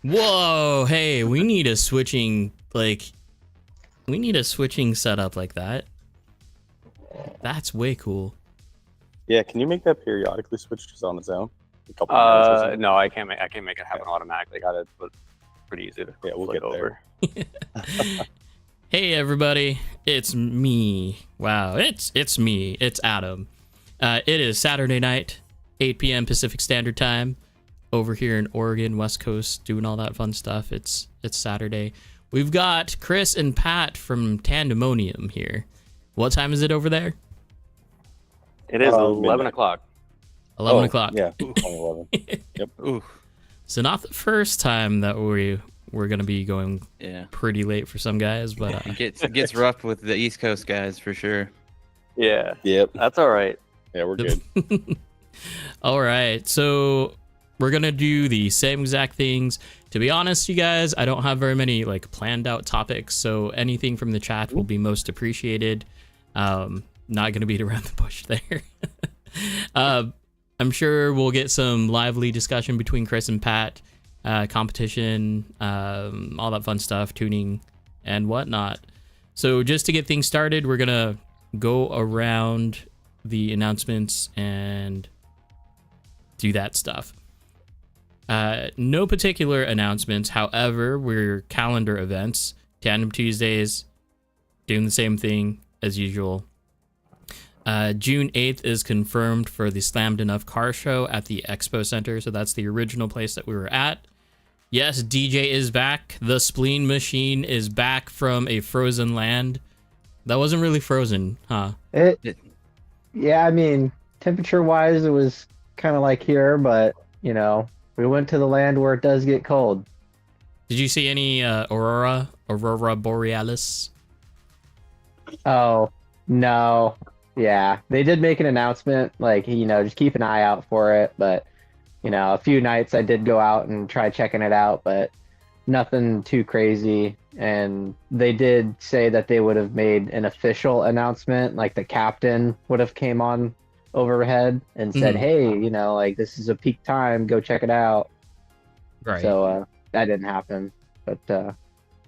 Whoa, hey, we need a switching setup like that. That's way cool. Yeah, can you make that periodically switch just on its own? A couple minutes or something? No, I can't make it happen automatically. Got it. But pretty easy to we'll flip get over. Hey everybody, it's me. Wow, it's me. It's Adam. It is Saturday night, 8 p.m. Pacific Standard Time, over here in Oregon, West Coast, doing all that fun stuff. It's Saturday. We've got Chris and Pat from Tandemonium here. What time is it over there? It is 11 o'clock. 11 o'clock. Yeah, 11. Yep. Ooh. So not the first time that we're gonna be going pretty late for some guys, but it gets rough with the East Coast guys for sure. Yeah. Yep. That's all right. Yeah, we're good. All right, so we're gonna do the same exact things. To be honest, you guys, I don't have very many planned out topics, so anything from the chat will be most appreciated. Not gonna beat around the bush there. I'm sure we'll get some lively discussion between Chris and Pat, competition, all that fun stuff, tuning and whatnot. So just to get things started, we're gonna go around the announcements and do that stuff. No particular announcements. However, we're calendar events. Tandem Tuesdays, doing the same thing as usual. June 8th is confirmed for the Slammed Enough car show at the Expo Center. So that's the original place that we were at. Yes, DJ is back. The Spleen Machine is back from a frozen land. That wasn't really frozen, huh? Yeah, I mean, temperature-wise, it was kind of like here, but, you know, we went to the land where it does get cold. Did you see any Aurora Borealis? Oh, no. Yeah, they did make an announcement, just keep an eye out for it, but, a few nights I did go out and try checking it out, but nothing too crazy. And they did say that they would have made an official announcement, like the captain would have came on overhead and said, hey, this is a peak time, go check it out. Right. So that didn't happen, but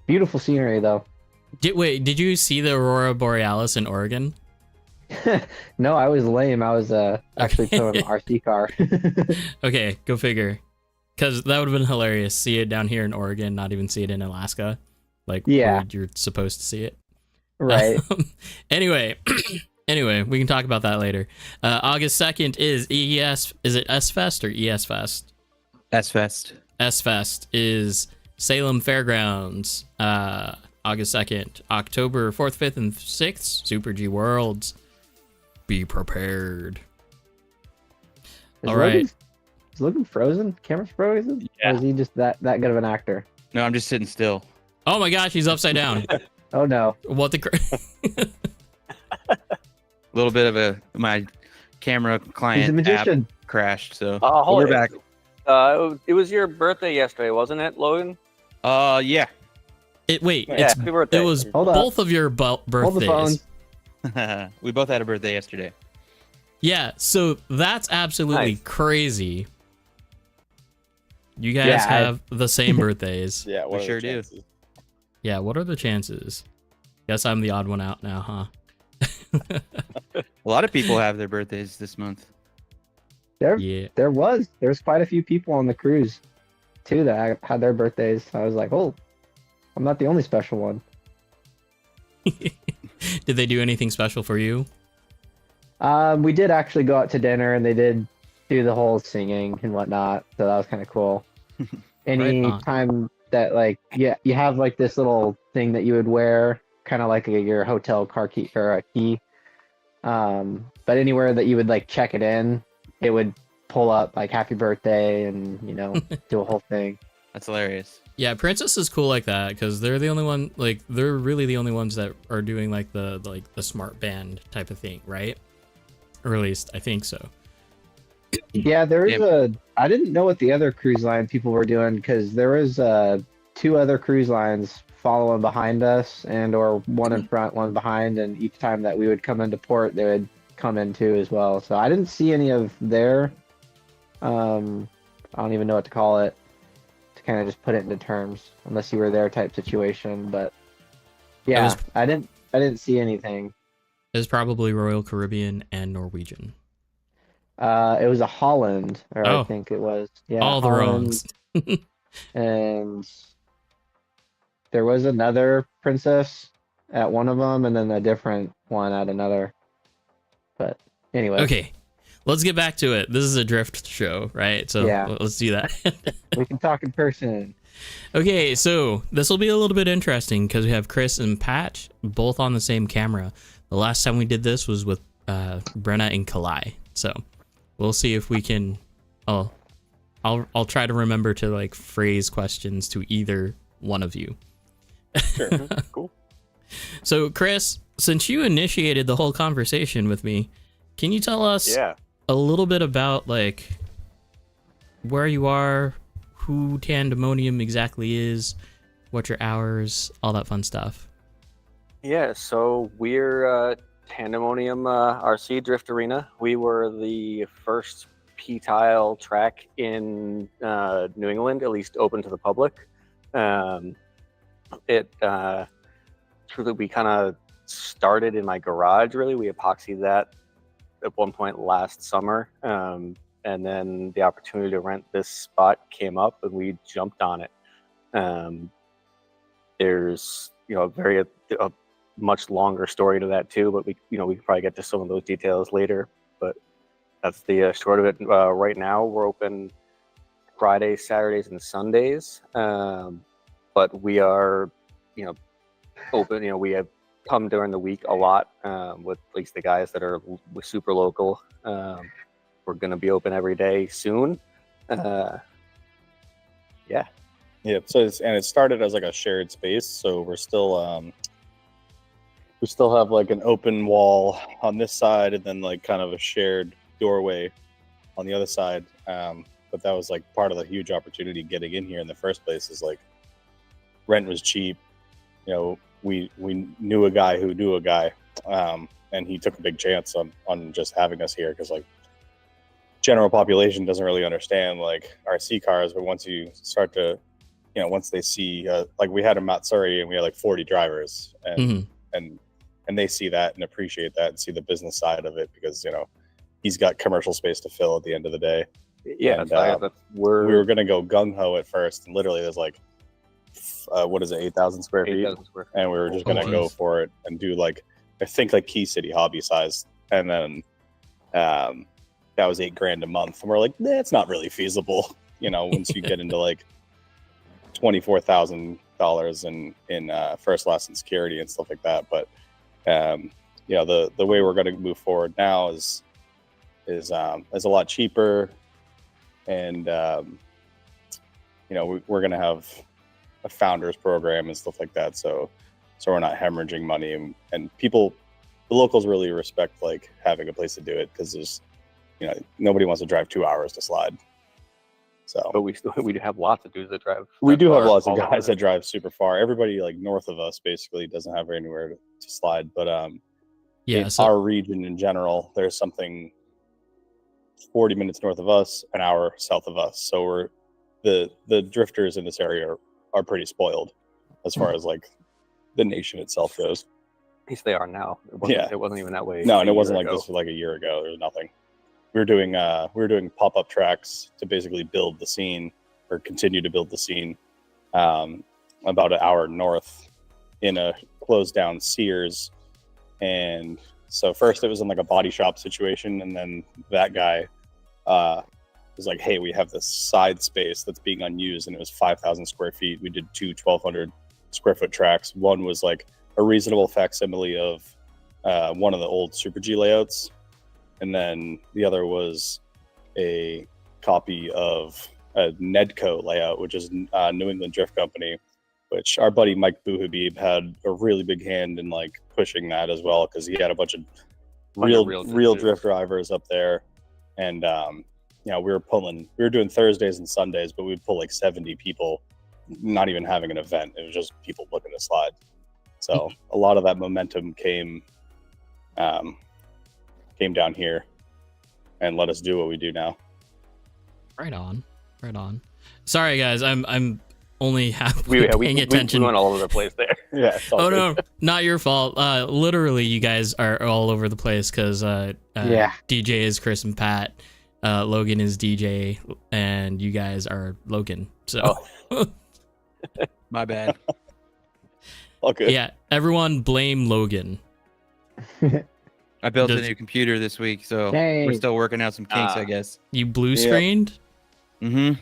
beautiful scenery though. Did you see the Aurora Borealis in Oregon? No, I was lame. I was actually towing an RC car. Okay, go figure. Because that would have been hilarious. See it down here in Oregon, not even see it in Alaska. Where you're supposed to see it. Right. Anyway, we can talk about that later. August 2nd is EES. Is it S-Fest or ES Fest? S-Fest. S-Fest is Salem Fairgrounds. August 2nd. October 4th, 5th, and 6th, Super G Worlds. Be prepared. All right. Is Logan frozen? Camera's frozen? Yeah. Or is he just that good of an actor? No, I'm just sitting still. Oh my gosh, he's upside down. Oh no. What the... A little bit of my camera He's a client app magician. crashed, so We're back. It was your birthday yesterday, wasn't it, Logan? Yeah. Happy birthday. It was Hold up. both of your Hold the phone. birthdays. We both had a birthday yesterday. Yeah, so that's absolutely Nice. crazy. You guys Yeah, have the same birthdays. Yeah, We sure do. Yeah, what are the chances? Guess I'm the odd one out now, huh? A lot of people have their birthdays this month. Yeah. There's quite a few people on the cruise too that had their birthdays. I was like, oh, I'm not the only special one. Did they do anything special for you? We did actually go out to dinner and they did do the whole singing and whatnot, so that was kind of cool. Any on. time that you have this little thing that you would wear, kind of like your hotel car key or a key. But anywhere that you would check it in, it would pull up happy birthday and do a whole thing. That's hilarious. Yeah, Princess is cool like that because they're the only one. They're really the only ones that are doing the smart band type of thing, right? Or at least I think so. Yeah, there is I didn't know what the other cruise line people were doing because there was 2 other cruise lines following behind us or one in front, one behind, and each time that we would come into port, they would come in too as well. So I didn't see any of their I don't even know what to call it, to kind of just put it into terms unless you were there type situation. But yeah, I didn't see anything. It was probably Royal Caribbean and Norwegian. It was a Holland, or I Oh. think it was. Yeah, All the Holland, wrongs. and there was another princess at one of them, and then a different one at another. But anyway. Okay, let's get back to it. This is a drift show, right? So Yeah. let's do that. We can talk in person. Okay, so this will be a little bit interesting because we have Chris and Pat both on the same camera. The last time we did this was with Brenna and Kalai. So we'll see if we can. I'll try to remember to like phrase questions to either one of you. Sure. Cool. So Chris, since you initiated the whole conversation with me, can you tell us a little bit about like where you are, who Tandemonium exactly is, what your hours, all that fun stuff? Yeah, so we're Tandemonium RC Drift Arena. We were the first P-tile track in New England, at least open to the public. Truly, we kind of started in my garage, really. We epoxied that at one point last summer. And then the opportunity to rent this spot came up and we jumped on it. There's, a much longer story to that too, but we can probably get to some of those details later. But that's the short of it. Right now, we're open Fridays, Saturdays, and Sundays. But we are, open. We have come during the week a lot with at least the guys that are super local. We're going to be open every day soon. Yeah. So it started as like a shared space. So we're still we still have like an open wall on this side and then like kind of a shared doorway on the other side. But that was like part of the huge opportunity getting in here in the first place is like rent was cheap. We knew a guy who knew a guy, and he took a big chance on just having us here because like general population doesn't really understand like RC cars, but once you start to, once they see like we had a Matsuri and we had like 40 drivers and they see that and appreciate that and see the business side of it because he's got commercial space to fill at the end of the day. Yeah, and, we were gonna go gung ho at first, and literally there's like 8,000 square feet, and we were just gonna go for it and do like I think like Key City hobby size, and then that was $8,000 a month, and we're like, that's not really feasible, once you get into like $24,000 in first lesson security and stuff like that. But the way we're gonna move forward now is a lot cheaper, and we're gonna have a founders program and stuff like that, so we're not hemorrhaging money, and the locals really respect like having a place to do it because there's nobody wants to drive 2 hours to slide. So but we do have lots of dudes that drive. We do have lots of guys that drive super far. Everybody like north of us basically doesn't have anywhere to slide, but our region in general, there's something 40 minutes north of us, an hour south of us, so we're the drifters in this area are pretty spoiled as far as like the nation itself goes. At least they are now. It wasn't even that way. No, and it wasn't like this for like a year ago. There was nothing. We were doing pop-up tracks to basically build the scene or continue to build the scene about an hour north in a closed down Sears. And so first it was in like a body shop situation, and then that guy was like, hey, we have this side space that's being unused, and it was 5,000 square feet. We did 2 1,200 square foot tracks. One was like a reasonable facsimile of one of the old Super G layouts, and then the other was a copy of a Nedco layout, which is New England Drift Company, which our buddy Mike Bouhabib had a really big hand in like pushing that as well, because he had a bunch of real drift drivers up there. And we were doing Thursdays and Sundays, but we'd pull like 70 people, not even having an event. It was just people looking to slide. So a lot of that momentum came down here and let us do what we do now. Right on. Sorry guys, I'm only half we paying attention. we went all over the place there. Yeah. it's all Oh good. no, not your fault. Literally, you guys are all over the place because Yeah. DJ is Chris and Pat, Logan is DJ, and you guys are Logan. So My bad. All good. yeah, everyone blame Logan. I built a Does- new computer this week, so Dang. we're still working out some kinks, Ah. I guess. You blue screened? Mm-hmm.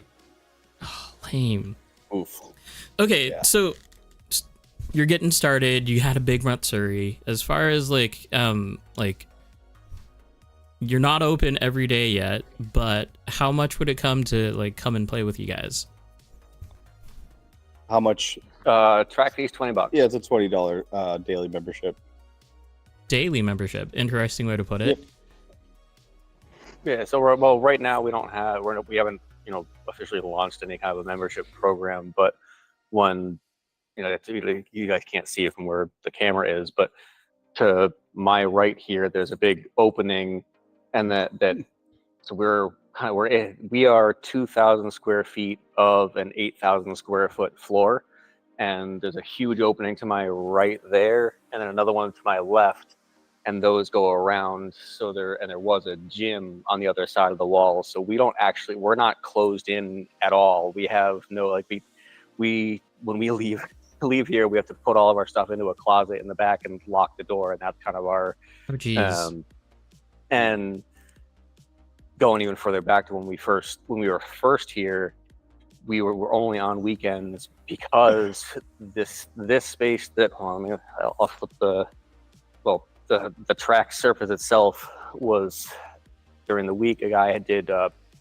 Oh, lame. Oof. Okay, Yeah. so you're getting started. You had a big Matsuri. As far as like you're not open every day yet, but how much would it come to like come and play with you guys? How much? Track fee's $20. Yeah, it's a $20 daily membership. Daily membership. Interesting way to put it. Yep. Yeah, so right now we don't have we haven't officially launched any kind of a membership program, but when you guys can't see it from where the camera is, but to my right here there's a big opening, and so we are 2,000 square feet of an 8,000 square foot floor, and there's a huge opening to my right there, and then another one to my left, and those go around. So there was a gym on the other side of the wall. So we're not closed in at all. We have no we when we leave here, we have to put all of our stuff into a closet in the back and lock the door, and that's kind of our Oh jeez. and going even further back to when we were first here, we were only on weekends because this space that I'll flip the track surface itself was during the week a guy did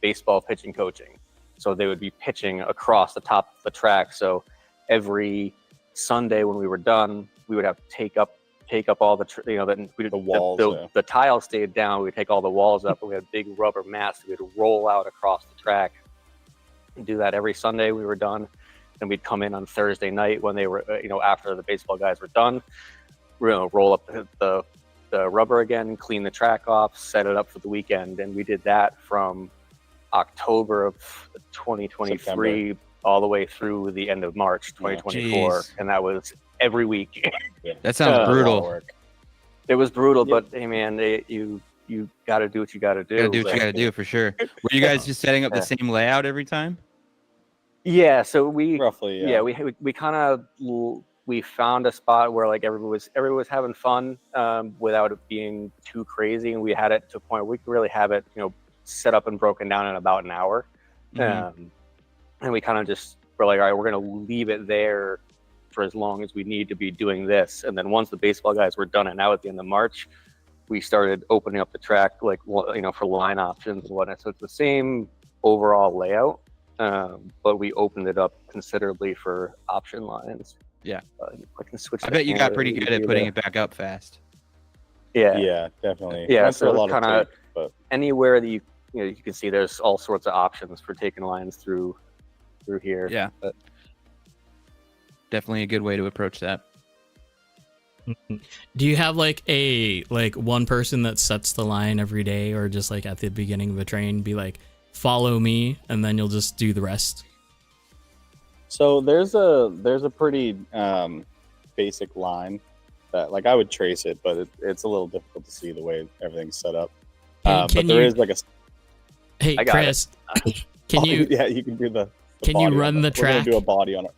baseball pitching coaching, so they would be pitching across the top of the track. So every Sunday when we were done, we would have to take up all the walls. the tiles stayed down. We'd take all the walls up, and we had big rubber mats that we'd roll out across the track. We'd do that every Sunday we were done. Then we'd come in on Thursday night when they were after the baseball guys were done. We're gonna roll up the rubber again, clean the track off, set it up for the weekend, and we did that from October of 2023 September. all the way through the end of March 2024, Jeez. and that was every week. That sounds Yeah. A lot of brutal. work. It was brutal, Yep. but hey man, you got to do what you got to do. You gotta do what you Like, gotta do for sure. Were you guys just setting up the Yeah. same layout every time? Yeah, so we Roughly. yeah, we kind of we found a spot where like everyone was having fun without it being too crazy, and we had it to a point where we could really have it set up and broken down in about an hour. Mhm. And we kind of just were like, all right, we're gonna leave it there for as long as we need to be doing this. And then once the baseball guys were done and out at the end of March, we started opening up the track for line options and whatnot. So it's the same overall layout, but we opened it up considerably for option lines. Yeah. I can switch. I the bet you got camera pretty good at easier putting there. it back up fast. Yeah. Yeah, definitely. Yeah, Went so through a lot of kinda- tape, but Anywhere that you can see, there's all sorts of options for taking lines through here. Yeah. But Definitely a good way to approach that. Do you have like one person that sets the line every day, or just like at the beginning of a train be like, follow me, and then you'll just do the rest? so there's a pretty basic line that like I would trace it, but it's a little difficult to see the way everything's set up. Hey, But can there you is like a Hey I got Chris, can you yeah, you can do the can you body on run the We're track? gonna do a body on it.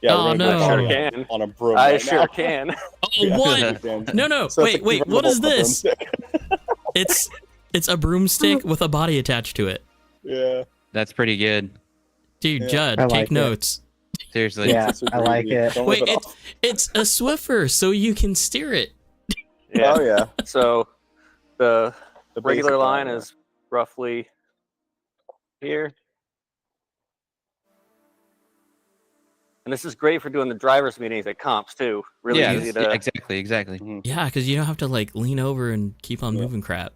Yeah, Oh, we're gonna do a no. body Sure on- can. on a broom. I right sure now. can. Oh, Yeah. what? No, So wait, it's like what is convertible this? broomstick. It's a broomstick with a body attached to it. Yeah. That's pretty good. Dude, Yeah. Judd, I take like it. notes. Seriously. Yeah, Super I like easy. it. Don't Wait, rip it off. it's a Swiffer, so you can steer it. Yeah. Oh yeah. So the The regular basic line yeah. is roughly here. And this is great for doing the drivers meetings at comps too. Really Yeah, easy yeah, to exactly. Yeah, because you don't have to like lean over and keep on Yeah. moving crap.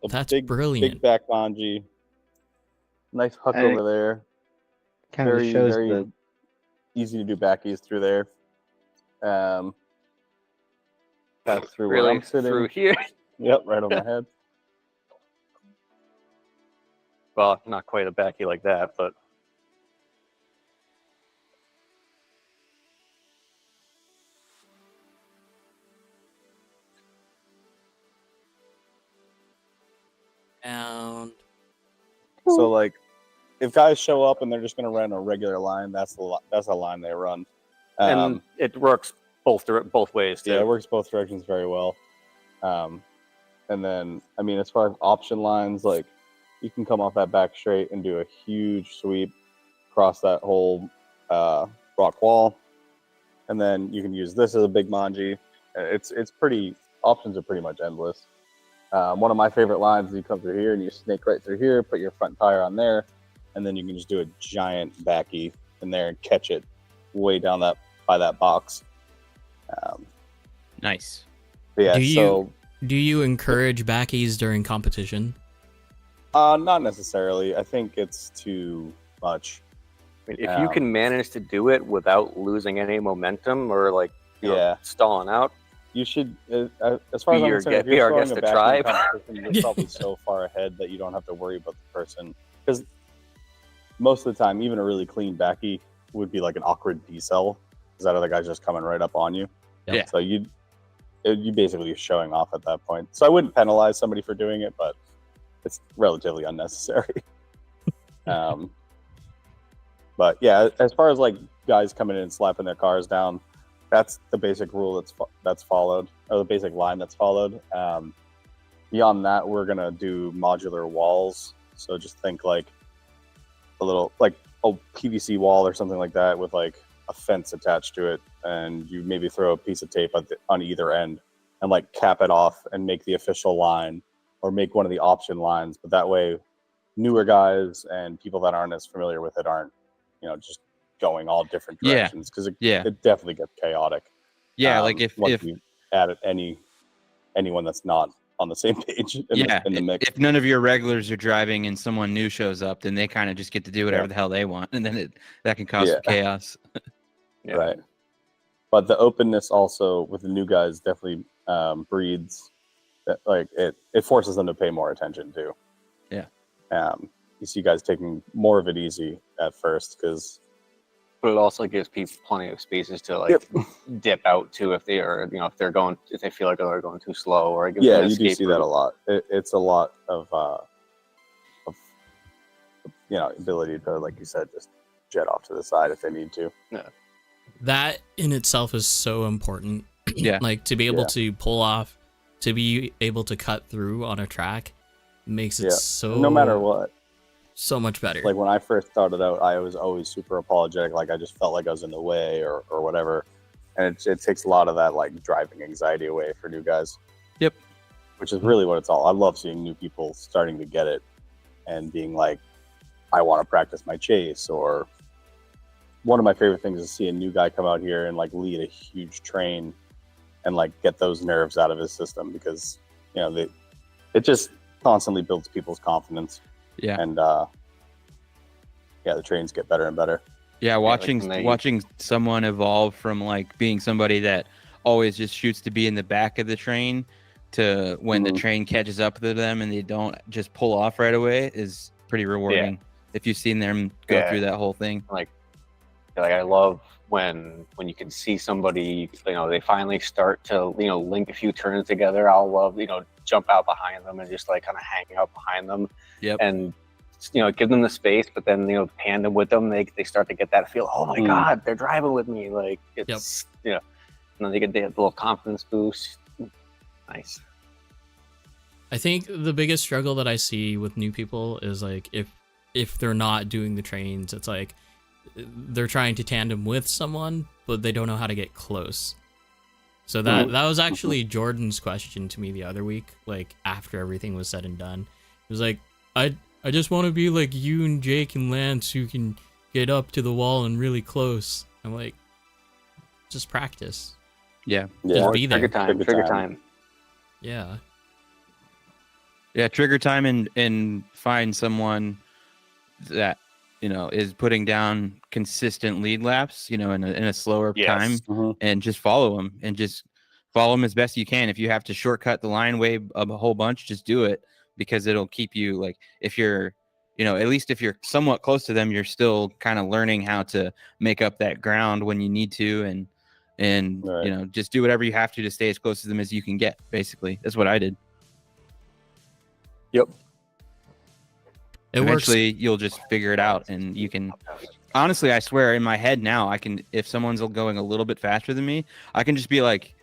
A That's big, brilliant. Big back bungee. Nice hook I- over there. Kind of Very, shows very the easy to do backies through there. Pass through where really I'm sitting. through here. Yep, right on my head. Well, not quite a backy like that, but And So like, if guys show up and they're just going to run a regular line, that's the line they run. And it works both ways too. Yeah, it works both directions very well. And then, I mean, as far as option lines, like you can come off that back straight and do a huge sweep across that whole rock wall, and then you can use this as a big manji. It's pretty, options are pretty much endless. One of my favorite lines is you come through here and you snake right through here, put your front tire on there, and then you can just do a giant backy in there and catch it way down by that box. Nice. But yeah, do you encourage backies during competition? Not necessarily. I think it's too much. I mean, if you can manage to do it without losing any momentum or like you know, stalling out, you should. As far as I'm concerned, if be you're our throwing guest a to try. competition, you're probably so far ahead that you don't have to worry about the person. Because most of the time, even a really clean backy would be like an awkward decel, because that other guy's just coming right up on you. Yeah. So you basically showing off at that point. So I wouldn't penalize somebody for doing it, but it's relatively unnecessary. But yeah, as far as like guys coming in and slapping their cars down, that's the basic rule that's followed, or the basic line that's followed. Beyond that, we're gonna do modular walls. So just think like a little like a PVC wall or something like that with like a fence attached to it, and you maybe throw a piece of tape on either end and like cap it off and make the official line, or make one of the option lines. But that way, newer guys and people that aren't as familiar with it aren't, just going all different directions, because it definitely gets chaotic. Yeah, like if you add anyone that's not on the same page in the mix. If none of your regulars are driving and someone new shows up, then they kind of just get to do whatever the hell they want, and then that can cause some chaos. Right. But the openness also with the new guys definitely breeds that, like it forces them to pay more attention too. Yeah. You see guys taking more of it easy at first, but it also gives people plenty of spaces to like dip out to if they are, if they feel like they're going too slow, or you do see that a lot. It's a lot of ability to, like you said, just jet off to the side if they need to. Yeah. That in itself is so important. Yeah. Like to be able to pull off, to be able to cut through on a track makes it so, no matter what, so much better. Like when I first started out, I was always super apologetic. Like I just felt like I was in the way or whatever. And it takes a lot of that like driving anxiety away for new guys. Yep. Which is really what it's all. I love seeing new people starting to get it and being like, I want to practice my chase. Or one of my favorite things is see a new guy come out here and like lead a huge train and like get those nerves out of his system, because it just constantly builds people's confidence. Yeah. And the trains get better and better. Yeah, watching someone evolve from like being somebody that always just shoots to be in the back of the train to when the train catches up to them and they don't just pull off right away is pretty rewarding. If you've seen them go through that whole thing. Like I love when you can see somebody, they finally start to, link a few turns together. I'll love, jump out behind them and just like kind of hang out behind them. Yep. And, give them the space, but then, tandem with them, they start to get that feel, oh my God, they're driving with me. Like it's, and then they get the little confidence boost. Nice. I think the biggest struggle that I see with new people is like, if they're not doing the trains, it's like, they're trying to tandem with someone, but they don't know how to get close. So that was actually Jordan's question to me the other week, like after everything was said and done. He was like, I just want to be like you and Jake and Lance, who can get up to the wall and really close. I'm like, just practice. Yeah. Just be there. Trigger time. Yeah. Yeah, trigger time and find someone that is putting down consistent lead laps, in a slower time, and just follow them as best you can. If you have to shortcut the line way a whole bunch, just do it, because it'll keep you, like, if you're, at least if you're somewhat close to them, you're still kind of learning how to make up that ground when you need to, and right. Just do whatever you have to stay as close to them as you can get. Basically, that's what I did. Yep. It Eventually, works. you'll just figure it out, and you can. Honestly, I swear, in my head now, I can. If someone's going a little bit faster than me, I can just be like,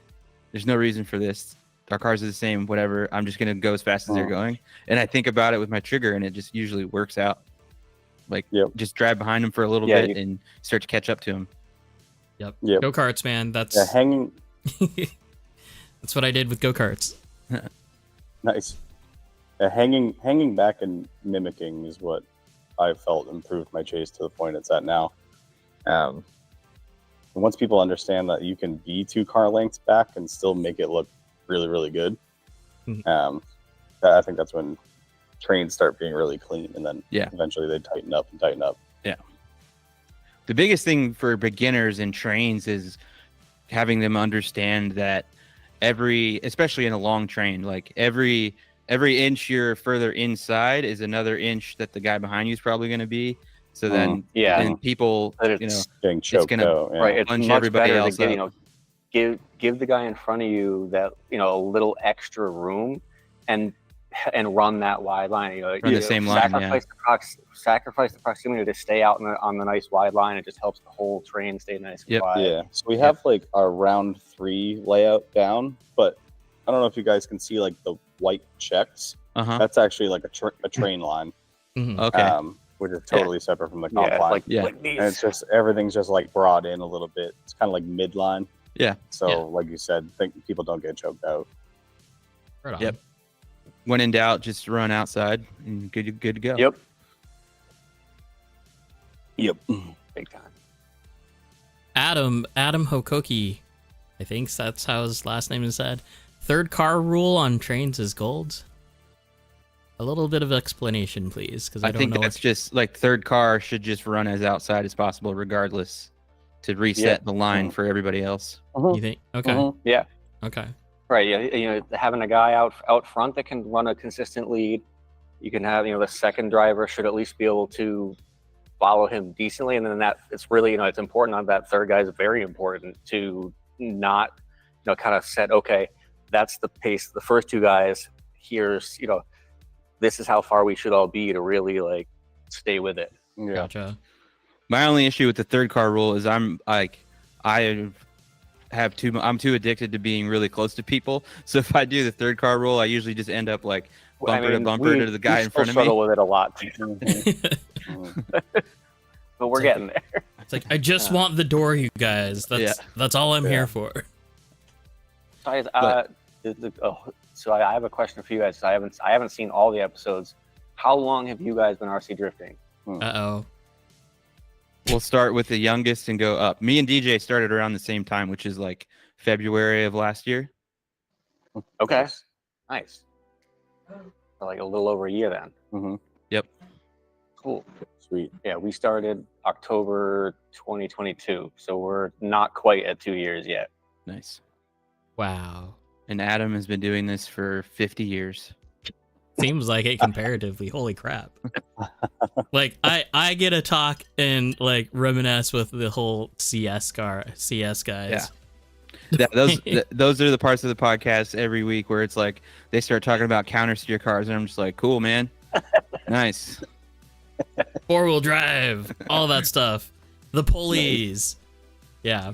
"There's no reason for this. Our cars are the same. Whatever. I'm just gonna go as fast as they're going." And I think about it with my trigger, and it just usually works out. Like, just drive behind them for a little bit and start to catch up to them. Yep. Yep. Go-karts, man. That's hanging. That's what I did with go-karts. Nice. Hanging back and mimicking is what I felt improved my chase to the point it's at now. And once people understand that you can be 2 car lengths back and still make it look really, really good, I think that's when trains start being really clean, and then eventually they tighten up. Yeah. The biggest thing for beginners in trains is having them understand that especially in a long train, like every inch you're further inside is another inch that the guy behind you is probably going to be. So then, and people, getting choked it's going to right. It's punch much everybody better else to up. give the guy in front of you that a little extra room, and run that wide line. Run the same line. Sacrifice the proximity to stay out on the nice wide line. It just helps the whole train stay nice and wide. Yeah. So we have like our round 3 layout down, but I don't know if you guys can see like the white checks. That's actually like a train line. Okay. Which is totally separate from the comp line. And it's just everything's just like brought in a little bit. It's kind of like midline. Yeah. So like you said, think people don't get choked out. Right on. Yep. When in doubt, just run outside and good to go. Yep. Big time. Adam Hokoki, I think that's how his last name is said. 3rd car rule on trains is gold. A little bit of explanation, please, because I don't think know. That's just like 3rd car should just run as outside as possible, regardless, to reset the line for everybody else. You think? Okay. Yeah. Okay. Right. Yeah. Having a guy out front that can run a consistent lead. You can have the second driver should at least be able to follow him decently, and then that it's really it's important on that third guy is very important to not kind of set that's the pace. The first 2 guys, here's this is how far we should all be to really like stay with it. Yeah. Gotcha. My only issue with the 3rd car rule is I'm too addicted to being really close to people. So if I do the 3rd car rule, I usually just end up like bumper to bumper to the guy in front of me. We struggle with it a lot. But we're getting there. It's like, I just want the door, you guys. That's all I'm here for. So I have a question for you guys. I haven't seen all the episodes. How long have you guys been RC drifting? Uh-oh. We'll start with the youngest and go up. Me and DJ started around the same time, which is like February of last year. Okay. Nice. For like a little over a year then. Yep. Cool. Sweet. Yeah, we started October 2022, so we're not quite at 2 years yet. Nice. Wow. And Adam has been doing this for 50 years. Seems like it comparatively. Holy crap. Like I get to talk and like reminisce with the whole CS guys. Yeah, those are the parts of the podcast every week where it's like they start talking about counter steer cars, and I'm just like, cool, man. Nice. 4-wheel drive, all that stuff. The pulleys. Yeah.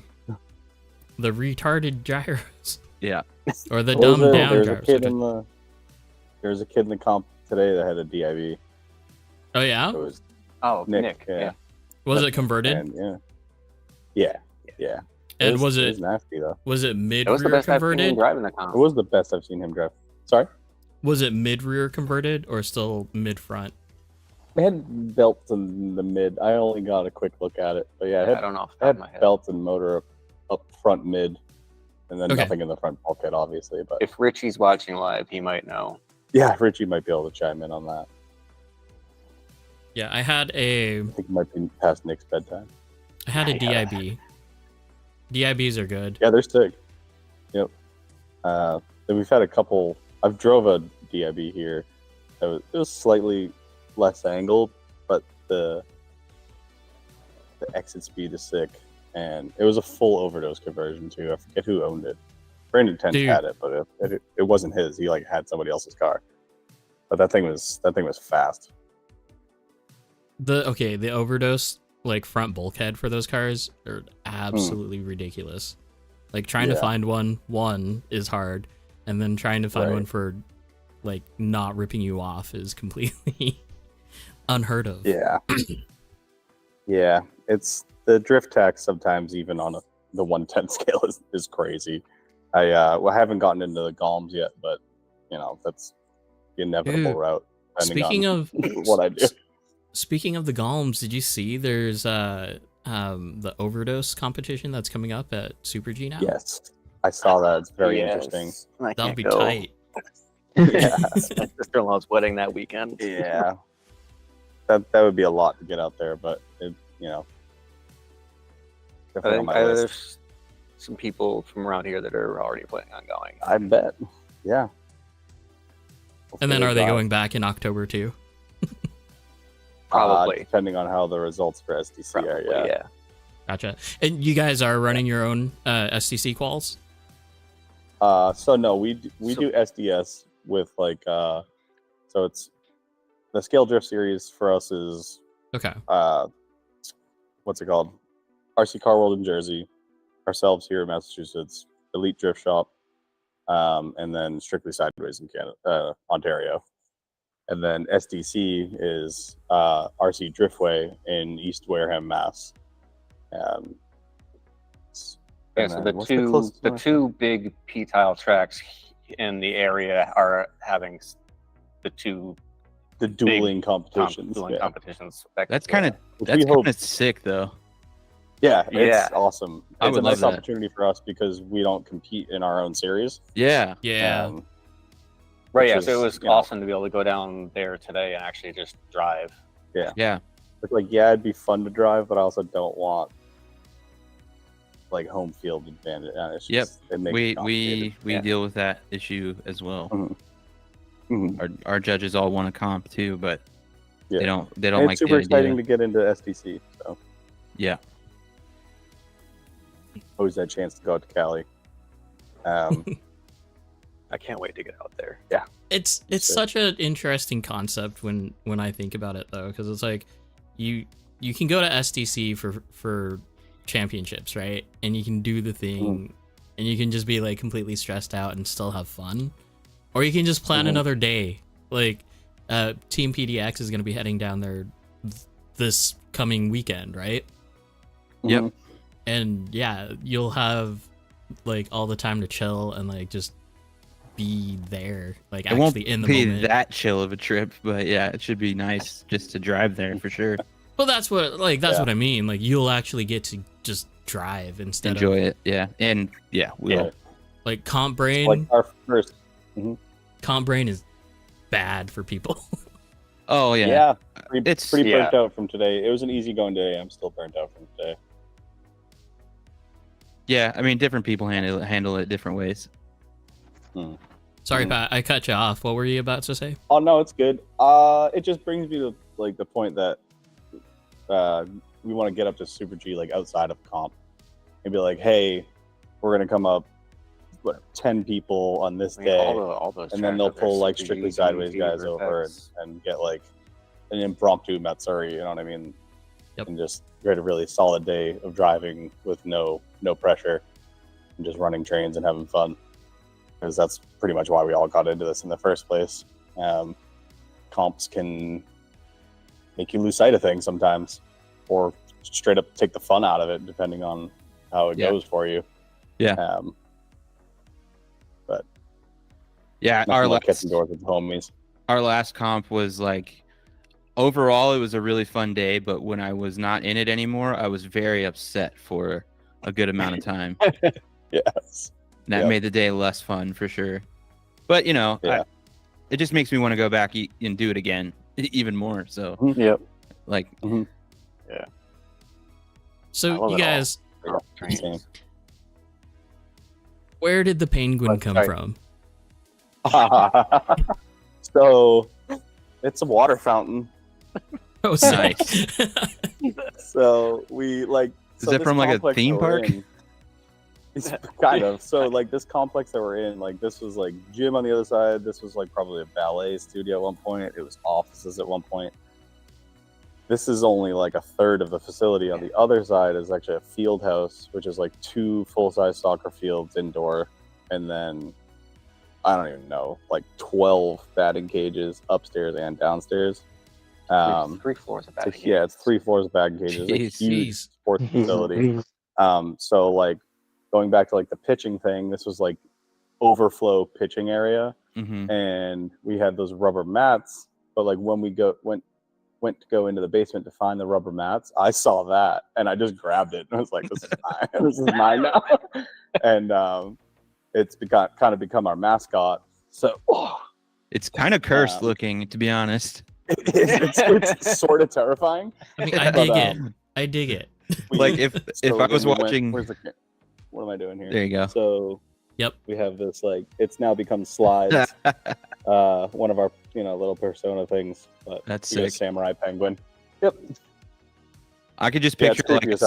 The retarded gyros. Yeah. Or the dumbed down There's gyros. There was a kid in the comp today that had a DIV. Oh yeah? It was Nick. Yeah. Was it converted? And, yeah. And was it it was nasty though. Was it mid It was the rear best I've seen him converted? driving the comp. It was the best I've seen him drive. Sorry? Was it mid rear converted or still mid front? It had belts in the mid. I only got a quick look at it, but yeah, it I had, don't know off the it top of had my head. belts and motor up front mid, and then Okay. nothing in the front bulkhead, obviously. But If Richie's watching live, he might know. yeah, Richie might be able to chime in on that. Yeah, I had a I think it might be past Nick's bedtime. DIB. DIBs are good. Yeah, they're sick. Yep. Then we've had a couple. I've drove a DIB here. It was slightly less angled, but the exit speed is sick, and it was a full overdose conversion too. I forget who owned it. Brandon Tench Dude. had it, but it wasn't his. He like had somebody else's car. But that thing was fast. the overdose like front bulkhead for those cars are absolutely ridiculous. Like trying to find one is hard, and then trying to find one for like not ripping you off is completely unheard of. Yeah. Yeah, it's the drift tax sometimes even on the 110 scale is crazy. I haven't gotten into the Galms yet, but you know, that's the inevitable route. Speaking of what I do. Speaking of the Galms, did you see there's the overdose competition that's coming up at Super G now? Yes, I saw that. It's very interesting. That'll be tight. Yeah, my sister-in-law's wedding that weekend. Yeah, that would be a lot to get out there, but it, you know, I think there's some people from around here that are already planning on going. I bet. Yeah. And then are they going back in October too? Probably, depending on how the results for SDC are. Yeah. Gotcha. And you guys are running your own SDC quals? So no, we do SDS with like so it's the Scale Drift series for us is okay. What's it called? RC Car World in Jersey, ourselves here in Massachusetts, Elite Drift Shop, and then Strictly Sideways in Canada, Ontario. And then SDC is RC Driftway in East Wareham, Mass. So the two big P-tile tracks in the area are having the dueling competitions. Competitions. That's kind of sick, though. Yeah, it's awesome. I It's would a nice love that. opportunity for us because we don't compete in our own series. Yeah. Right, yeah. Which So it is, was awesome to be able to go down there today and actually just drive. Yeah. It's like, yeah, it'd be fun to drive, but I also don't want like home field advantage. It's just, it makes it We complicated. deal with that issue as well. Mhm. Our judges all want to comp too, but Yeah. they don't And like it's super the idea. exciting to get into SDC. So Yeah. always that chance to go out to Cali. I can't wait to get out there. Yeah. It's such an interesting concept when I think about it though, because it's like you can go to SDC for championships, right? And you can do the thing and you can just be like completely stressed out and still have fun. Or you can just plan another day. Like Team PDX is going to be heading down there this coming weekend, right? Yep. And yeah, you'll have like all the time to chill and like just be there, like It won't actually in the be moment. that chill of a trip, but yeah, it should be nice just to drive there for sure. Well, that's what I mean. Like you'll actually get to just drive instead Enjoy of it, yeah, and yeah, we'll. like comp brain. like our first. Comp brain is bad for people. Oh yeah, Yeah. Pretty It's- burnt out from today. It was an easygoing day. I'm still burnt out from today. yeah. I mean, different people handle it different ways. Sorry, Pat, I cut you off. What were you about to say? Oh no, it's good. It just brings me to like the point that we want to get up to Super G like outside of comp and be like, hey, we're gonna come up 10 people on this day, all those and then they'll tracks pull are like super Strictly easy, Sideways easy guys to over fix. and get like an impromptu Matsuri, you know what I mean? Yep. And just get a really solid day of driving with no pressure and just running trains and having fun. Because that's pretty much why we all got into this in the first place. Comps can make you lose sight of things sometimes, or straight up take the fun out of it, depending on how it goes for you. Yeah. But Yeah, nothing like catching doors with the homies. our last comp was like, overall it was a really fun day, but when I was not in it anymore, I was very upset for a good amount of time. Yes. And that Yep. made the day less fun for sure. But you know, Yeah. it just makes me want to go back and do it again, even more. So Yep. like, I So love you it all. guys, Same. where did the penguin What? come Sorry. from? So it's a water fountain. Oh, nice. So we like. Is it from, like, a theme park? It's kind of. So like this complex that we're in, like this was like gym on the other side. This was like probably a ballet studio at one point. It was offices at one point. this is only like a third of the facility. On the other side is actually a field house, which is like 2 full-size soccer fields indoor, and then I don't even know, like 12 batting cages upstairs and downstairs. 3 floors of batting cages. Yeah, it's 3 floors of batting cages. It's a huge sports facility. So like going back to like the pitching thing, this was like overflow pitching area, and we had those rubber mats. But like when we went to go into the basement to find the rubber mats, I saw that and I just grabbed it and I was like, "This is mine. This is mine now." And it's kind of become our mascot. So it's kind of cursed looking, to be honest. It's sort of terrifying. I mean, I dig it. I dig it. Like if I was watching, what am I doing here? There you go. So yep, we have this like it's now become slides. One of our little persona things. But that's sick. Samurai penguin. Yep. I could just picture like a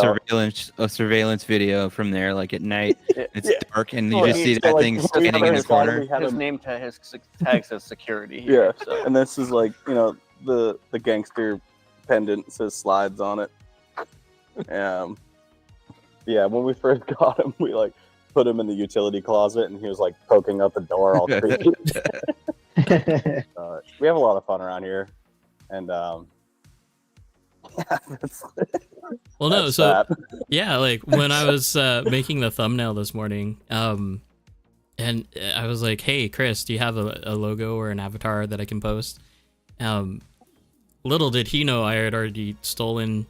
surveillance video from there, like at night. It's dark, and you just see that thing standing in the corner. His name his tag says security. Here, yeah, so. And this is like the gangster pendant says slides on it. Yeah, when we first got him, we like put him in the utility closet, and he was like poking out the door all creepy. We have a lot of fun around here, and well, no, so yeah, like when I was making the thumbnail this morning, and I was like, "Hey, Chris, do you have a logo or an avatar that I can post?" Little did he know I had already stolen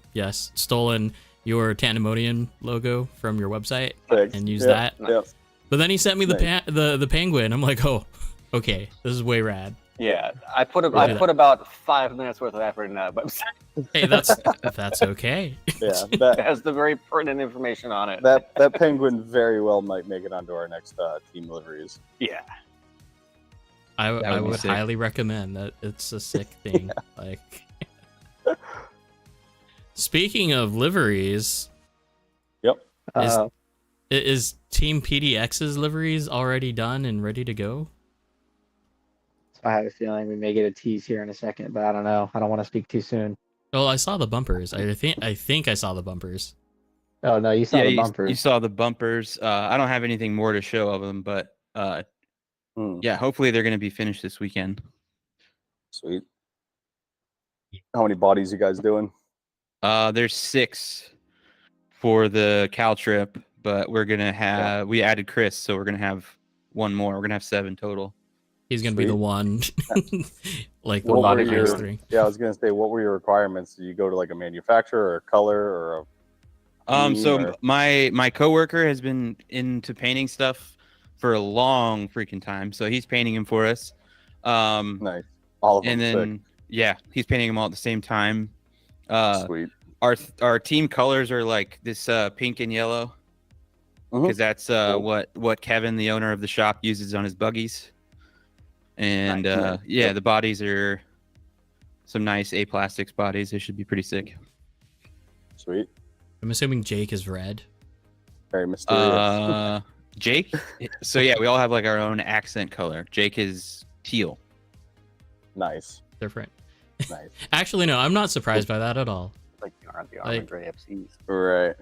your Tandemonium logo from your website and used that. Yep. But then he sent me the penguin. I'm like, oh, okay, this is way rad. Yeah, I put about 5 minutes worth of effort in that website. Hey, that's okay. Yeah, that has the very pertinent information on it. That penguin very well might make it onto our next team liveries. Yeah, I would highly recommend that. It's a sick thing. Yeah. Like, speaking of liveries, yep. Is Team PDX's liveries already done and ready to go? I have a feeling we may get a tease here in a second, but I don't know. I don't want to speak too soon. Oh, I saw the bumpers. I think I saw the bumpers. Oh no, you saw the bumpers. You saw the bumpers. I don't have anything more to show of them, but yeah, hopefully they're going to be finished this weekend. Sweet. How many bodies you guys doing? There's 6 for the Cal trip, but we're gonna have we added Chris, so we're gonna have 1 more. We're gonna have 7 total. He's gonna be the one, like the one of these 3. Yeah, I was gonna say, what were your requirements? Did you go to like a manufacturer or a color or a so my coworker has been into painting stuff for a long freaking time, so he's painting them for us. Nice. All of them. And then he's painting them all at the same time. Sweet. Our team colors are like this pink and yellow, because that's cool. what Kevin, the owner of the shop, uses on his buggies. And the bodies are some nice A-plastics bodies. They should be pretty sick. Sweet. I'm assuming Jake is red. Very mysterious. Jake? So yeah, we all have like our own accent color. Jake is teal. Nice. Different. Nice. Actually, no, I'm not surprised by that at all. Like the Armored Gray FCs. Right.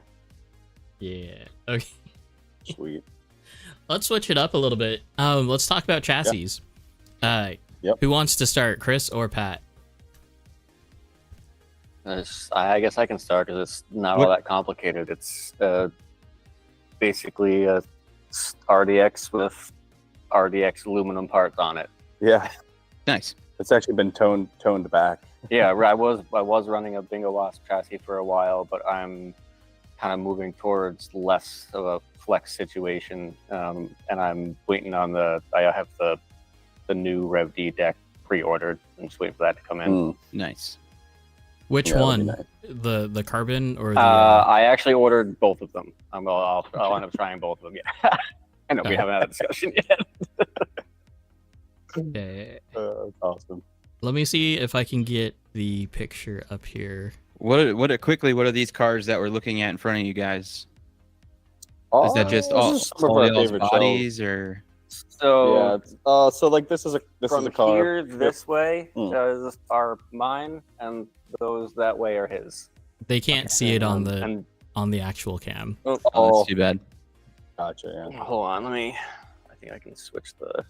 Yeah. Okay. Sweet. Let's switch it up a little bit. Let's talk about chassis. Who wants to start, Chris or Pat? I guess I can start because it's not all that complicated. It's basically a RDX with RDX aluminum parts on it. Yeah. Nice. It's actually been toned back. Yeah, I was running a Bingo Wasp chassis for a while, but I'm kind of moving towards less of a flex situation, and I'm waiting on I have the new Rev D deck pre-ordered. I'm just waiting for that to come in. Nice. Which one? Nice. The carbon or the? I actually ordered both of them. I'll end up trying both of them. Yeah. I know we haven't had a discussion yet. Okay. That's awesome. Let me see if I can get the picture up here. What are these cars that we're looking at in front of you guys? Is that just all the bodies or? So so like this is a car here this way are mine, and those that way are his. They can't see it on And the actual cam. Oh, that's too bad. Gotcha. Yeah. hold on, I think I can switch the.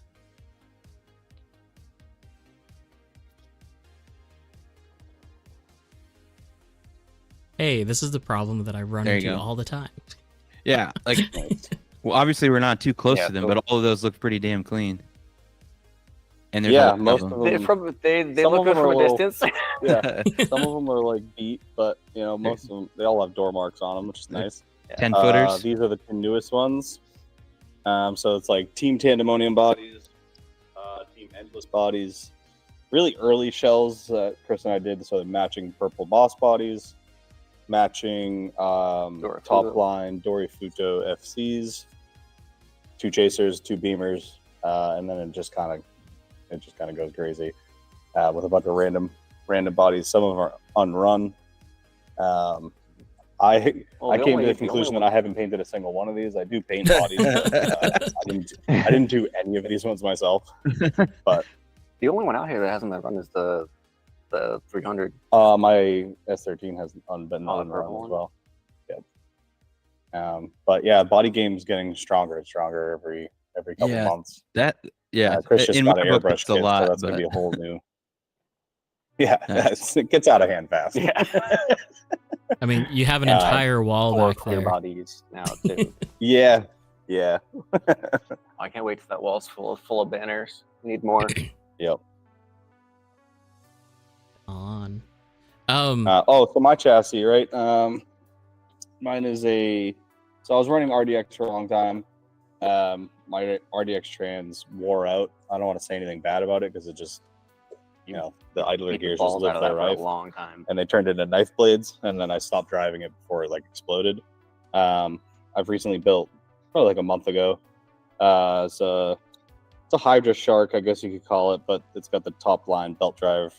Hey, this is the problem that I run There you into go. all the time. Yeah, like well, obviously we're not too close Yeah, to them, so- but all of those look pretty damn clean. And there's Yeah, a lot most of of them. them. They Some look of good them from are a a little- distance. Yeah, some of them are like beat, but most of them, they all have door marks on them, which is nice. 10-footers. These are the two newest ones. So it's like Team Tandemonium bodies, Team Endless bodies, really early shells that Chris and I did. So matching purple boss bodies, matching top line Dorifuto FCs, 2 chasers, 2 beamers, and then it just kind of goes crazy with a bunch of random bodies. Some of them are unrun. I came to the conclusion that I haven't painted a single one of these. I do paint bodies, but I didn't do any of these ones myself. But The only one out here that hasn't been run is the 300. my S13 has been Oh, the unrun purple as one? well. Yep. But yeah, body game's getting stronger and stronger every couple Yeah. months. Chris Chris just in got my an book airbrush it's a kit, lot, so that's but gonna be a whole new. Yeah, Nice. it gets out of hand fast. Yeah. I mean, you have an entire wall Four back clear there. bodies now too. Yeah. I can't wait till that wall's full of banners. Need more. Yep. On. So my chassis, right? Mine is so I was running RDX for a long time. My RDX trans wore out. I don't want to say anything bad about it because it just, the idler Keep the gears just balls lived out of their that for life. a long time. And they turned into knife blades, and then I stopped driving it before it exploded. I've recently built probably a month ago. It's a Hydra Shark, I guess you could call it, but it's got the top line belt drive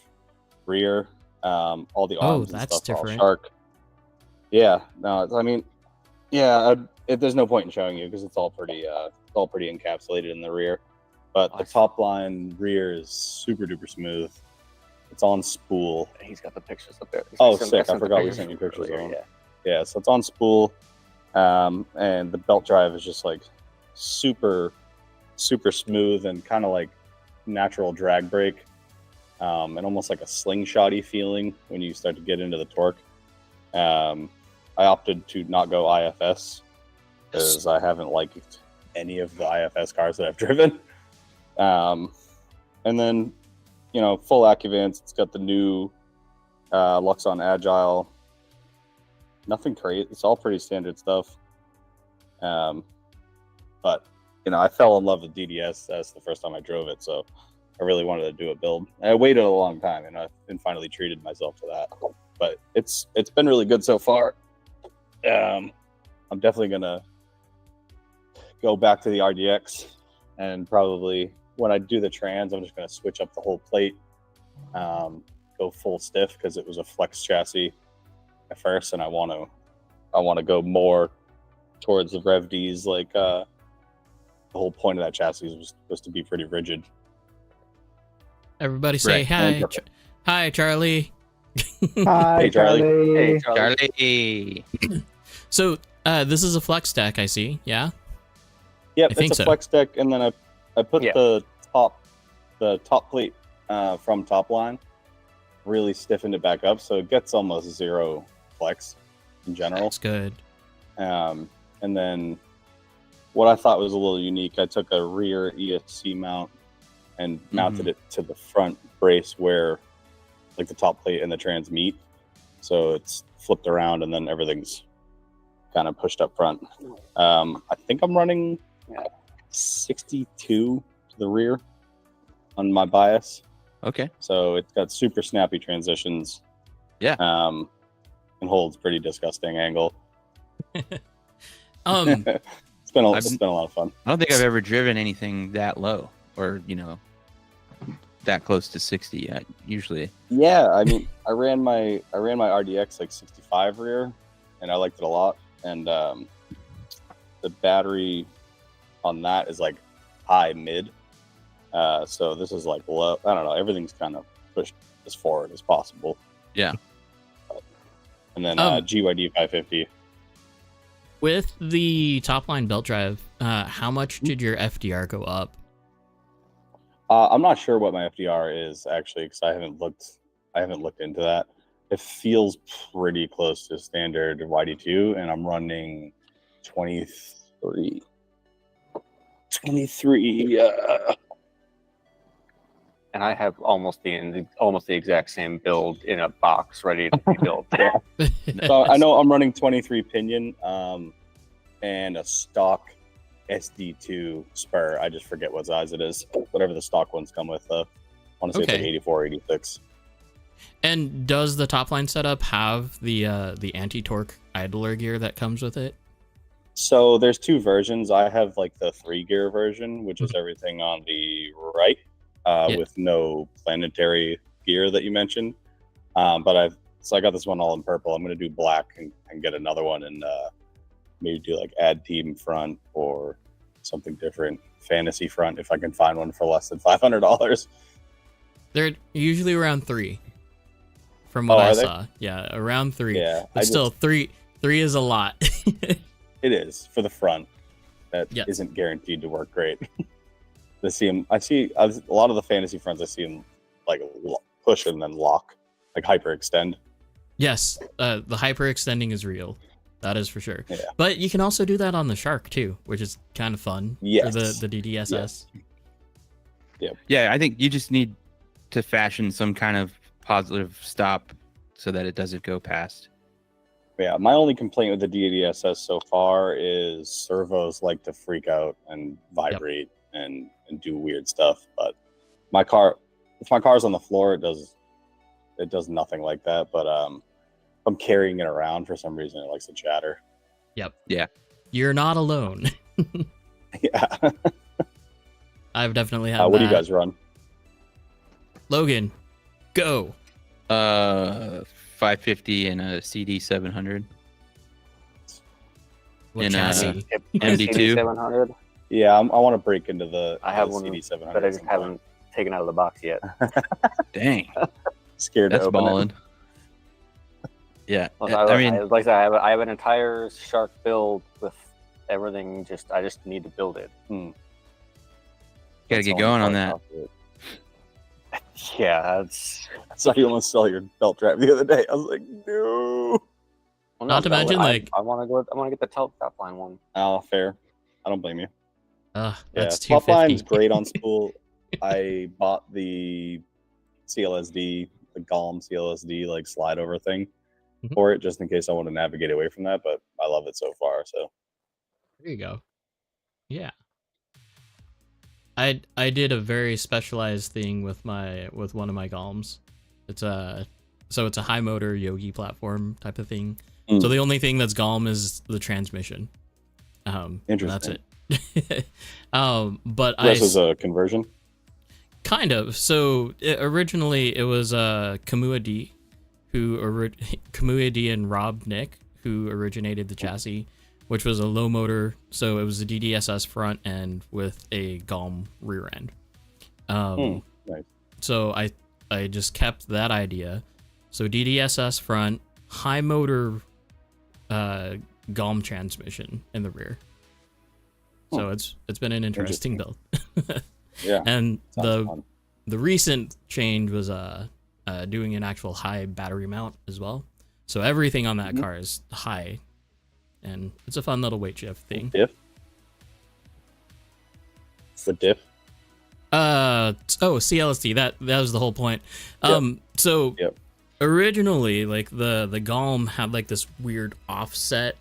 rear. All the arms and that's stuff are all different. Shark. Yeah, no, there's no point in showing you because it's all pretty encapsulated in the rear. But the top line rear is super duper smooth. It's on spool. He's got the pictures up there. Oh, sick! I forgot we sent you pictures of them. Yeah, so it's on spool, and the belt drive is just super smooth and kind of natural drag brake, and almost like a slingshotty feeling when you start to get into the torque. I opted to not go IFS because I haven't liked any of the IFS cars that I've driven. And then, full AccuVance. It's got the new Luxon Agile. Nothing crazy. It's all pretty standard stuff. But I fell in love with DDS. That's the first time I drove it, so I really wanted to do a build. I waited a long time, and finally treated myself to that. But it's been really good so far. I'm definitely gonna go back to the RDX, and probably when I do the trans, I'm just gonna switch up the whole plate, go full stiff because it was a flex chassis at first, and I want to go more towards the Rev Ds. The whole point of that chassis was to be pretty rigid. Everybody say hi. Hi, Charlie. Hi, Hey, Charlie. Hey, Charlie. So this is a flex deck, I see. Yeah. Yep, I think it's a so. flex deck, and then I put Yeah. the top plate from top line, really stiffened it back up, so it gets almost zero flex in general. That's good. And then what I thought was a little unique, I took a rear ESC mount and mounted it to the front brace where the top plate and the trans meet. So it's flipped around and then everything's kind of pushed up front. I think I'm running 62 to the rear on my bias. Okay. So it's got super snappy transitions. Yeah. And holds pretty disgusting angle. It's been a lot of fun. I don't think I've ever driven anything that low or, that close to 60 yet. Usually. Yeah, I mean, I ran my RDX 65 rear, and I liked it a lot. And the battery on that is high mid. So this is low. I don't know. Everything's kind of pushed as forward as possible. Yeah. and then GYD 550. With the top line belt drive, how much did your FDR go up? I'm not sure what my FDR is actually, because I haven't looked into that. It feels pretty close to standard YD2, and I'm running 23. And I have almost the exact same build in a box ready to be built. So I know I'm running 23 pinion, and a stock SD2 spur. I just forget what size it is. Whatever the stock ones come with. I want to say it's like 84, 86. And does the top line setup have the anti-torque idler gear that comes with it? So there's two versions. I have like the 3-gear version, which is everything on the right, with no planetary gear that you mentioned. But I got this one all in purple. I'm going to do black and get another one, and maybe do like add team front or something different, fantasy front, if I can find one for less than $500. They're usually around 3. From what I saw. Yeah, around 3. Yeah. But still, 3 is a lot. It is for the front. That isn't guaranteed to work great. I see a lot of the fantasy fronts. I see them like push and then lock, like hyperextend. Yes, the hyperextending is real. That is for sure. Yeah. But you can also do that on the Shark too, which is kind of fun. Yes. For the DDSS. Yeah. Yeah, I think you just need to fashion some kind of positive stop so that it doesn't go past. Yeah, my only complaint with the DDSS so far is servos like to freak out and vibrate and do weird stuff. But if my car's on the floor, it does nothing like that. But if I'm carrying it around, for some reason, it likes to chatter. Yep. Yeah. You're not alone. Yeah. I've definitely had what do you guys run? Logan, go. 550 and a CD 700. What And, chassis? MD2. 700. Yeah, I want to break into the. I have the one CD 700 that I just haven't taken out of the box yet. Dang. Scared That's to open balling. it. Yeah. Well, I mean, like I said, I have an entire Shark build with everything. I just need to build it. gotta That's get the going only on part that. about it. Yeah, I saw you almost sell your belt drive the other day. I was like, no. well, Not to mention, like- I want to go. I want to get the top line one. Oh, fair. I don't blame you. That's top line's 250. great on spool. I bought the CLSD, the Golem CLSD, like slide over thing for it, just in case I want to navigate away from that. But I love it so far. So There you go. Yeah. I did a very specialized thing with one of my Golms. It's a high motor yogi platform type of thing. So the only thing that's Golem is the transmission. interesting. That's it. But This is a conversion. Kind of. So originally it was Kamua D, Kamua D and Rob Nick who originated the chassis, which was a low motor. So it was a DDSS front end with a Golem rear end. Nice. So I just kept that idea. So DDSS front, high motor, Golem transmission in the rear. So it's been an interesting build. Yeah. And Sounds fun. the recent change was doing an actual high battery mount as well. So everything on that car is high, and it's a fun little weight shift thing. Diff. The diff. CLSD. That was the whole point. So originally, like the Golem had like this weird offset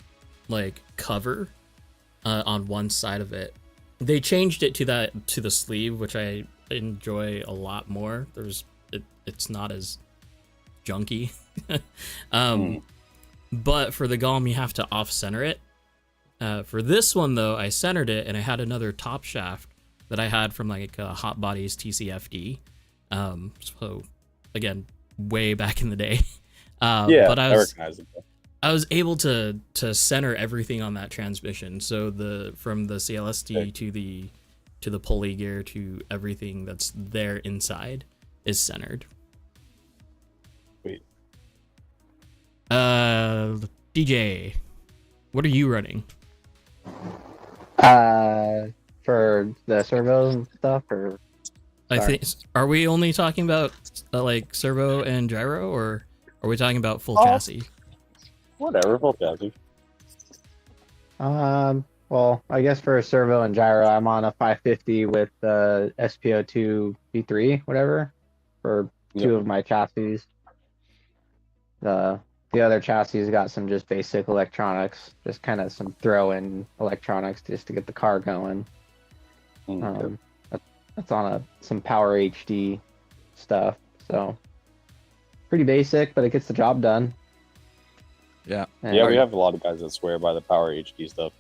like cover on one side of it. They changed it to the sleeve, which I enjoy a lot more. It's not as junky. But for the Golem, you have to off center it. For this one though, I centered it, and I had another top shaft that I had from like Hot Bodies TCFD. So again, way back in the day. But I recognize it. I was able to center everything on that transmission. So from the CLSD to the pulley gear to everything that's there inside is centered. Sweet. DJ, what are you running? For the servo and stuff, or I think, are we only talking about like servo and gyro, or are we talking about full chassis? Whatever, full chassis. well, I guess for servo and gyro, I'm on a 550 with the SPO2 V3, whatever, for two of my chassis. The other chassis got some just basic electronics, just kind of some throw-in electronics just to get the car going. That's on some Power HD stuff, so pretty basic, but it gets the job done. Yeah. And Yeah, we have a lot of guys that swear by the Power HD stuff.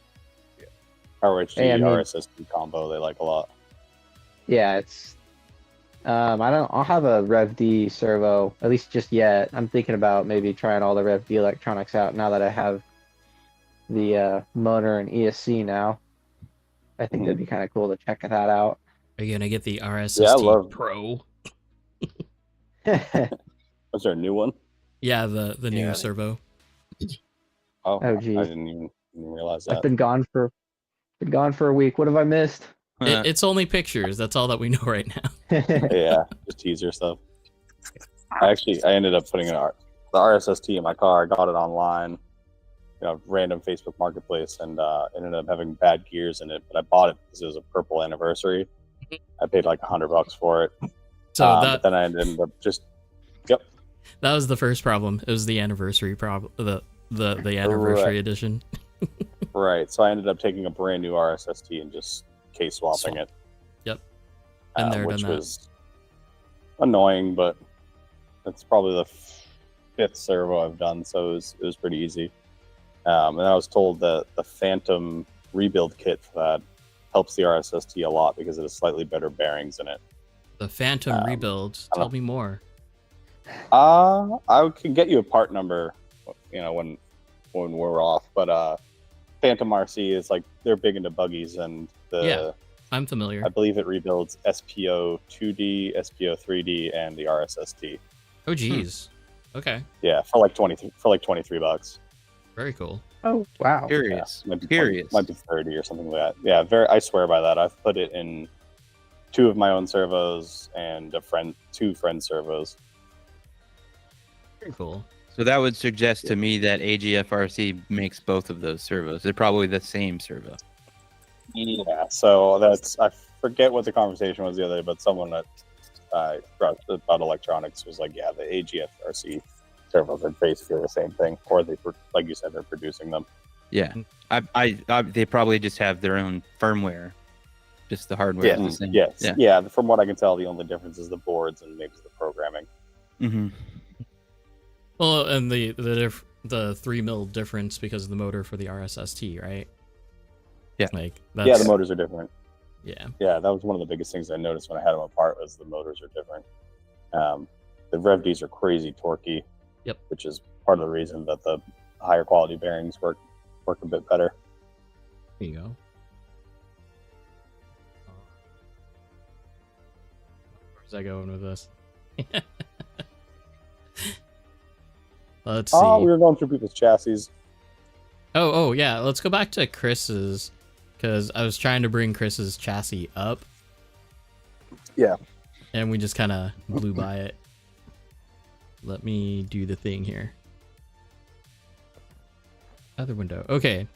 Power HD, Hey, I mean- RSSD combo, they like a lot. Yeah, it's I'll have a Rev D servo, at least just yet. I'm thinking about maybe trying all the Rev D electronics out now that I have the motor and ESC now. I think that'd be kind of cool to check that out. Are you gonna get the RSST Pro? Was there a new one? Yeah, the new Yeah. servo. Oh, Oh, geez. I didn't even realize that. I've been gone for a week. What have I missed? It's only pictures. That's all that we know right now. Yeah, just teaser stuff. I ended up putting the RSST in my car. I got it online, random Facebook Marketplace, and ended up having bad gears in it. But I bought it because it was a purple anniversary. I paid like $100 for it. So but then I ended up that was the first problem. It was the anniversary problem. The anniversary edition. Right. So I ended up taking a brand new RSST and just case swapping it. Yep. And there, which done that. was annoying, but it's probably the fifth servo I've done, so it was pretty easy. And I was told that the Phantom rebuild kit for that helps the RSST a lot because it has slightly better bearings in it. The Phantom rebuild. Tell me more. I can get you a part number, when we're off. But Phantom RC is like, they're big into buggies, and I'm familiar. I believe it rebuilds SPO 2D, SPO 3D, and the RSST. Oh geez. Okay. Yeah, for like $23. Very cool. Oh wow. Curious. Might be Curious. 30 or something like that. Yeah, I swear by that. I've put it in 2 of my own servos and two friend servos. Very cool. So that would suggest to me that AGFRC makes both of those servos. They're probably the same servo. Yeah, so I forget what the conversation was the other day, but someone that brought about electronics was like, yeah, the AGFRC servos are basically the same thing, or like you said, they're producing them. Yeah, they probably just have their own firmware. Just the hardware is the same. Yes. Yeah. From what I can tell, the only difference is the boards and maybe the programming. Mm-hmm. Well, and the 3 mil difference because of the motor for the RSST, right? Yeah. The motors are different. Yeah. Yeah, that was one of the biggest things I noticed when I had them apart was the motors are different. The Rev Ds are crazy torquey. Yep. Which is part of the reason that the higher quality bearings work a bit better. There you go. Where's I going with this? Let's see. Oh, we were going through people's chassis. Oh, yeah. Let's go back to Chris's, because I was trying to bring Chris's chassis up. Yeah. And we just kind of blew by it. Let me do the thing here. Other window. Okay.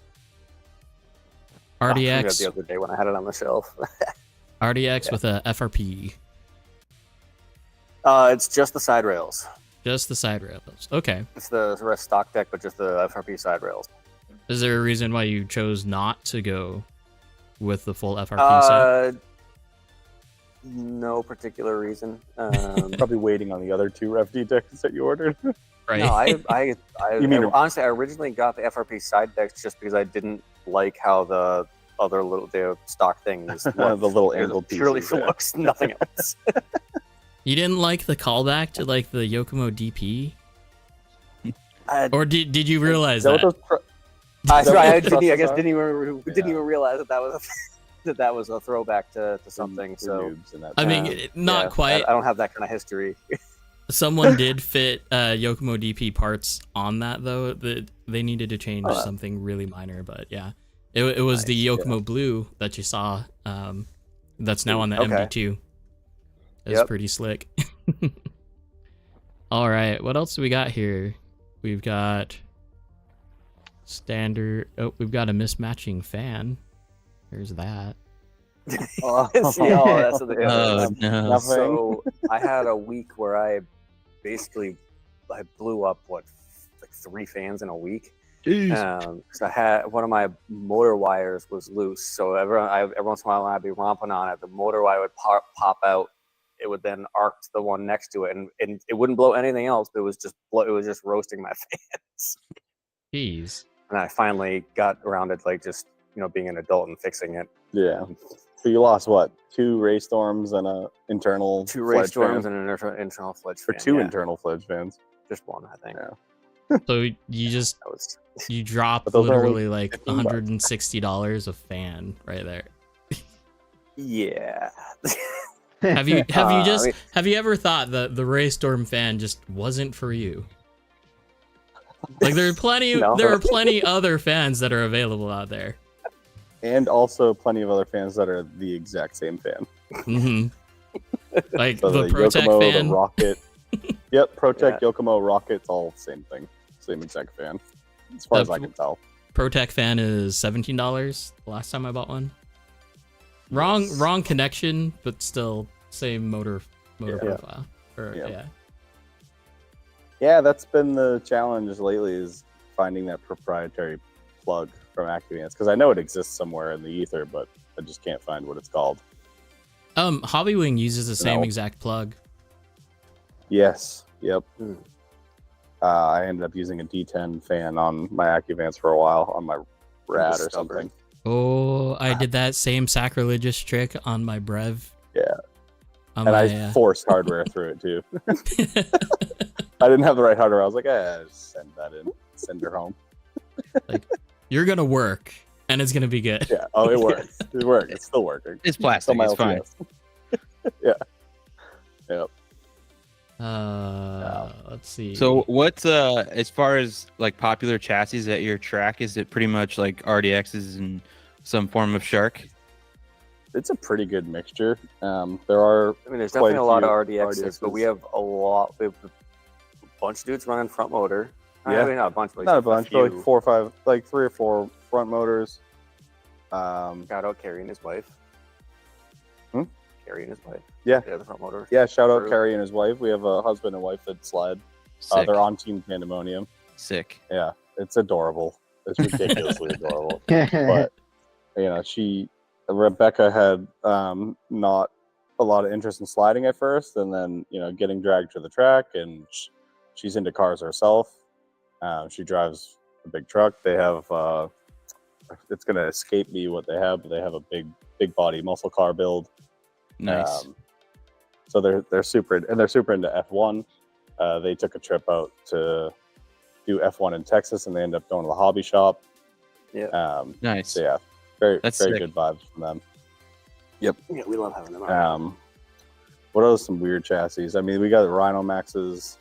I did RDX. the other day when I had it on the shelf. RDX with a FRP. It's just the side rails. Just the side rails. Okay. It's the rest stock deck, but just the FRP side rails. Is there a reason why you chose not to go with the full FRP set? No particular reason. Probably waiting on the other 2 Rev D decks that you ordered. Right. No, honestly, I originally got the FRP side decks just because I didn't like how the other the stock things look. The little angled purely pieces, for looks, nothing else. You didn't like the callback to like the Yokomo DP? Or did you realize that? I didn't even realize that was a throwback to something. So I mean, not quite. I don't have that kind of history. Someone did fit Yokomo DP parts on that though. That they needed to change something really minor, but yeah, it was the Yokomo Blue that you saw. That's now on the MD2. It's pretty slick. All right, what else do we got here? We've got standard. Oh, we've got a mismatching fan. There's that. Oh, that's the no. So I had a week where I blew up like 3 fans in a week. So I had one of my motor wires was loose. So every once in a while when I'd be romping on it, the motor wire would pop out. It would then arc to the one next to it, and it wouldn't blow anything else. But it was just roasting my fans. Jeez. And I finally got around it, like just being an adult and fixing it. Yeah. So you lost what? 2 race storms and a internal 2 race storms fan? and an internal fledge For fan. 2 internal fledge fans. Just one, I think. Yeah. So you dropped those are literally like $160 a fan right there. Yeah. Have you ever thought that the Ray Storm fan just wasn't for you? Like there are plenty other fans that are available out there. And also plenty of other fans that are the exact same fan. Mm-hmm. Like So the Protec Yokomo, fan. the Rocket. Yep, Protec, Yokomo, Rocket's all same thing. Same exact fan. As far as I can tell. Protec fan is $17 the last time I bought one. Wrong connection, but still same motor profile. Yeah, that's been the challenge lately, is finding that proprietary plug from Acuvance, because I know it exists somewhere in the ether, but I just can't find what it's called. Hobbywing uses the same exact plug. Yes. Yep. I ended up using a D10 fan on my Acuvance for a while on my Rad or something. Oh, I did that same sacrilegious trick on my Brev. Yeah. I forced hardware through it too. I didn't have the right hardware. I was like, just send that in. Send her home. Like, you're gonna work, and it's gonna be good. Yeah. Oh, it works. It works. It's still working. It's plastic. It's fine. Yeah. Yep. Let's see. So what's as far as like popular chassis at your track, is it pretty much like RDXs and some form of Shark? It's a pretty good mixture. There's definitely a lot of RDXs, but we have a bunch of dudes running front motor. Yeah. I mean, not a bunch, but not a bunch, but like 4 or 5, like 3 or 4 front motors. Shout out Carrie and his wife. Carrie and his wife. Yeah. The front motor. Yeah, shout out Carrie and his wife. We have a husband and wife that sled. They're on Team Tandemonium. Sick. Yeah, it's adorable. It's ridiculously adorable. But Rebecca had not a lot of interest in sliding at first, and then getting dragged to the track, and she's into cars herself. She drives a big truck. They have it's gonna escape me what they have, but they have a big body muscle car build. Nice. So they're super into F1. They took a trip out to do F1 in Texas, and they ended up going to the hobby shop. Yeah. Nice. So yeah, very sick. good vibes from them. Yep. Yeah, we love having them. What else? Some weird chassis. I mean, we got Rhino Maxes.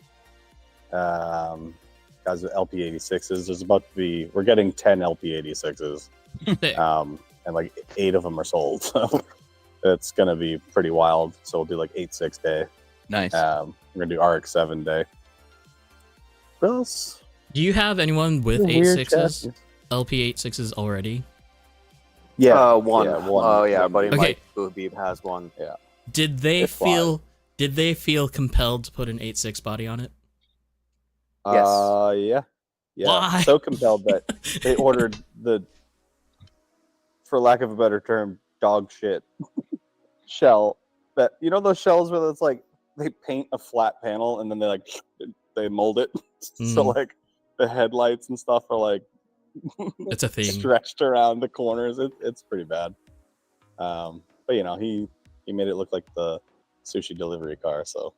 Guys with LP86s. We're getting 10 LP86s. And like 8 of them are sold. So it's gonna be pretty wild. So we'll do like 8.6 day. Nice. We're gonna do RX7 day. What else? Do you have anyone with 8.6s, LP86s already? Yeah, one. Yeah, one. Oh yeah, buddy. Okay. Mike Boobie has one. Yeah. Did they feel compelled to put an 8.6 body on it? Yes. Yeah. Why? So compelled that they ordered for lack of a better term, dog shit shell. That those shells where it's like they paint a flat panel and then they mold it. So like the headlights and stuff are like it's a thing stretched around the corners. It's pretty bad. But he made it look like the sushi delivery car. So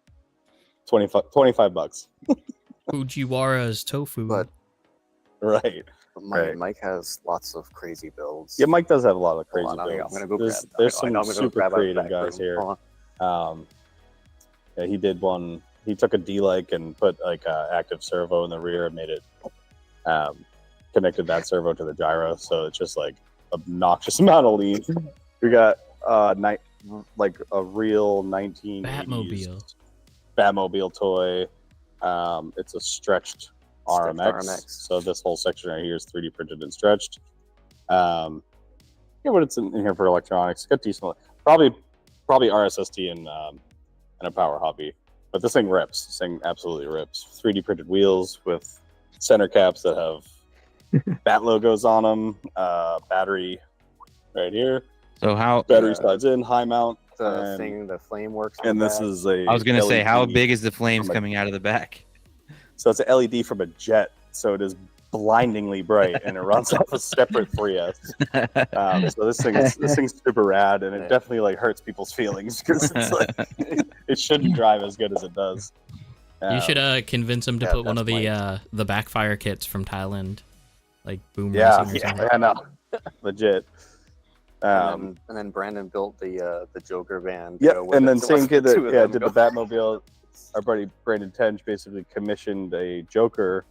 $25. Fujiwara's tofu. But Right. Mike has lots of crazy builds. Yeah, Mike does have a lot of crazy I'm builds. gonna go There's some super creative guys here. Yeah, he did one he took a D-like and put like active servo in the rear and made it connected that servo to the gyro, so it's just like obnoxious amount of lean. We got like a real 1980s Batmobile toy. It's a stretched RMX, so this whole section right here is 3D printed and stretched. Yeah, but it's in here for electronics. It's got decent, probably RSST and a power hobby. But this thing rips. This thing absolutely rips. 3D printed wheels with center caps that have bat logos on them. Battery right here. So how battery slides in, high mount. The thing, the flame works. And this is a. I was gonna say, how LED big is the flames coming out of the back? So it's an LED from a jet, so it is blindingly bright, and it runs off a separate 3S. So this thing's super rad, and it definitely like hurts people's feelings because it's like it shouldn't drive as good as it does. You should convince him to put one of the backfire kits from Thailand, like boom racing or something. I know, legit. And then Brandon built the Joker van. Yeah, and then same kid that did the Batmobile. Our buddy Brandon Tench basically commissioned a Joker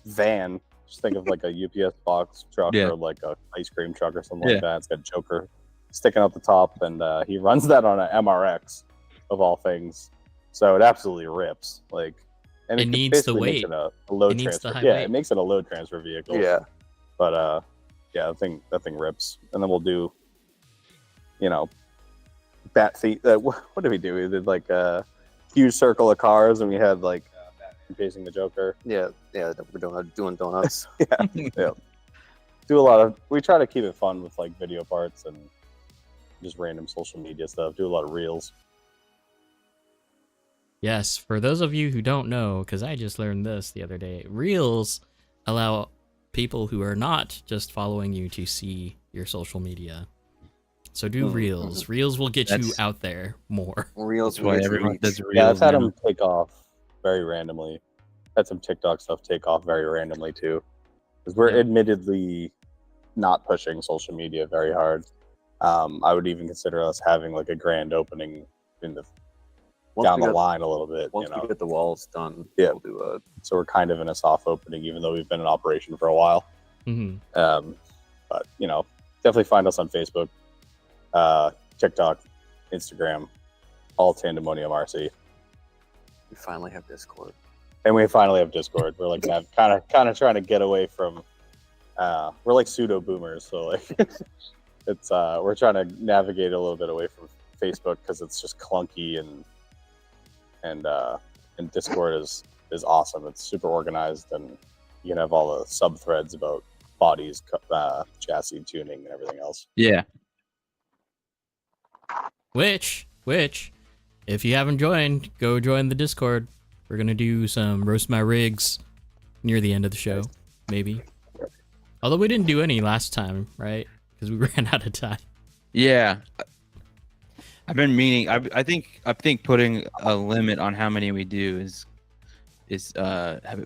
van. Just think of like a UPS box truck or like a ice cream truck or something like that. It's got Joker sticking out the top, and he runs that on an MRX of all things. So it absolutely rips. Like, and it needs the weight. A load transfer. It makes it a load transfer vehicle. Yeah, but that thing rips. And then we'll do, bat feet. What did we do? We did like a huge circle of cars, and we had like Batman facing the Joker. Yeah, we're doing donuts. yeah. Do a lot of. We try to keep it fun with like video parts and just random social media stuff. Do a lot of reels. Yes, for those of you who don't know, because I just learned this the other day, reels allow people who are not just following you to see your social media. So do reels. Reels will get you out there more. Reels, why everyone does reels. Yeah, I've had them take off very randomly. Had some TikTok stuff take off very randomly too, because we're admittedly not pushing social media very hard. I would even consider us having like a grand opening in the down the line a little bit. Once we get the walls done, we'll do it. So we're kind of in a soft opening, even though we've been in operation for a while. But definitely find us on Facebook, TikTok, Instagram, all Tandemonium RC. We finally have Discord. And we finally have Discord. We're like kind of trying to get away from. We're like pseudo boomers, so like it's we're trying to navigate a little bit away from Facebook because it's just clunky and Discord is awesome. It's super organized, and you can have all the sub threads about bodies, chassis tuning, and everything else. Yeah. Which, if you haven't joined, go join the Discord. We're gonna do some roast my rigs near the end of the show, maybe. Although we didn't do any last time, right? Because we ran out of time. Yeah. I've been meaning. I think putting a limit on how many we do is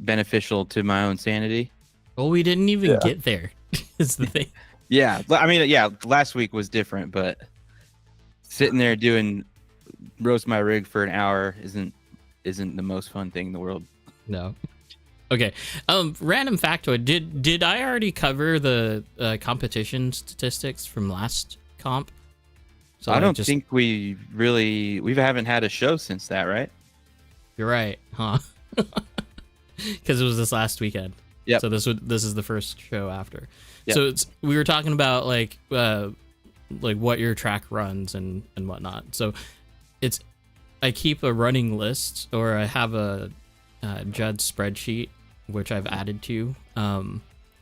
beneficial to my own sanity. Well, we didn't even get there. Is the thing. Yeah, I mean, last week was different, but sitting there doing roast my rig for an hour isn't the most fun thing in the world. No. Okay. Random factoid. Did I already cover the competition statistics from last comp? So I don't think we haven't had a show since that, right? You're right, huh? Because it was this last weekend. Yeah. So this is the first show after. Yep. So we were talking about like what your track runs and whatnot. So I keep a running list, or I have a Judd spreadsheet which I've added to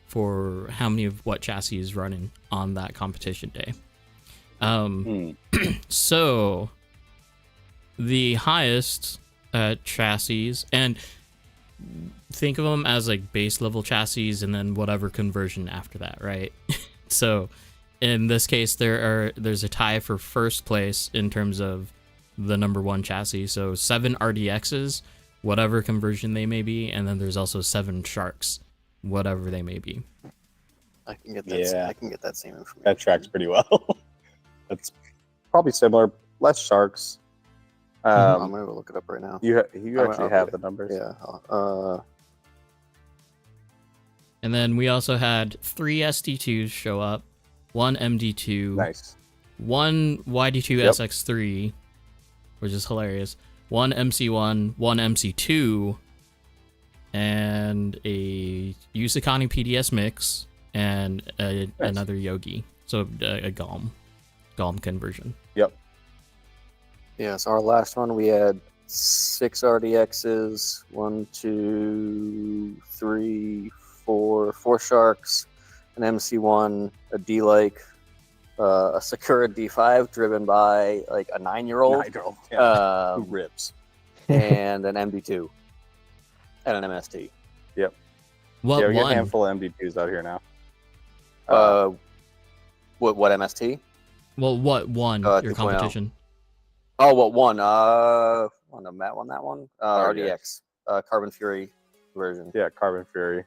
for how many of what chassis is running on that competition day. So the highest chassis, and think of them as like base level chassis and then whatever conversion after that, right? So in this case there's a tie for first place in terms of the number one chassis. So 7 RDXs, whatever conversion they may be, and then there's also 7 Sharks, whatever they may be. I can get that. I can get that same information. That tracks pretty well. That's probably similar. Less Sharks, I'm gonna go look it up right now. You I'm- actually I'll have get the numbers. Yeah. And then we also had 3 SD2s show up, 1 MD2, Nice. 1 YD2 Yep. SX3, which is hilarious, 1 MC1, 1 MC2, and a Yusakani PDS mix, and another Yogi. So a GOM conversion. Yep. Yeah, so our last one we had 6 RDXs, 1, 2, 3, 4 Sharks, an MC1, a D-Like, a Sakura D5 driven by like a 9-year-old, 9-year-old. Yeah. Who um, rips? and an MD2, and an MST. What Yeah, we got a one? handful of MD2s out here now. What MST? Well, what one? Your 2.0. competition? Oh, what one? Matt won that one. RDX. RDX, Carbon Fury version. Yeah, Carbon Fury.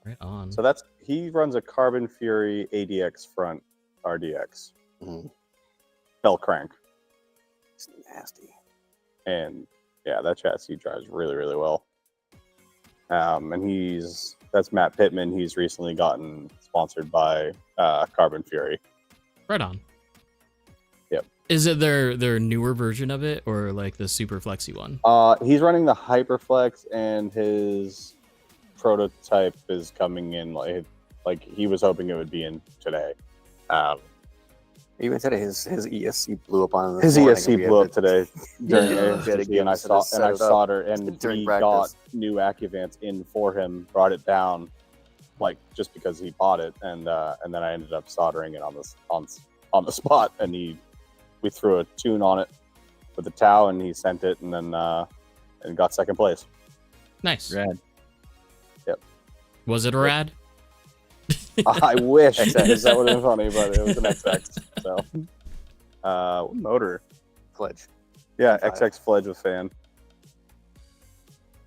Right on. So he runs a Carbon Fury ADX front RDX. Mhm. Bell crank. It's nasty. And yeah, that chassis drives really, really well. And that's Matt Pittman. He's recently gotten sponsored by Carbon Fury. Right on. Yep. Is it their newer version of it, or like the super flexy one? He's running the Hyperflex, and his prototype is coming in like he was hoping it would be in today. Even today, his ESC blew up on him. His this morning, ESC and we had blew up to- today during Yeah. AFC, and I So just set it up soldered, and during he practice. got new AccuVants in for him, brought it down, like just because he bought it, and then I ended up soldering it on the spot, and we threw a tune on it with the Tau, and he sent it, and then and got second place. Nice. Rad. Was it a rad? I wish XX. that would have been funny, but it was an XX. So, motor. Fledge. Yeah, Five. XX Fledge with fan.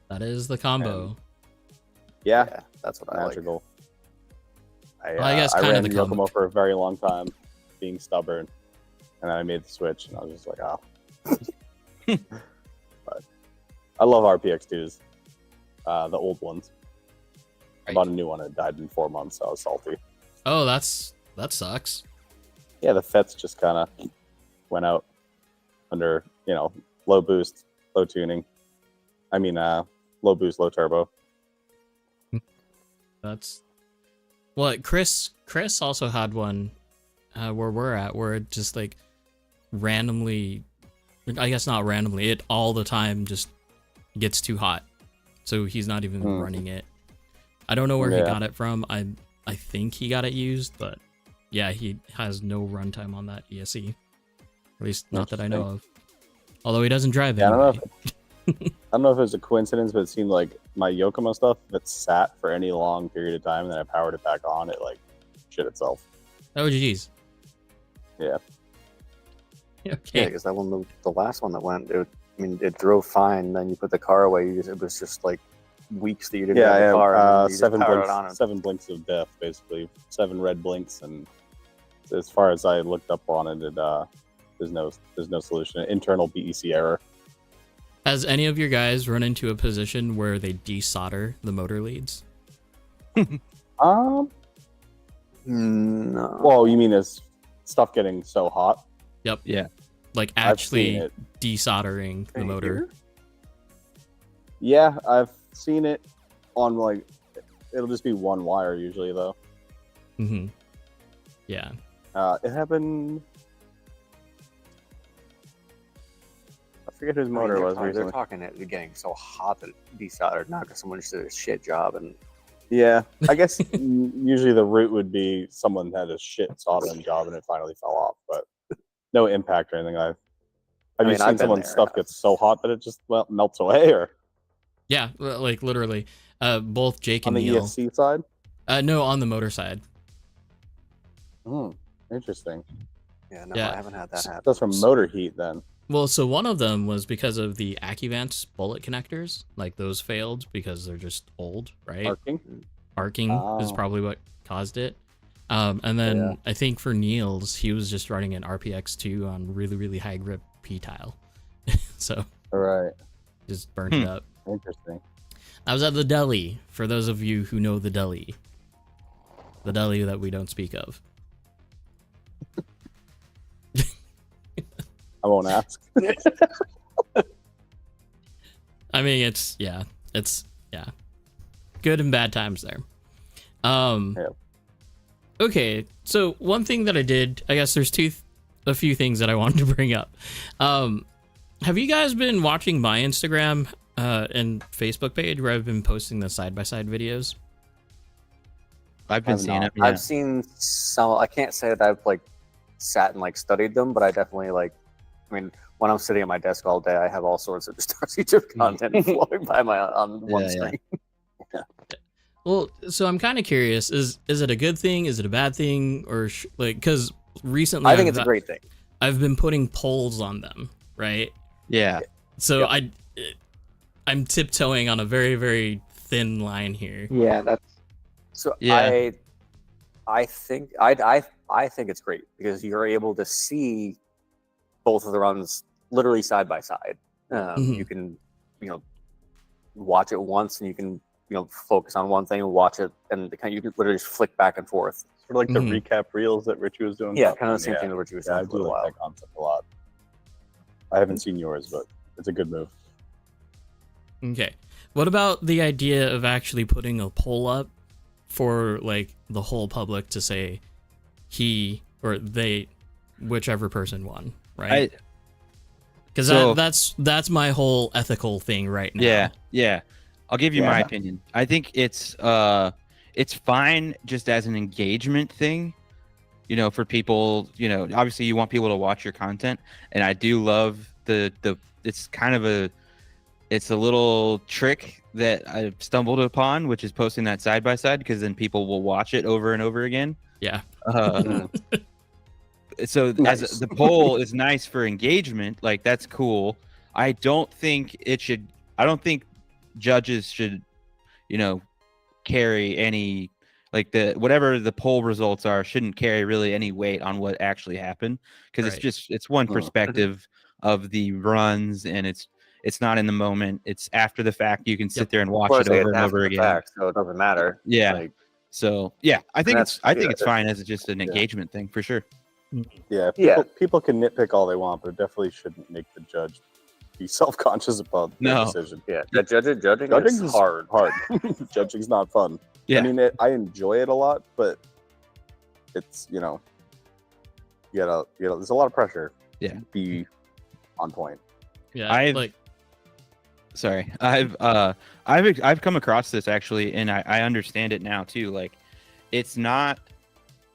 That is the combo. Yeah, That's what I like. magical. Well, I guess I kind of ran the the combo. Yokomo for a very long time, being stubborn, and then I made the switch, and I was just like, oh. But I love RPX2s, the old ones. I Right. bought a new one. It died in 4 months, so I was salty. Oh, that sucks. Yeah, the FETs just kind of went out under, low boost, low tuning. I mean, low boost, low turbo. That's what Chris also had one where we're at, where it just like randomly, I guess not randomly, it all the time just gets too hot, so he's not even running it. I don't know where he Yeah. got it from. I think he got it used, but yeah, he has no runtime on that ESC, at least not that I know of. Although he doesn't drive Yeah, anyway. I don't know if it was a coincidence, but it seemed like my Yokomo stuff that sat for any long period of time, and then I powered it back on, it like shit itself. Oh geez. Yeah. Yeah, Okay. because that one, the last one that went, it drove fine. Then you put the car away. It was just like weeks that you didn't Yeah, have the car. and then you just seven powered blinks, it on and- 7 blinks of death, basically 7 red blinks, and as far as I looked up on it, there's no solution. Internal BEC error. Has any of your guys run into a position where they desolder the motor leads? No. Well, you mean is stuff getting so hot? Yep. Yeah. Like I've actually seen it. desoldering the Right motor. here? Yeah, I've seen it on like it'll just be one wire usually though. Mm-hmm. Yeah. It happened. I forget whose motor it was They're recently. talking it getting so hot that it desoldered now because someone just did a shit job and Yeah, I guess usually the route would be someone had a shit soldering job and it finally fell off, but no impact or anything. Have you mean, I've seen been someone's there. stuff gets so hot that it just melts away, or Yeah, like literally. Both Jake on and the Neil. ESC side? No, on the motor side. Interesting. yeah, no, Yeah. I haven't had that happen. That's from motor heat then. Well, so one of them was because of the AccuVant bullet connectors. Like those failed because they're just old, right? Arcing. Arcing is Oh. probably what caused it. And then I think for Niels, he was just running an RPX2 on really, really high grip P-tile. So All right. just burnt it up. Interesting. I was at the deli, for those of you who know the deli. The deli that we don't speak of. I won't ask. I mean, it's good and bad times there. Okay, so one thing that I did, I guess there's a few things that I wanted to bring up. Have you guys been watching my Instagram and Facebook page where I've been posting the side-by-side videos? I've been seeing it. I've seen some. I can't say that I've like sat and like studied them, but I definitely like. I mean, when I'm sitting at my desk all day, I have all sorts of just YouTube content flowing by on one screen. Yeah. Well, so I'm kind of curious: is it a good thing? Is it a bad thing? Or like, because recently I think it's a great thing. I've been putting polls on them, right? Yeah. So I'm tiptoeing on a very, very thin line here. Yeah, that's So Yeah. I think it's great because you're able to see both of the runs literally side by side. You can watch it once and you can focus on one thing and watch it, and you can literally just flick back and forth. Sort of like the recap reels that Richie was doing. Yeah, kind of the same thing that Richie was doing I for a do while. like that concept a lot. I haven't seen yours, but it's a good move. Okay. What about the idea of actually putting a poll up for like the whole public to say he or they, whichever person won, right? Because that's my whole ethical thing right now. Yeah. I'll give you my opinion. I think it's fine just as an engagement thing, for people. Obviously you want people to watch your content, and I do love the it's kind of it's a little trick that I've stumbled upon, which is posting that side by side, because then people will watch it over and over again. Yeah. So Nice. as the poll is nice for engagement, like that's cool. I don't think judges should, carry any, like whatever the poll results are shouldn't carry really any weight on what actually happened, because it's one perspective of the runs, and it's not in the moment. It's after the fact. You can sit there and watch it over and over again. Fact, so it doesn't matter. Yeah. Like, so yeah, I think that's it's fine as just an engagement thing for sure. Yeah, people can nitpick all they want, but it definitely shouldn't make the judge be self-conscious about their decision. Yeah, judging is hard. Judging's not fun. Yeah. I mean, I enjoy it a lot, but it's you gotta there's a lot of pressure. Yeah. To be on point. Yeah. I've come across this actually, and I understand it now too. Like, it's not.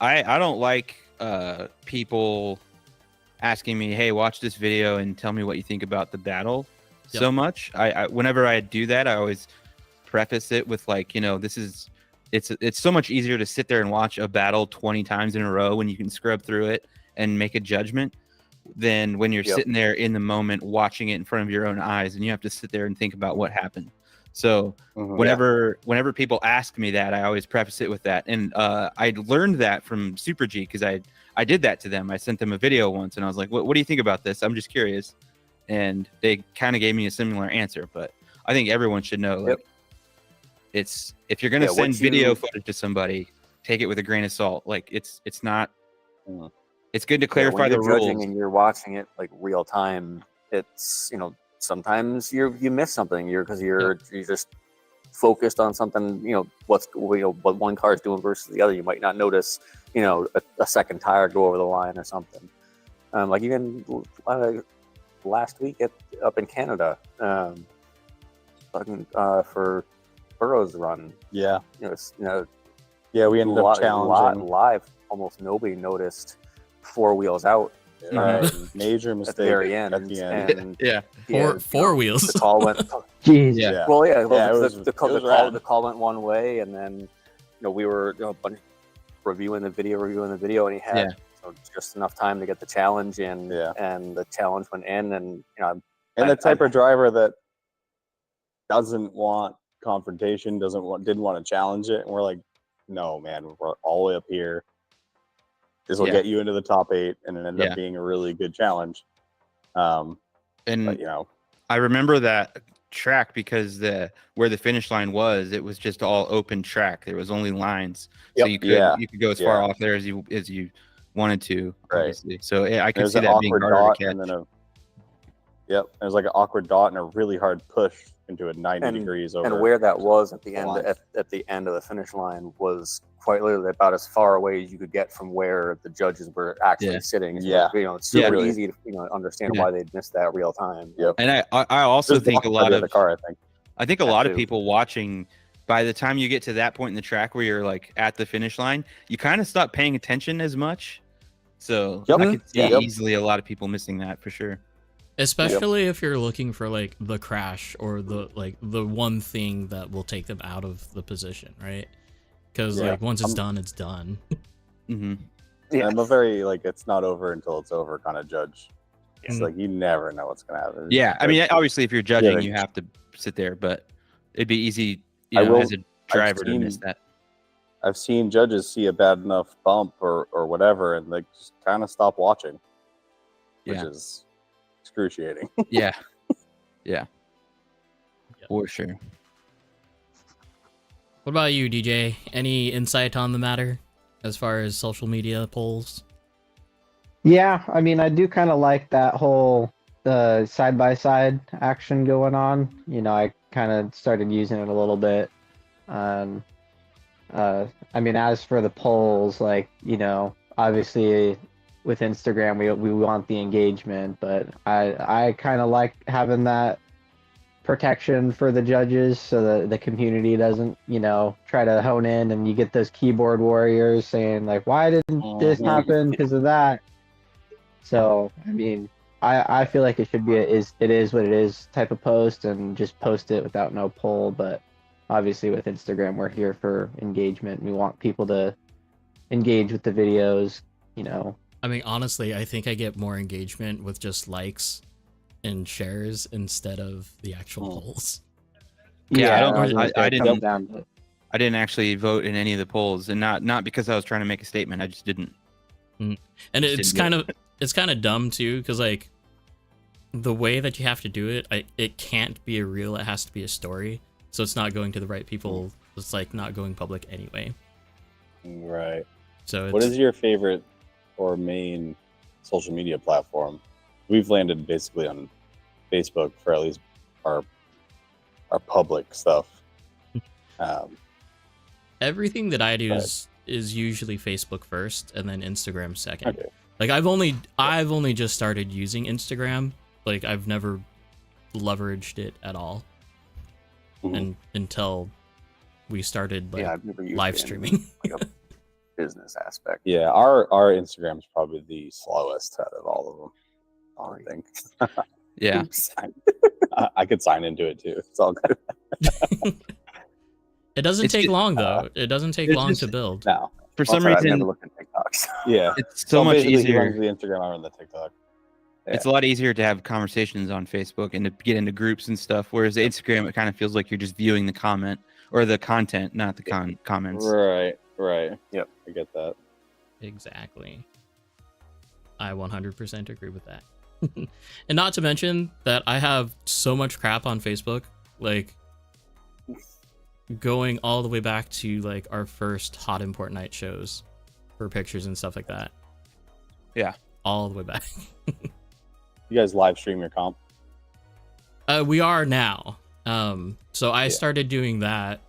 I don't like people asking me, hey, watch this video and tell me what you think about the battle so much. I whenever I do that, I always preface it with like, it's so much easier to sit there and watch a battle 20 times in a row when you can scrub through it and make a judgment than when you're sitting there in the moment watching it in front of your own eyes and you have to sit there and think about what happened. So whenever people ask me that, I always preface it with that. And I learned that from Super G, because I did that to them. I sent them a video once and I was like, what do you think about this? I'm just curious. And they kind of gave me a similar answer, but I think everyone should know, like, it's, if you're going to send video footage to somebody, take it with a grain of salt. Like it's not, it's good to clarify the rules. Judging and you're watching it like real time. It's, sometimes you miss something because you're just focused on something, what one car is doing versus the other. You might not notice, a second tire go over the line or something. Like even last week up in Canada, for Burrow's run. Yeah. We ended up challenging live. Almost nobody noticed four wheels out. Major mistake at the very end. And, four wheels. The call went. Jeez. Yeah. Well, the call went one way, and then we were reviewing the video, and he had just enough time to get the challenge in, and the challenge went in, and the type of driver that doesn't want confrontation, didn't want to challenge it, and we're like, no, man, we're all the way up here. this will get you into the top 8, and it ended up being a really good challenge. And but, you know, I remember that track because where the finish line was, it was just all open track. There was only lines, so you could go as far off there as you wanted to, obviously. So I could see that being harder to catch. And then it was like an awkward dot and a really hard push into a 90 degrees over. And where that was at the end at the end of the finish line was quite literally about as far away as you could get from where the judges were actually sitting. So it's super easy to understand why they'd missed that real time. And I also think a lot of the car, I think a lot of people watching, by the time you get to that point in the track where you're like at the finish line, you kind of stop paying attention as much. So I could see easily a lot of people missing that for sure. Especially if you're looking for like the crash or the one thing that will take them out of the position, right? Because like once it's done, it's done. I'm a very it's not over until it's over kind of judge. It's like you never know what's gonna happen. Yeah, I mean, obviously, if you're judging, you have to sit there, but it'd be easy, as a driver to miss that. I've seen judges see a bad enough bump or whatever, and they just kind of stop watching, which is excruciating. yeah, for sure. What about you, DJ? Any insight on the matter as far as social media polls? Yeah, I mean, I do kind of like that whole side-by-side action going on. You know, I kind of started using it a little bit. I mean, as for the polls, obviously with Instagram, we want the engagement, but I kind of like having that protection for the judges so that the community doesn't, try to hone in and you get those keyboard warriors saying like, why didn't this happen because of that? So, I mean, I feel like it should be it is what it is type of post and just post it without no poll. But obviously with Instagram, we're here for engagement. We want people to engage with the videos, I mean, honestly, I think I get more engagement with just likes and shares instead of the actual polls. I didn't actually vote in any of the polls, and not because I was trying to make a statement. I just didn't. And it's kind of dumb too, because like the way that you have to do it, it can't be a reel. It has to be a story, so it's not going to the right people. It's like not going public anyway. Right. So what is your favorite or main social media platform? We've landed basically on Facebook for at least our public stuff. Everything that I do is usually Facebook first and then Instagram second. Okay. Like I've only just started using Instagram. Like I've never leveraged it at all, and until we started live streaming. Like a business aspect. Yeah, our Instagram's probably the slowest out of all of them. I think. Yeah. I could sign into it too. It's all good. It doesn't take long though. It doesn't take long to build. No. For some reason, I've never looked at TikToks. Yeah, it's so much easier. The Instagram, I run the TikTok. Yeah. It's a lot easier to have conversations on Facebook and to get into groups and stuff. Whereas the Instagram, it kind of feels like you're just viewing the comment or the content, not the comments. Right. Yep, I get that. Exactly. I 100% agree with that. And not to mention that I have so much crap on Facebook, like going all the way back to like our first Hot Import Night shows for pictures and stuff like that. Yeah. All the way back. You guys live stream your comp? We are now. So I started doing that.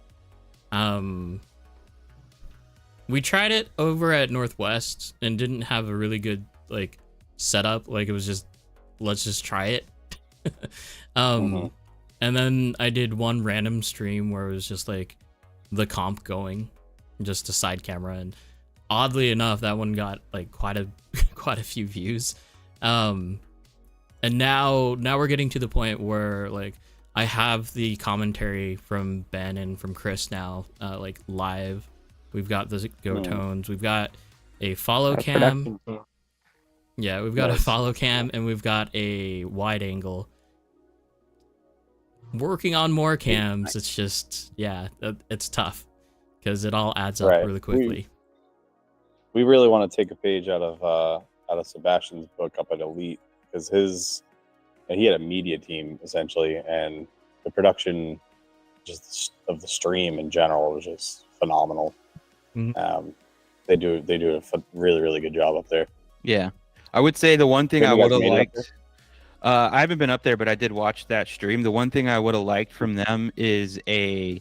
We tried it over at Northwest and didn't have a really good like setup. Like it was just, let's just try it. And then I did one random stream where it was just like the comp going, just a side camera, and oddly enough, that one got like quite a few views. And now we're getting to the point where like I have the commentary from Ben and from Chris now, like live. We've got the Go Tones. We've got a follow cam. Yeah, we've got a follow cam and we've got a wide angle. Working on more cams. It's just, it's tough because it all adds up really quickly. we really want to take a page out of Sebastian's book up at Elite, because he had a media team essentially, and the production just of the stream in general was just phenomenal. Mhm. They do a really, really good job up there. Yeah, I would say the one thing Have I you guys would have made it up liked. I haven't been up there, but I did watch that stream. The one thing I would have liked from them is a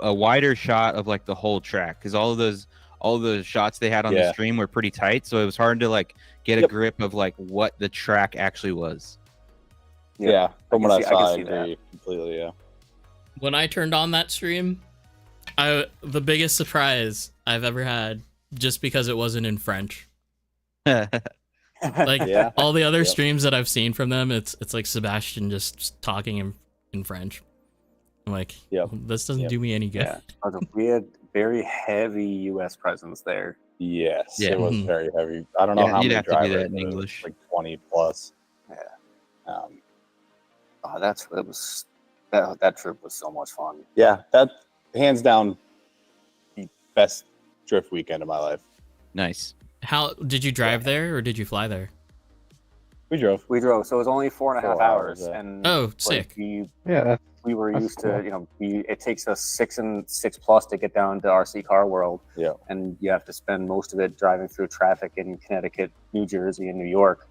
wider shot of like the whole track, because all the shots they had on the stream were pretty tight, so it was hard to like get a grip of like what the track actually was. Yeah, from what I saw, I see that. agree completely. Yeah. When I turned on that stream, the biggest surprise I've ever had, just because it wasn't in French. Like all the other streams that I've seen from them, it's like Sebastian just talking in French. I'm like, this doesn't do me any good. Yeah, we had very heavy U.S. presence there. Yes, Yeah. it was very heavy. I don't know how you'd many have to do drivers, that in but it was English. like 20 plus. Yeah. That trip was so much fun. Yeah, that hands down the best drift weekend of my life. Nice. How did you drive there, or did you fly there? We drove. So it was only 4.5 hours, and sick. We were used to, it takes us 6+ to get down to RC Car World. Yeah. And you have to spend most of it driving through traffic in Connecticut, New Jersey, and New York.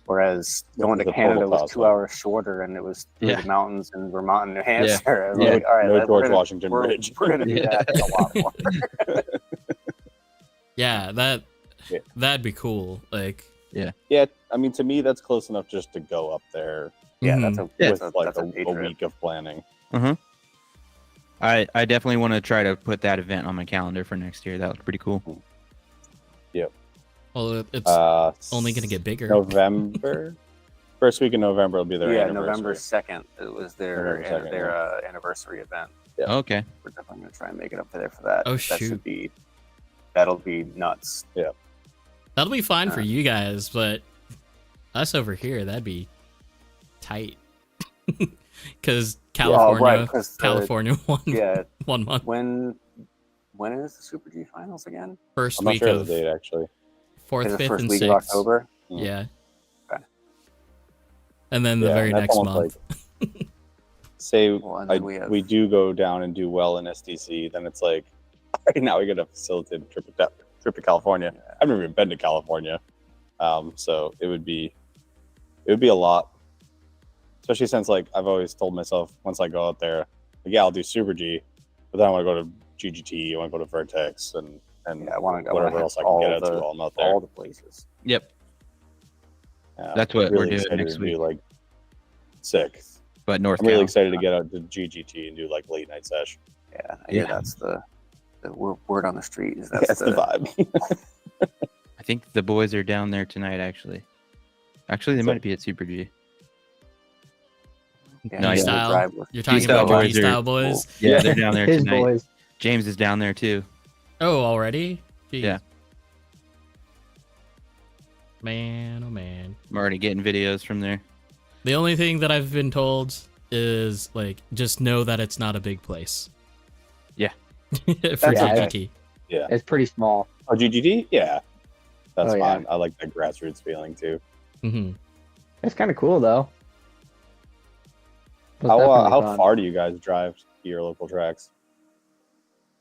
Whereas going to Canada was 2 hours shorter, and it was through the mountains in Vermont and New Hampshire. Yeah. Like, all right, no George Washington Bridge. We're going to do that a lot more. Yeah, that'd be cool. Like, yeah. I mean, to me, that's close enough just to go up there. Yeah, Mhm. that's a week of planning. I definitely want to try to put that event on my calendar for next year. That was pretty cool. Yep. Well, it's only gonna get bigger. November, first week in November will be their anniversary. November 2nd. It was their anniversary event. Yeah. Okay. We're definitely gonna try and make it up there for that. Oh, That'll be nuts. Yeah. That'll be fine for you guys, but us over here, that'd be tight. Because California, California won 1 month. When is the Super G Finals again? First I'm not week sure of the date actually. 4th, 5th, first and week 6th. of October. Yeah. Okay. And then the very that's next almost month. Like, say we do go down and do well in SDC, then it's like, all right, now we got to facilitate a trip to California. I've never even been to California, so it would be a lot, especially since like I've always told myself once I go out there, like, I'll do Super G, but then I want to go to GGT, I want to go to Vertex, and I want to go whatever else I can get out to while I'm out there. All the places. Yep. That's what we're doing next week. Like 6th. But North. I'm really excited to get out to GGT and do like late night sesh. Yeah, that's the word on the street. That's the vibe. I think the boys are down there tonight. Actually, they might be at Super G. No, style. You're talking about the P-Style boys. Cool. Yeah, they're down there His tonight. boys. James is down there too. Oh, already? Jeez. Yeah. Man, oh man. I'm already getting videos from there. The only thing that I've been told is like just know that it's not a big place. Yeah. For GGT. Yeah. It's pretty small. Oh, GGT? Yeah. That's Oh, fine. yeah. I like that grassroots feeling too. Mm-hmm. It's kind of cool though. How far do you guys drive to your local tracks?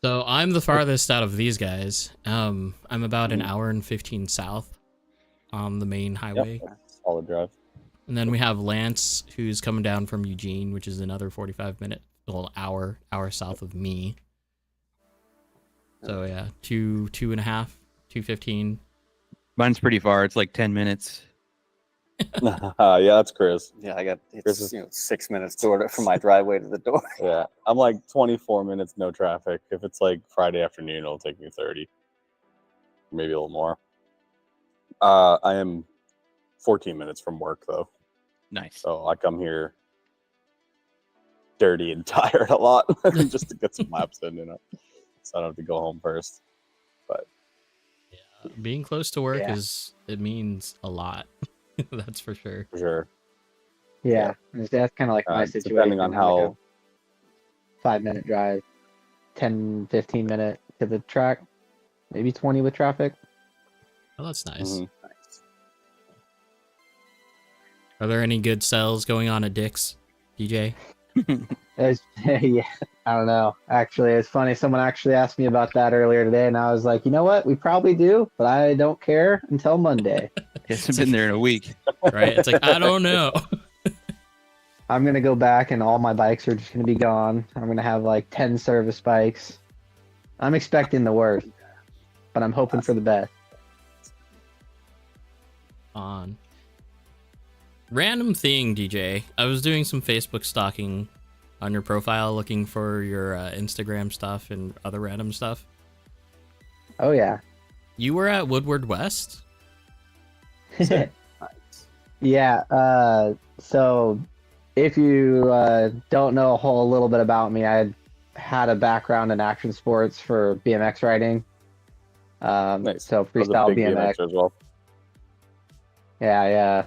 So I'm the farthest out of these guys. I'm about an hour and 15 south on the main highway. Yep. Solid drive. And then we have Lance, who's coming down from Eugene, which is another 45-minute, hour south of me. So yeah, 2.5, 2:15. Mine's pretty far. It's like 10 minutes. Yeah, that's Chris. Yeah, I got 6 minutes door from my driveway to the door. Yeah, I'm like 24 minutes, no traffic. If it's like Friday afternoon, it'll take me 30, maybe a little more. I am 14 minutes from work though. Nice. So I come here dirty and tired a lot just to get some laps in, so I don't have to go home first. But yeah, being close to work it means a lot. That's for sure. For sure. Yeah, that's kind of like my situation. Depending on how... Like 5-minute drive, 10, 15 minute to the track. maybe 20 with traffic. Oh, that's nice. Mhm. Are there any good sales going on at Dick's, DJ? Yeah, I don't know. Actually, it's funny. Someone actually asked me about that earlier today, and I was like, you know what? We probably do, but I don't care until Monday. He hasn't been there in a week. Right? It's like, I don't know. I'm gonna go back, and all my bikes are just gonna be gone. I'm gonna have like 10 service bikes. I'm expecting the worst, but I'm hoping for the best. On. Random thing, DJ. I was doing some Facebook stalking on your profile, looking for your Instagram stuff and other random stuff. Oh yeah. You were at Woodward West? Yeah. So if you don't know a little bit about me, I had a background in action sports for BMX riding. Nice. So I was a freestyle big BMX. as well. Yeah.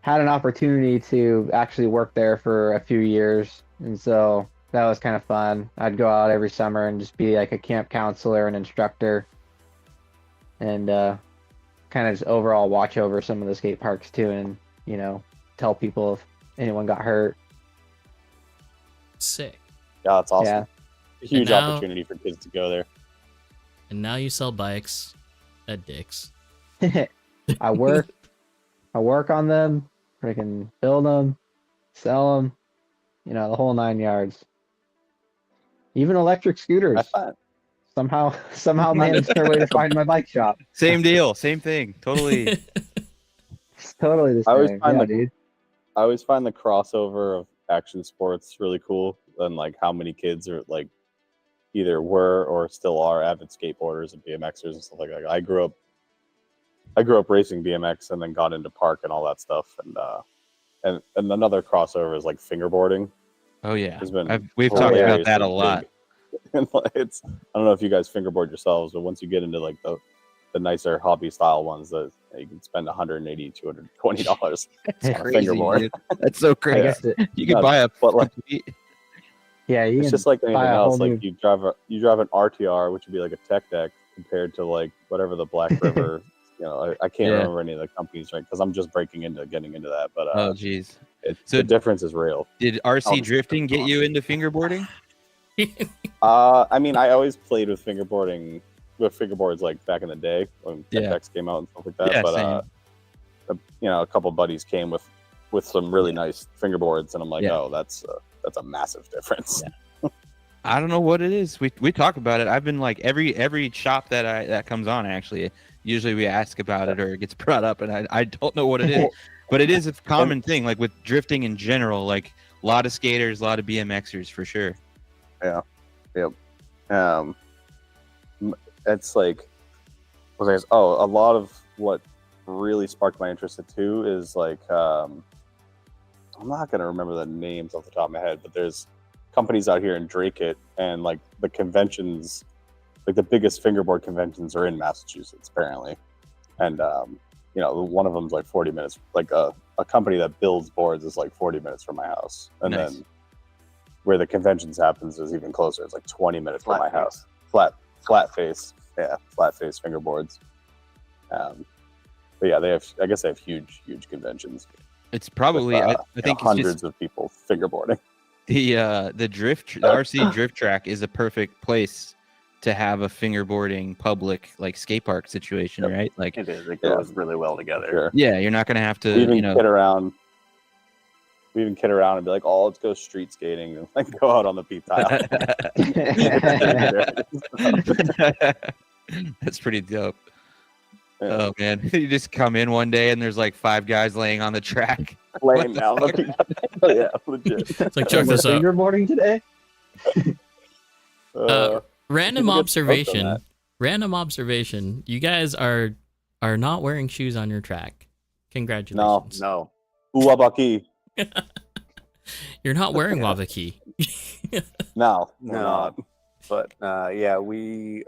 Had an opportunity to actually work there for a few years, and so that was kind of fun. I'd go out every summer and just be like a camp counselor and instructor, and kind of just overall watch over some of the skate parks too, and tell people if anyone got hurt. Sick. Yeah, that's awesome. Yeah. A huge now- opportunity for kids to go there. And now you sell bikes at Dick's. I work on them, freaking build them, sell them, the whole 9 yards. Even electric scooters. That's fine. Somehow managed their way to find my bike shop. Same deal, same thing. Totally. It's totally the I always same. find Yeah, the- dude. I always find the crossover of action sports really cool, and like how many kids are like either were or still are avid skateboarders and BMXers and stuff like that. I grew up racing BMX and then got into park and all that stuff, and another crossover is like fingerboarding. Oh yeah, Has been we've talked about that a hilariously lot. big. And it's, I don't know if you guys fingerboard yourselves, but once you get into like the nicer hobby style ones, that you can spend $180, $220 It's on a Crazy, fingerboard. dude. That's so I crazy. guess You could Nuts. buy a But like, yeah, you it's can just like anything buy a else. whole Like you drive an RTR, which would be like a tech deck, compared to like whatever the Black River. I can't Yeah. remember any of the companies, right? Because I'm just getting into that. But Oh geez. So- the difference is real. Did RC drifting get you into fingerboarding? I mean, I always played with fingerboards like back in the day when tech Yeah. decks came out and stuff like that. Yeah, But a couple buddies came with some really nice fingerboards, and I'm like, Yeah. oh, that's a massive difference. Yeah. I don't know what it is. We talk about it. I've been like every shop that comes on, actually, usually we ask about it or it gets brought up, and I don't know what it is, but it is a common thing, like with drifting in general, like a lot of skaters, a lot of BMXers for sure. It's like, a lot of what really sparked my interest in too is like, I'm not gonna remember the names off the top of my head, but there's companies out here in Drake and like the conventions, like the biggest fingerboard conventions are in Massachusetts apparently, and one of them's like 40 minutes. Like a company that builds boards is like 40 minutes from my house, and Nice. then where the conventions happens is even closer. It's like 20 minutes from my house. Flat face fingerboards. But yeah, I guess they have huge conventions. It's probably with, I think it's hundreds just of people fingerboarding. the RC drift track is a perfect place to have a fingerboarding public like skate park situation, Yep. right? Like, It is. It goes really well together. Sure. yeah, you're not gonna have to, We even kid around. We even kid around and be like, "Oh, let's go street skating and like go out on the peat tile." That's pretty dope. Yeah. Oh man, you just come in one day and there's like 5 guys laying on the track. Laying down the peat tile. Yeah, legit. It's like, check We're this out. fingerboarding today. Random people get stoked on Random observation. You guys are not wearing shoes on your track. Congratulations. No. Uwabaki. You're not wearing Wabaki. No, we're No. not. But yeah, we're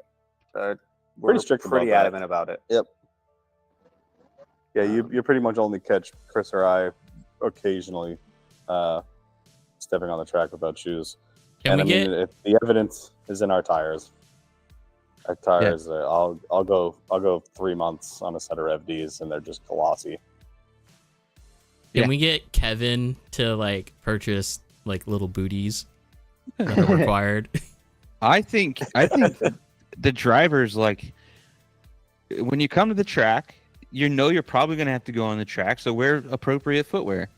Pretty strict about pretty that. adamant about it. Yeah, you pretty much only catch Chris or I occasionally stepping on the track without shoes. Can and we I mean, if the evidence is in our tires. Our tires, I'll go 3 months on a set of RevDs, and they're just glossy. Can we get Kevin to like purchase like little booties that are required? I think the drivers, like, when you come to the track, you know you're probably going to have to go on the track, so wear appropriate footwear.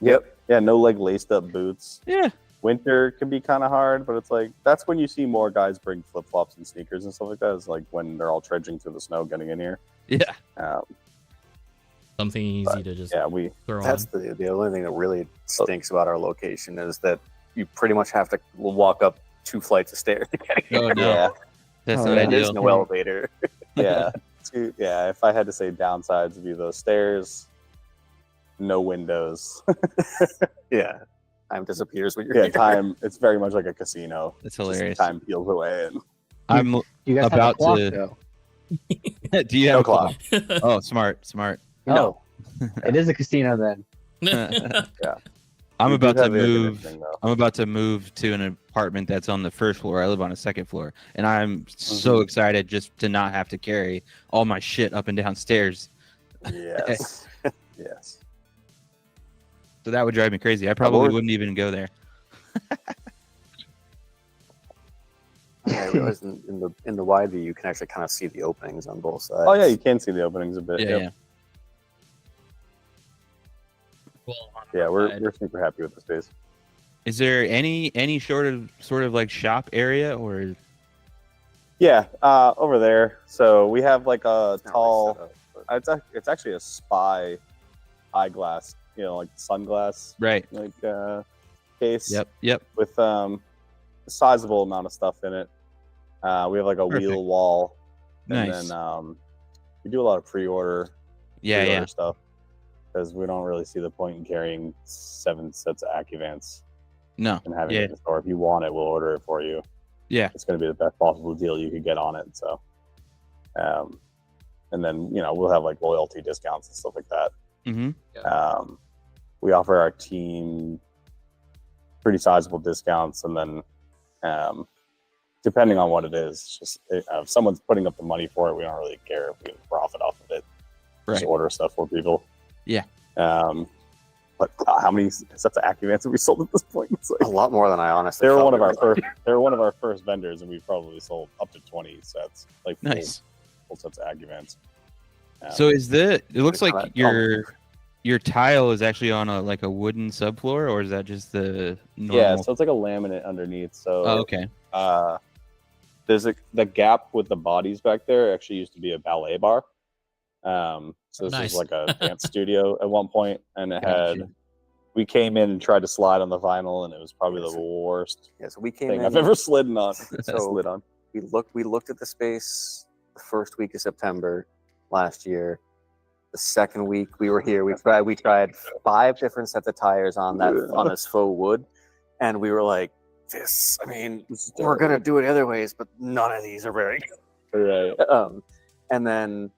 Yep. Yeah, no like laced up boots. Yeah. Winter can be kind of hard, but it's like that's when you see more guys bring flip flops and sneakers and stuff like that. Is like when they're all trudging through the snow getting in here. Yeah. Something easy to just throw That's on. the only thing that really stinks about our location is that you pretty much have to walk up 2 flights of stairs to get here. Oh, no. Yeah. That's Oh, not yeah. ideal. There's no elevator. Yeah. Yeah. If I had to say downsides, would be those stairs, no windows. Yeah. Time disappears when you're Yeah, here. time. It's very much like a casino. That's Just hilarious. time peels away. And I'm You guys about have a clock, to- though. Do you have no a clock? clock. Oh, smart. No. It is a casino then. I'm We do about to have air move. conditioning, though. I'm about to move to an apartment that's on the first floor. I live on a second floor, and I'm so excited just to not have to carry all my shit up and down stairs. Yes. Yes. So that would drive me crazy. I probably wouldn't even go there. Yeah, I realized in the wide view you can actually kind of see the openings on both sides. Oh yeah, you can see the openings a bit. Yeah, Yep. yeah. Yeah, we're super happy with the space. Is there any sort of like shop area or? Yeah, over there. So we have like a It's not really tall. set up, but- It's actually a spy eyeglass. You know, like sunglass Right. like case. Yep. With a sizable amount of stuff in it. We have like a Perfect. wheel wall. And Nice. then we do a lot of pre-order Yeah. stuff because we don't really see the point in carrying 7 sets of AccuVants No. and having Yeah. it in the store. If you want it, we'll order it for you. Yeah. It's going to be the best possible deal you could get on it. So, and then we'll have like loyalty discounts and stuff like that. Mm-hmm. We offer our team pretty sizable discounts, and then depending on what it is, it's just if someone's putting up the money for it, we don't really care if we can profit off of it. Just Right. order stuff for people. Yeah. But how many sets of AccuVants have we sold at this point? It's like, A lot more than I honestly. they were thought one of we our were. first. They were one of our first vendors, and we probably sold up to 20 sets, like Nice. full sets of AccuVants. So it looks like Kinda- your tile is actually on a wooden subfloor, or is that just the normal? Yeah, so it's like a laminate underneath. So Oh, okay. there's the gap with the bodies back there actually used to be a ballet bar. So this Nice. was like a dance studio at one point, and it Gotcha. had. We came in and tried to slide on the vinyl, and it was probably the worst Yeah, so we came thing in. I've ever slid on. So- slid on. We looked at the space the first week of September last year. The second week we were here, we tried 5 different sets of tires on this faux wood, and we were like, "This, I mean, we're gonna do it other ways, but none of these are very good." Right. And then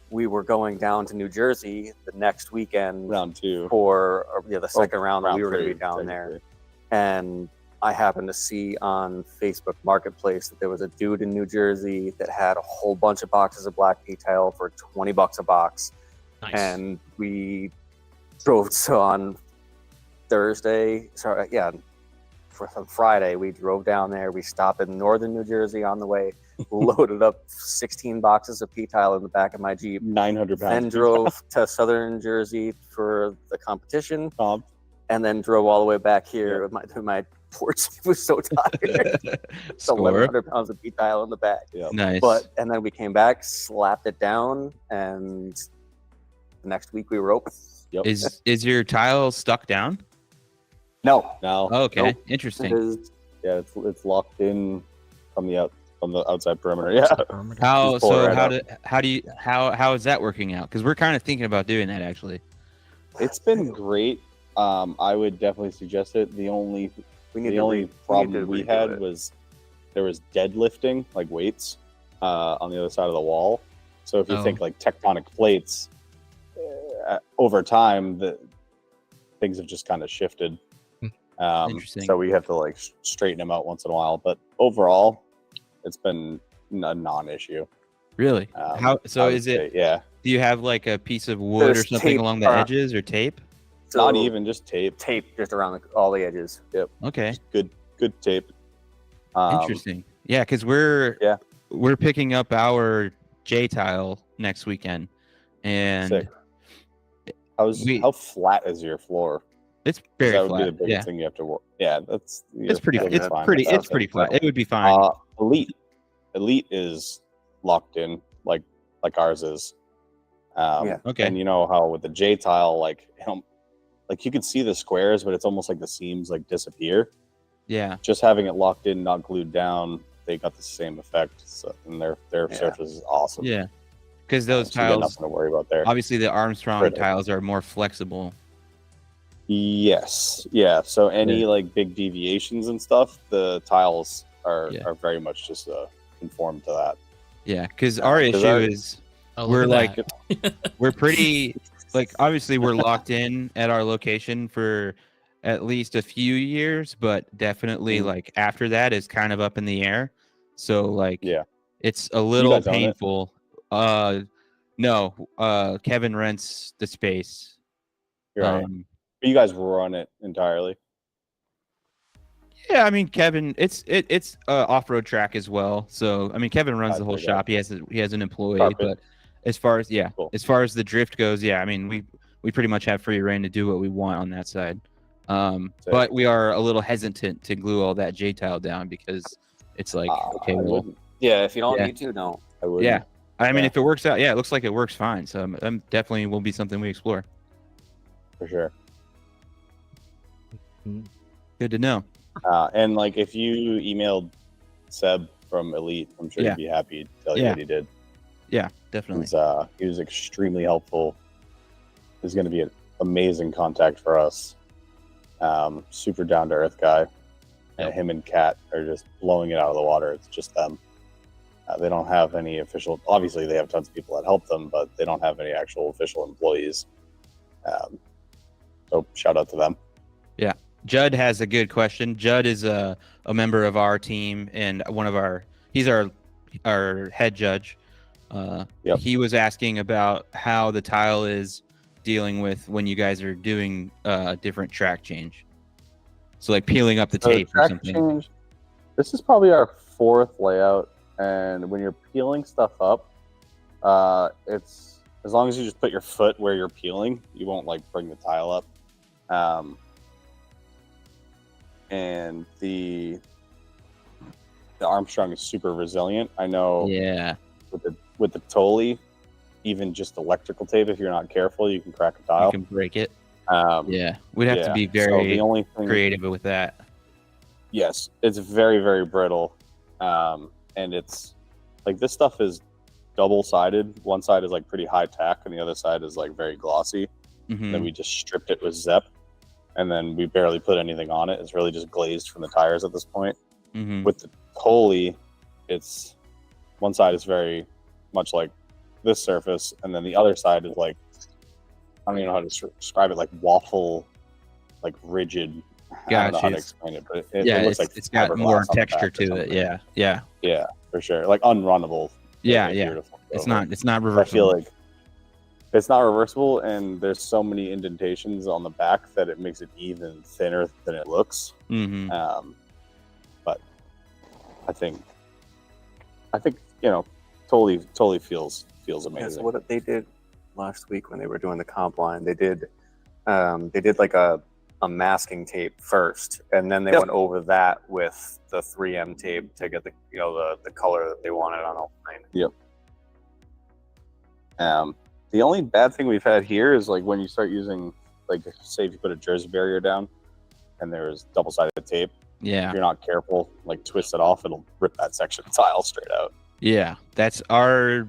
we were going down to New Jersey the next weekend Round 2. for the second round that Round we were going to 3, be down there. technically. And I happened to see on Facebook Marketplace that there was a dude in New Jersey that had a whole bunch of boxes of black detail for $20 a box. Nice. And we drove on Thursday. Sorry, yeah, on Friday we drove down there. We stopped in northern New Jersey on the way, loaded up 16 boxes of P-tile in the back of my Jeep. 900 pounds. Then drove to southern Jersey for the competition, Comp. and then drove all the way back here to my porch. It was so tired. It's Score. 1,100 pounds of P-tile in the back. Yeah. Nice. And then we came back, slapped it down, and the next week we were open. Yep. Is your tile stuck down? No, Now. Oh, okay. Nope. it Interesting. is. Yeah, it's locked in from the outside perimeter. Yeah. How Just pull it right how is that working out? Because we're kind of thinking about doing that actually. It's been great. I would definitely suggest it. The only problem we had was there was deadlifting, like weights, on the other side of the wall. So if you Oh. think like tectonic plates, over time, the things have just kind of shifted. Interesting. So we have to like straighten them out once in a while. But overall, it's been a non-issue. Really? How? So I would is it? say, yeah, Do you have like a piece of wood or There's something tape, along the edges or tape? not even just tape. Tape just around all the edges. Okay. Just good tape. Interesting. Yeah, because we're Yeah. picking up our J tile next weekend, and Sick. How flat is your floor? it's 'Cause very that would flat. be the biggest Yeah, thing you have to work. Yeah, that's it's pretty. that's It's fine. pretty. That It's sounds pretty good. flat. It would be fine. Elite is locked in like ours is. Okay. And you know how with the J tile, like you can see the squares, but it's almost like the seams like disappear. Yeah. Just having it locked in, not glued down, they got the same effect. So, and their surface is awesome. Yeah. Because those So you got tiles, nothing to worry about there. obviously, the Armstrong Critic. tiles are more flexible. Yes. Yeah. So any like big deviations and stuff, the tiles are very much just conform to that. Yeah. Because our 'cause issue our- is Oh, we're look like at that. we're pretty like obviously we're locked in at our location for at least a few years, but definitely Mhm. like after that is kind of up in the air. So like Yeah. it's a little guys own it? painful. No, Kevin rents the space. Right. But you guys run it entirely. Yeah, I mean Kevin, it's off-road track as well. So I mean Kevin runs the whole Okay, shop. He has an employee, Carpet. but as far as Cool. as far as the drift goes, yeah, I mean we pretty much have free reign to do what we want on that side. But we are a little hesitant to glue all that J tile down because it's like okay, I well, wouldn't. Yeah, if you don't Yeah. need to, no. I wouldn't. yeah. I mean Yeah. if it works out, yeah, it looks like it works fine. So definitely will be something we explore. For sure. Good to know. And like if you emailed Seb from Elite, I'm sure he'd be happy to tell you Yeah. what he did. Yeah, definitely. He was extremely helpful. He's going to be an amazing contact for us. Super down to earth guy. And him and Kat are just blowing it out of the water. It's just them. They don't have any official. Obviously, they have tons of people that help them, but they don't have any actual official employees. So shout out to them. Yeah. Judd has a good question. Judd is a member of our team and he's our head judge. He was asking about how the tile is dealing with when you guys are doing different track change. So like peeling up the tape or track something. change, this is probably our 4th layout, and when you're peeling stuff up, it's as long as you just put your foot where you're peeling, you won't like bring the tile up. And the Armstrong is super resilient. I know. Yeah. With the Tolly, even just electrical tape, if you're not careful, you can crack a tile. You can break it. Yeah. We'd have to be So very the only thing, creative with that. yes, it's very, very brittle. And it's like this stuff is double-sided. One side is like pretty high tack, and the other side is like very glossy. Mhm. Then we just stripped it with Zep, and then we barely put anything on it. It's really just glazed from the tires at this point. Mhm. With the Tolly, it's one side is very much like this surface, and then the other side is like, I don't even know how to describe it, like waffle, like rigid. I don't know how to explain it, but it looks like it's got more fiberglass on the texture back or to it. something. Yeah. For sure, like unrunnable. Yeah, Like, yeah. beautiful. It's not I reversible. feel like it's not reversible, and there's so many indentations on the back that it makes it even thinner than it looks. Mhm. But I think totally feels amazing. Yeah, so what they did last week when they were doing the comp line, they did like a masking tape first, and then they went over that with the 3M tape to get the color that they wanted on the line. The only bad thing we've had here is like when you start using, like, say if you put a jersey barrier down and there's double-sided tape, Yeah. if you're not careful, like twist it off, it'll rip that section of tile straight out. Yeah, that's our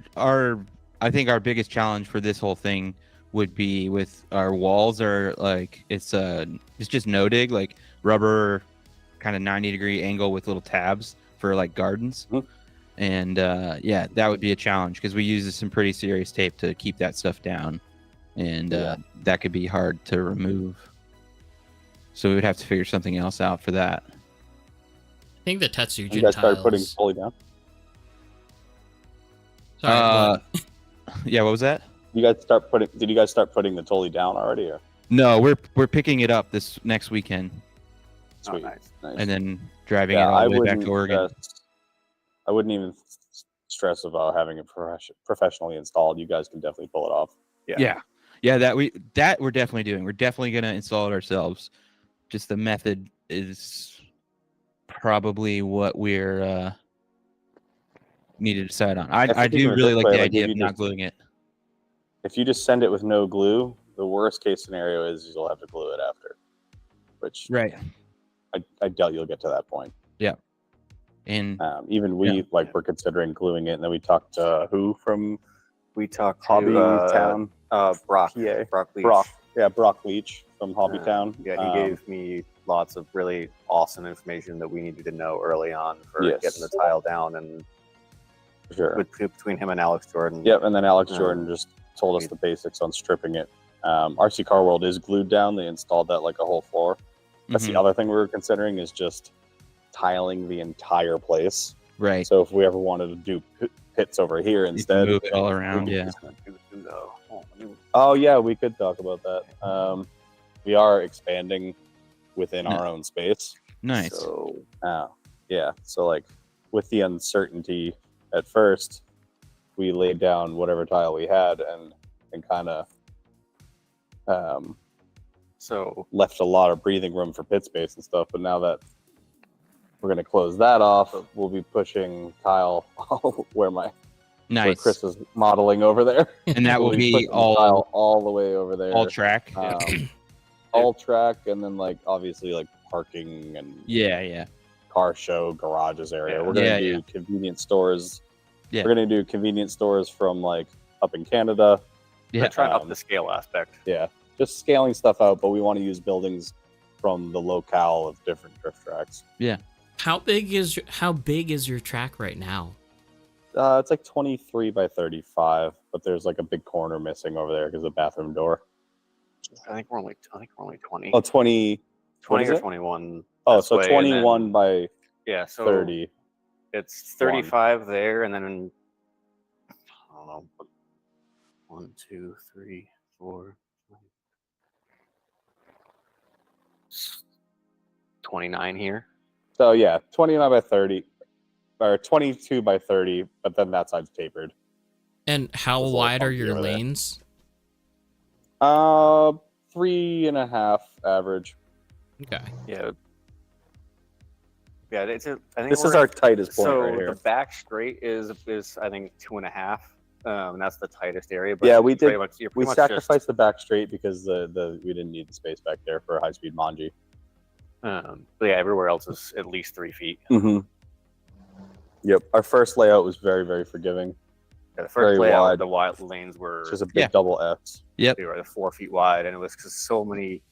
I think our biggest challenge for this whole thing would be with our walls are like it's just no dig, like rubber kind of 90-degree angle with little tabs for like gardens. Mhm. And yeah, that would be a challenge because we use some pretty serious tape to keep that stuff down, and that could be hard to remove. So we would have to figure something else out for that. I think the Tetsujin You guys started putting tiles. fully down. Sorry, what? Yeah, what was that? Did you guys start putting the Tully down already? Or? No, we're picking it up this next weekend, Sweet. Oh, nice. and then driving Yeah, it all I the way back wouldn't to Oregon. I wouldn't even stress about having it professionally installed. You guys can definitely pull it off. Yeah. That we're definitely doing. We're definitely gonna install it ourselves. Just the method is probably what we're need to decide on. I If do we really this like way, the like, idea if of you not just- gluing it. If you just send it with no glue, the worst case scenario is you'll have to glue it after, which Right. I doubt you'll get to that point. And Even we we're considering gluing it, and then we talked to who from We talked Hobby to Town, Brock. PA. Brock Leach. Brock Leach from Hobby Town. Yeah, he gave me lots of really awesome information that we needed to know early on for Yes. getting the tile down, and for sure. between him and Alex Jordan. Yep, and then Alex Um, Jordan just told us the basics on stripping it. RC Car World is glued down. They installed that like a whole floor. That's the other thing we were considering is just tiling the entire place. right. So if we ever wanted to do pits over here You can instead, move it all around. we Yeah. Oh yeah, we could talk about that. We are expanding within our own space. Nice. So yeah. So like with the uncertainty at first, we laid down whatever tile we had and kind of So left a lot of breathing room for pit space and stuff. But now that we're going to close that off, we'll be pushing tile where Nice. Chris is modeling over there. And that will We'll be pushing the tile all the way over there. all track. All track, and then like obviously like parking and Yeah. car show garages area. Yeah. We're gonna Yeah, do convenience stores. Yeah. We're gonna do convenience stores from like up in Canada. Yeah. try to up the scale aspect. Yeah, just scaling stuff out, but we want to use buildings from the locale of different drift tracks. How big is your track right now? It's like 23 by 35, but there's like a big corner missing over there because of the bathroom door. I think we're only 20. Oh, 20. 20 is or it? 21. Oh, this so way, and 21 then- by Yeah, so 30. it's 35 there, and then I don't know, 1, 2, 3, 4, 29 here. So yeah, 29 by 30 or 22 by 30, but then that side's tapered. And how It's a little wide are funky your over there. lanes? 3.5 average. Okay. Yeah. Yeah, it's I think This is we're- our tightest point so right here. the back straight is I think 2.5. And that's the tightest area. But Yeah, we pretty did- much- you're We pretty much sacrificed the back straight because the we didn't need the space back there for a high speed Manji. But yeah, everywhere else is at least 3 feet. Mm-hmm. Yep, our first layout was very, very forgiving. Yeah, the Very first layout, wide. the wide lanes were Just a big Yeah. double Fs. Yep. they were 4 feet wide, and it was because so many.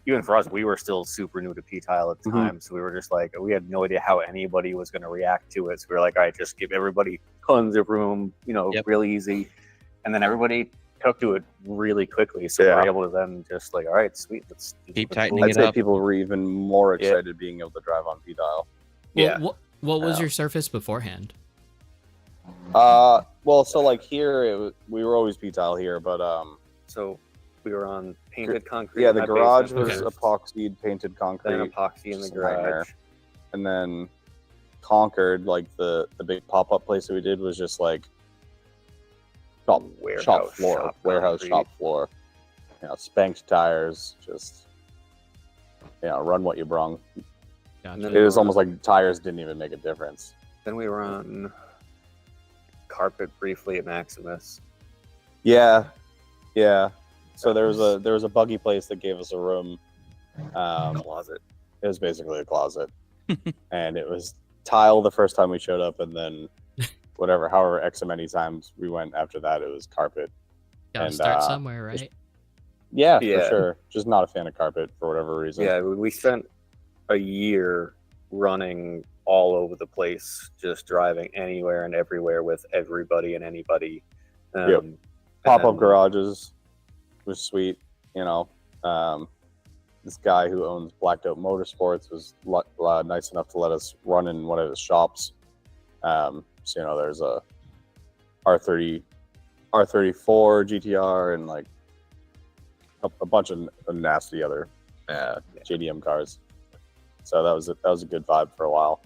Even for us, we were still super new to P-Tile at the Mhm. time, so we were just like, we had no idea how anybody was going to react to it. So we were like, all right, just give everybody tons of room, Yep. real easy. And then everybody took to it really quickly. So Yeah. we were able to then just like, all right, sweet, let's Keep let's tightening go. I'd it say up. people were even more Yeah. excited being able to drive on P-Tile. Yeah. What was Yeah. your surface beforehand? Well, so like here, we were always P-Tile here, but So we were on painted concrete. yeah, in the that garage basement was first, epoxied painted concrete. then epoxy in the Just a nightmare. garage. And then Concord, like the big pop-up place that we did was just like shop floor, warehouse concrete. shop floor. Spanked tires, just run what you brung. Gotcha. then- It was almost like tires didn't even make a difference. Then we were on carpet briefly at Maximus. Yeah. So there was a buggy place that gave us a room. Closet. It was basically a closet, and it was tile the first time we showed up, and then however X many times we went after that, it was carpet. Gotta and, start somewhere, right? Yeah, Yeah. for sure. Just not a fan of carpet for whatever reason. Yeah, we spent a year running all over the place, just driving anywhere and everywhere with everybody and anybody. Yep. and Pop-up then- garages was sweet. This guy who owns Blacked Out Motorsports was nice enough to let us run in one of his shops. So there's a R30, R34 GTR, and like a bunch of nasty other JDM cars. So that was a good vibe for a while.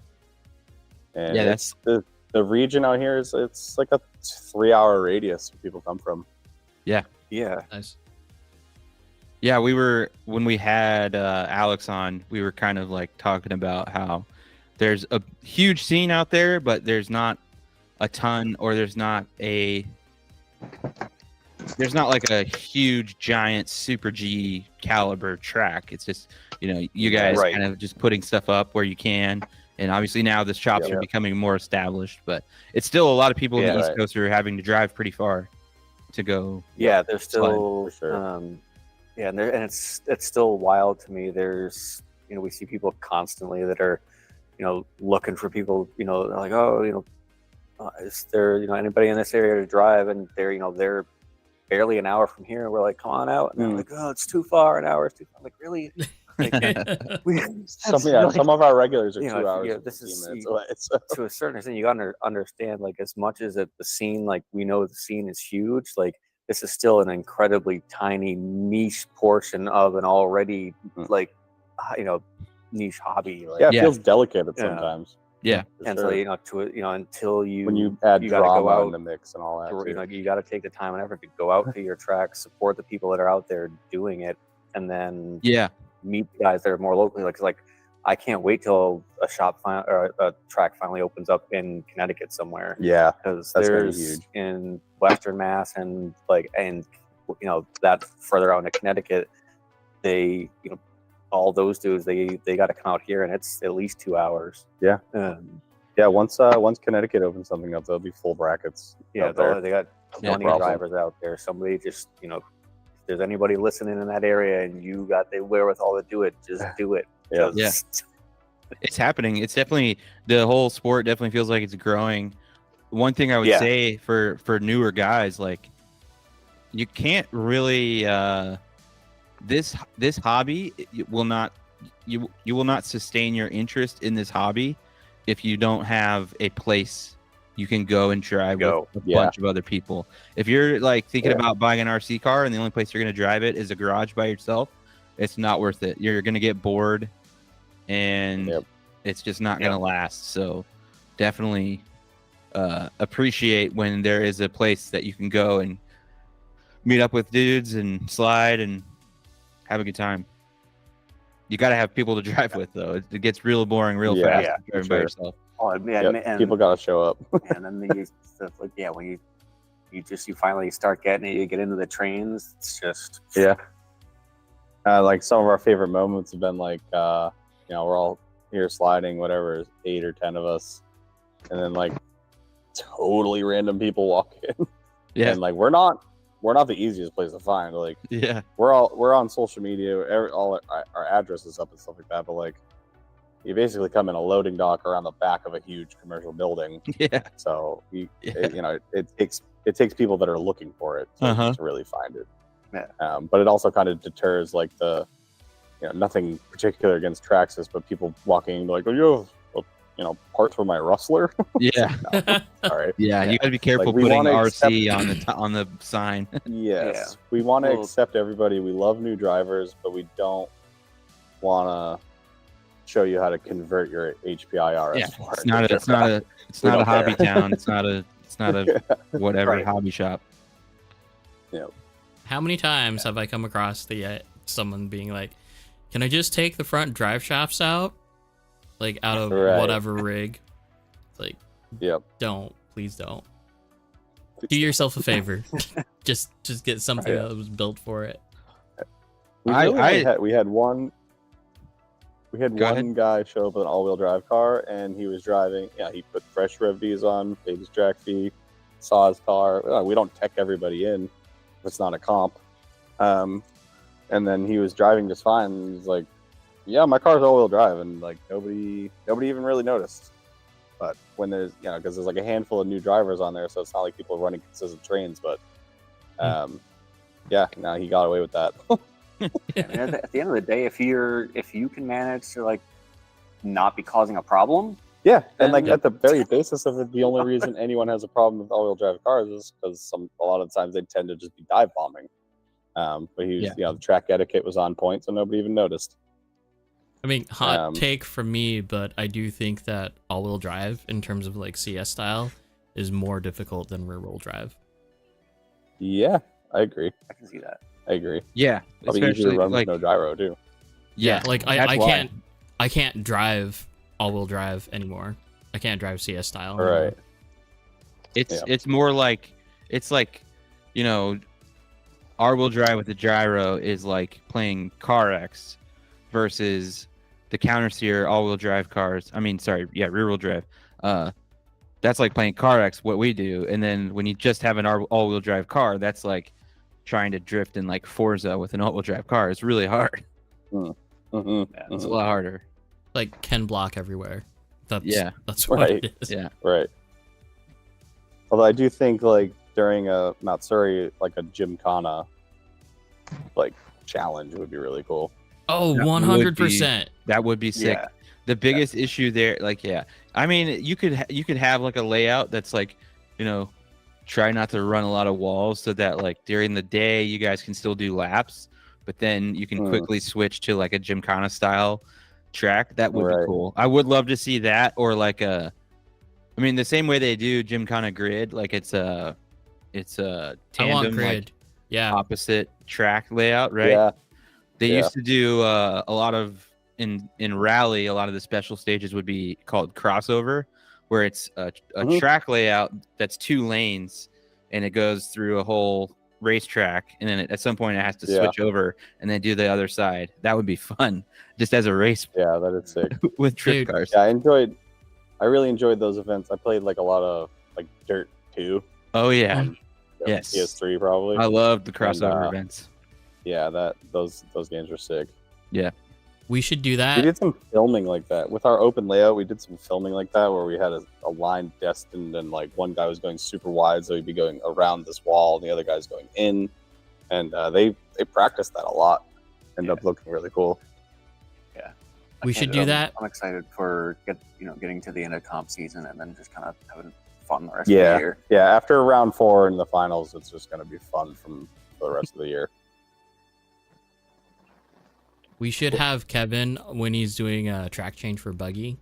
And Yeah, that's the region out here is it's like a 3-hour radius where people come from. Yeah. Nice. Yeah, when we had Alex on, we were kind of like talking about how there's a huge scene out there, but there's not a ton, or there's not like a huge giant super G caliber track. It's just, you guys Right. kind of just putting stuff up where you can. And obviously now the shops Yeah. are becoming more established, but it's still a lot of people in Yeah, the East right. Coast are having to drive pretty far to go. Yeah, there's still, for sure. yeah, and it's still wild to me. There's, we see people constantly that are, looking for people, they're like, oh, is there, anybody in this area to drive? And they're barely an hour from here. And we're like, come on out. And they're like, oh, it's too far. An hour is too far. I'm like, really? Some of our regulars are 2 hours. Yeah, and this 15 is minutes away, so. to a certain extent. You gotta understand, like, as much as the scene, like, we know the scene is huge, like, this is still an incredibly tiny niche portion of an already like niche hobby. Like, Yeah, it Yeah. feels delicate at Yeah. sometimes. Yeah. for and sure. so until you when you add gotta drama go out in the mix and all that. too. you got to take the time and effort to go out to your track, support the people that are out there doing it, and then Yeah. meet the guys that are more locally. Like I can't wait till a track finally opens up in Connecticut somewhere, Yeah, because that's gonna be there's huge. in Western Mass and that further out into Connecticut, they all those dudes they got to come out here, and it's at least 2 hours. Yeah. Yeah, once Connecticut opens something up, there'll be full brackets. Yeah, out there. they got Yeah, 20 problem. drivers out there. Somebody just, if there's anybody listening in that area and you got the wherewithal to do it, just do it. Yeah. Yeah. It's happening. It's definitely, the whole sport definitely feels like it's growing. One thing I would Yeah. say for newer guys, like, you can't really this hobby, you will not sustain your interest in this hobby if you don't have a place you can go and drive with a bunch of other people. If you're like thinking about buying an RC car and the only place you're going to drive it is a garage by yourself, it's not worth it. You're going to get bored, and it's just not going to last. So definitely appreciate when there is a place that you can go and meet up with dudes and slide and have a good time. You got to have people to drive with, though. It gets real boring real fast driving by yourself. Oh, yeah, Yep, people got to show up. and then the stuff like when you finally start getting it, you get into the trains. It's just Like some of our favorite moments have been like, we're all here sliding, whatever, 8 or 10 of us, and then like totally random people walk in. Yeah. And like we're not the easiest place to find. Like we're on social media, all our addresses up and stuff like that. But like you basically come in a loading dock around the back of a huge commercial building. Yeah. So it takes people that are looking for it to really find it. Yeah. But it also kind of deters like the nothing particular against Traxxas, but people walking like, oh, parts for my Rustler. Yeah. All right. Yeah, you got to be careful Like, we putting wanna RC on the sign. Yes, we want to accept everybody. We love new drivers, but we don't want to show you how to convert your HPI RS4. It's not a hobby town. It's not a whatever hobby shop. Yeah. How many times have I come across someone being like, "Can I just take the front drive shafts out, like out of whatever rig?" It's like, please don't. Do yourself a favor. just get something that was built for it. We had one guy show up with an all-wheel drive car, and he was driving. Yeah, he put fresh rev Ds on, paid his track fee, saw his car. We don't tech everybody in if it's not a comp. And then he was driving just fine. And he's like, "Yeah, my car's all-wheel drive," and like nobody even really noticed. But when there's because there's like a handful of new drivers on there, so it's not like people are running consistent trains. But now he got away with that. At the end of the day, if you can manage to like not be causing a problem, Yeah, and like at the very basis of it, the only reason anyone has a problem with all-wheel drive cars is because a lot of the times they tend to just be dive bombing. But he was, the track etiquette was on point, so nobody even noticed. I mean, hot take from me, but I do think that all-wheel drive, in terms of like CS style, is more difficult than rear-wheel drive. Yeah, I agree. I can see that. I agree. Yeah, Probably easier to run with no gyro too. Yeah, like I can't drive all-wheel drive anymore. I can't drive CS style anymore. Right. It's more like all-wheel drive with the gyro is like playing Car X versus the counter steer all-wheel drive cars. Rear-wheel drive. That's like playing Car X, what we do. And then when you just have an all-wheel drive car, that's like trying to drift in like Forza with an all-wheel drive car. It's really hard. It's a lot harder. Like Ken Block everywhere. That's what right. it is. Yeah. Right. Although I do think like during a Matsuri, like a Gymkhana like challenge would be really cool. Oh, 100%. That would be sick. Yeah. The biggest issue there, I mean, you could have like a layout that's like, try not to run a lot of walls so that like during the day you guys can still do laps, but then you can quickly switch to like a Gymkhana style track. That would be cool. I would love to see that, or like the same way they do Gymkhana grid, like it's a tandem grid. Like, opposite track layout, right? Yeah. They used to do a lot of in rally. A lot of the special stages would be called crossover, where it's a track layout that's 2 lanes, and it goes through a whole racetrack, and then at some point it has to switch over and then do the other side. That would be fun, just as a race. Yeah, that is sick. With trick cars. Yeah, I really enjoyed those events. I played like a lot of like Dirt 2. Oh yeah. Yes. PS3 probably. I love the crossover events. Yeah, those games were sick. Yeah. We should do that. We did some filming like that with our open layout. We did some filming like that where we had a line destined, and like one guy was going super wide, so he'd be going around this wall, and the other guy's going in. And they practiced that a lot. Ended up looking really cool. Yeah, we should do that. I'm excited for getting to the end of comp season and then just kind of having fun the rest of the year. Yeah, after round 4 in the finals, it's just going to be fun for the rest of the year. We should have Kevin, when he's doing a track change for Buggy,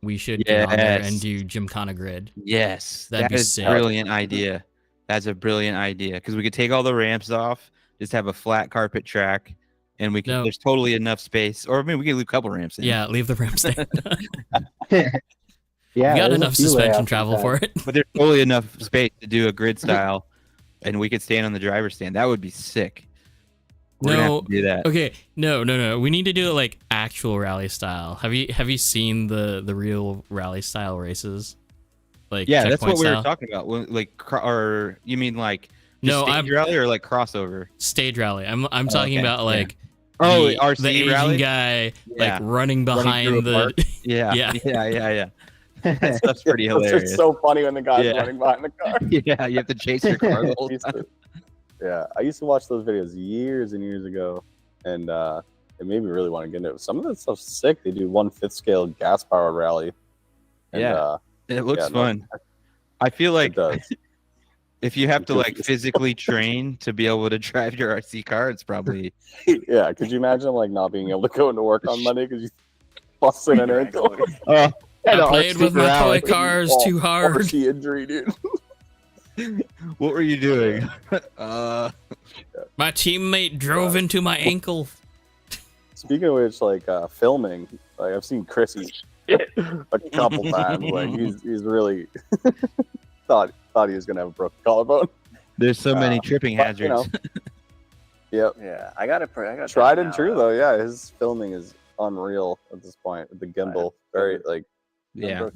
we should get on there and do Gymkhana grid. Yes, that'd be sick. Brilliant idea. That's a brilliant idea, because we could take all the ramps off, just have a flat carpet track, and we can. There's totally enough space, or maybe we can leave a couple ramps in. Yeah, leave the ramps in. Yeah, we got enough suspension travel for it. But there's totally enough space to do a grid style, and we could stand on the driver's stand. That would be sick. No, do that. Okay, no. We need to do it like actual rally style. Have you seen the real rally style races? Like, yeah, that's what we style? were talking about. Like, or you mean like stage rally or like crossover? Stage rally. I'm talking about like RC the Asian rally guy like running behind the yeah. That stuff's pretty hilarious. It's so funny when the guy's running behind the car. Yeah, you have to chase your car the whole time. Yeah, I used to watch those videos years and years ago, and it made me really want to get into it. Some of that stuff's sick. They do 1/5 scale gas powered rally. And, it looks fun. I feel like if you have to like physically train to be able to drive your RC car, it's probably yeah. Could you imagine like not being able to go into work on Monday because you busted an ankle? I played with my toy cars too hard. RC injury, dude. What were you doing? My teammate drove into my ankle. Speaking of which, like filming, like I've seen Chris eat a couple times. Like he's really thought he was gonna have a broken collarbone. There's so many tripping hazards. Yep. Yeah, I got tried and true though. Yeah, his filming is unreal at this point with the gimbal. Very like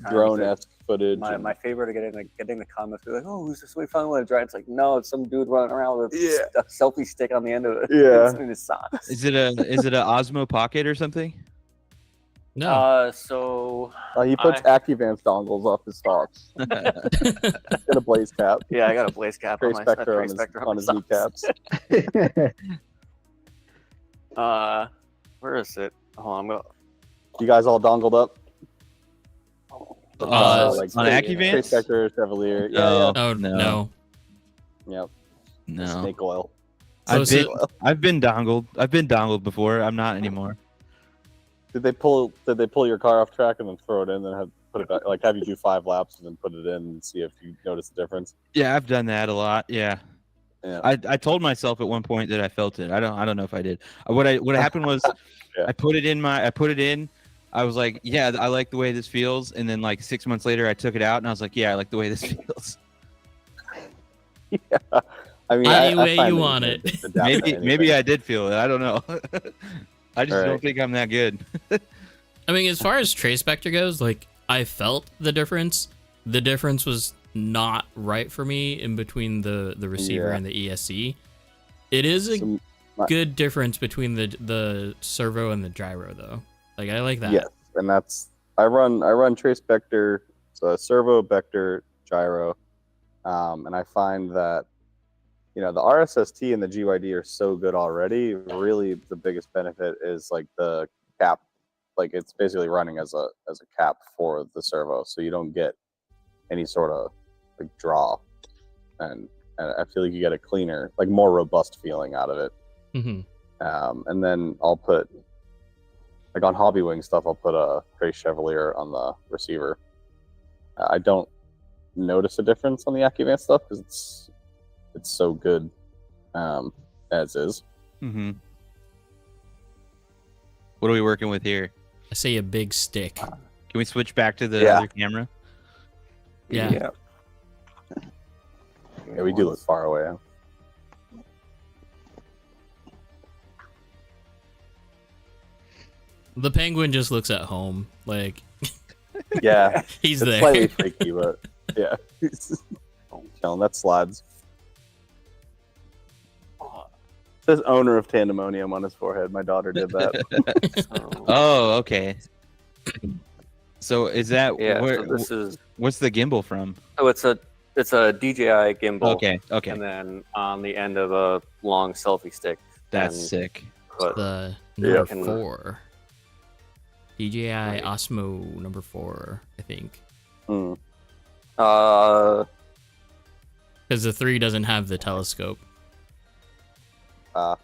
drone-esque footage. My favorite of getting the comments be like, "Oh, who's this? We finally want to drive." It's like, no, it's some dude running around with a selfie stick on the end of it. Yeah, in his socks. Is it a Osmo Pocket or something? No. So he puts Accuvance dongles off his socks. Get a blaze cap. Yeah, I got a blaze cap on his kneecaps. Where is it? Hold on, You guys all dongled up? like on AccuVans? Trace Vector, Chevalier. No. Oh no. Yep. No. Snake oil. So I've been dongled. I've been dongled before. I'm not anymore. Did they pull your car off track and then throw it in, and put it back? Like have you do 5 laps and then put it in and see if you notice the difference? Yeah, I've done that a lot. Yeah. Yeah. I told myself at one point that I felt it. I don't know if I did. What happened was Yeah. I put it in. I was like, yeah, I like the way this feels. And then like 6 months later, I took it out and I was like, yeah, I like the way this feels. Yeah. I mean, Any I way find you that want can it. adapt to anything. Maybe I did feel it. I don't know. I just don't think I'm that good. I mean, as far as trace vector goes, like I felt the difference. The difference was not right for me in between the receiver and the ESC. It is a good difference between the servo and the gyro, though. Like I like that. Yes, and that's I run trace vector, so servo, vector, gyro, and I find that the RSST and the GYD are so good already. Really, the biggest benefit is like the cap. Like it's basically running as a cap for the servo, so you don't get any sort of like draw, and I feel like you get a cleaner, like more robust feeling out of it. Mm-hmm. And then I'll put like on Hobby Wing stuff, I'll put a Trace Chevalier on the receiver. I don't notice a difference on the AccuVans stuff because it's so good as is. Mm-hmm. What are we working with here? I say a big stick. Can we switch back to the other camera? Yeah. Yeah, we do look far away. The penguin just looks at home, like Yeah, he's it's there. slightly freaky, but yeah, chilling. That slides. It says owner of Tandemonium on his forehead. My daughter did that. Oh, okay. So is that So this is what's the gimbal from? it's a DJI gimbal. Okay. And then on the end of a long selfie stick. That's and sick. put- The Yeah. number 4. DJI Osmo number 4, I think. Hmm. Uh, Because the 3 doesn't have the telescope. yeah.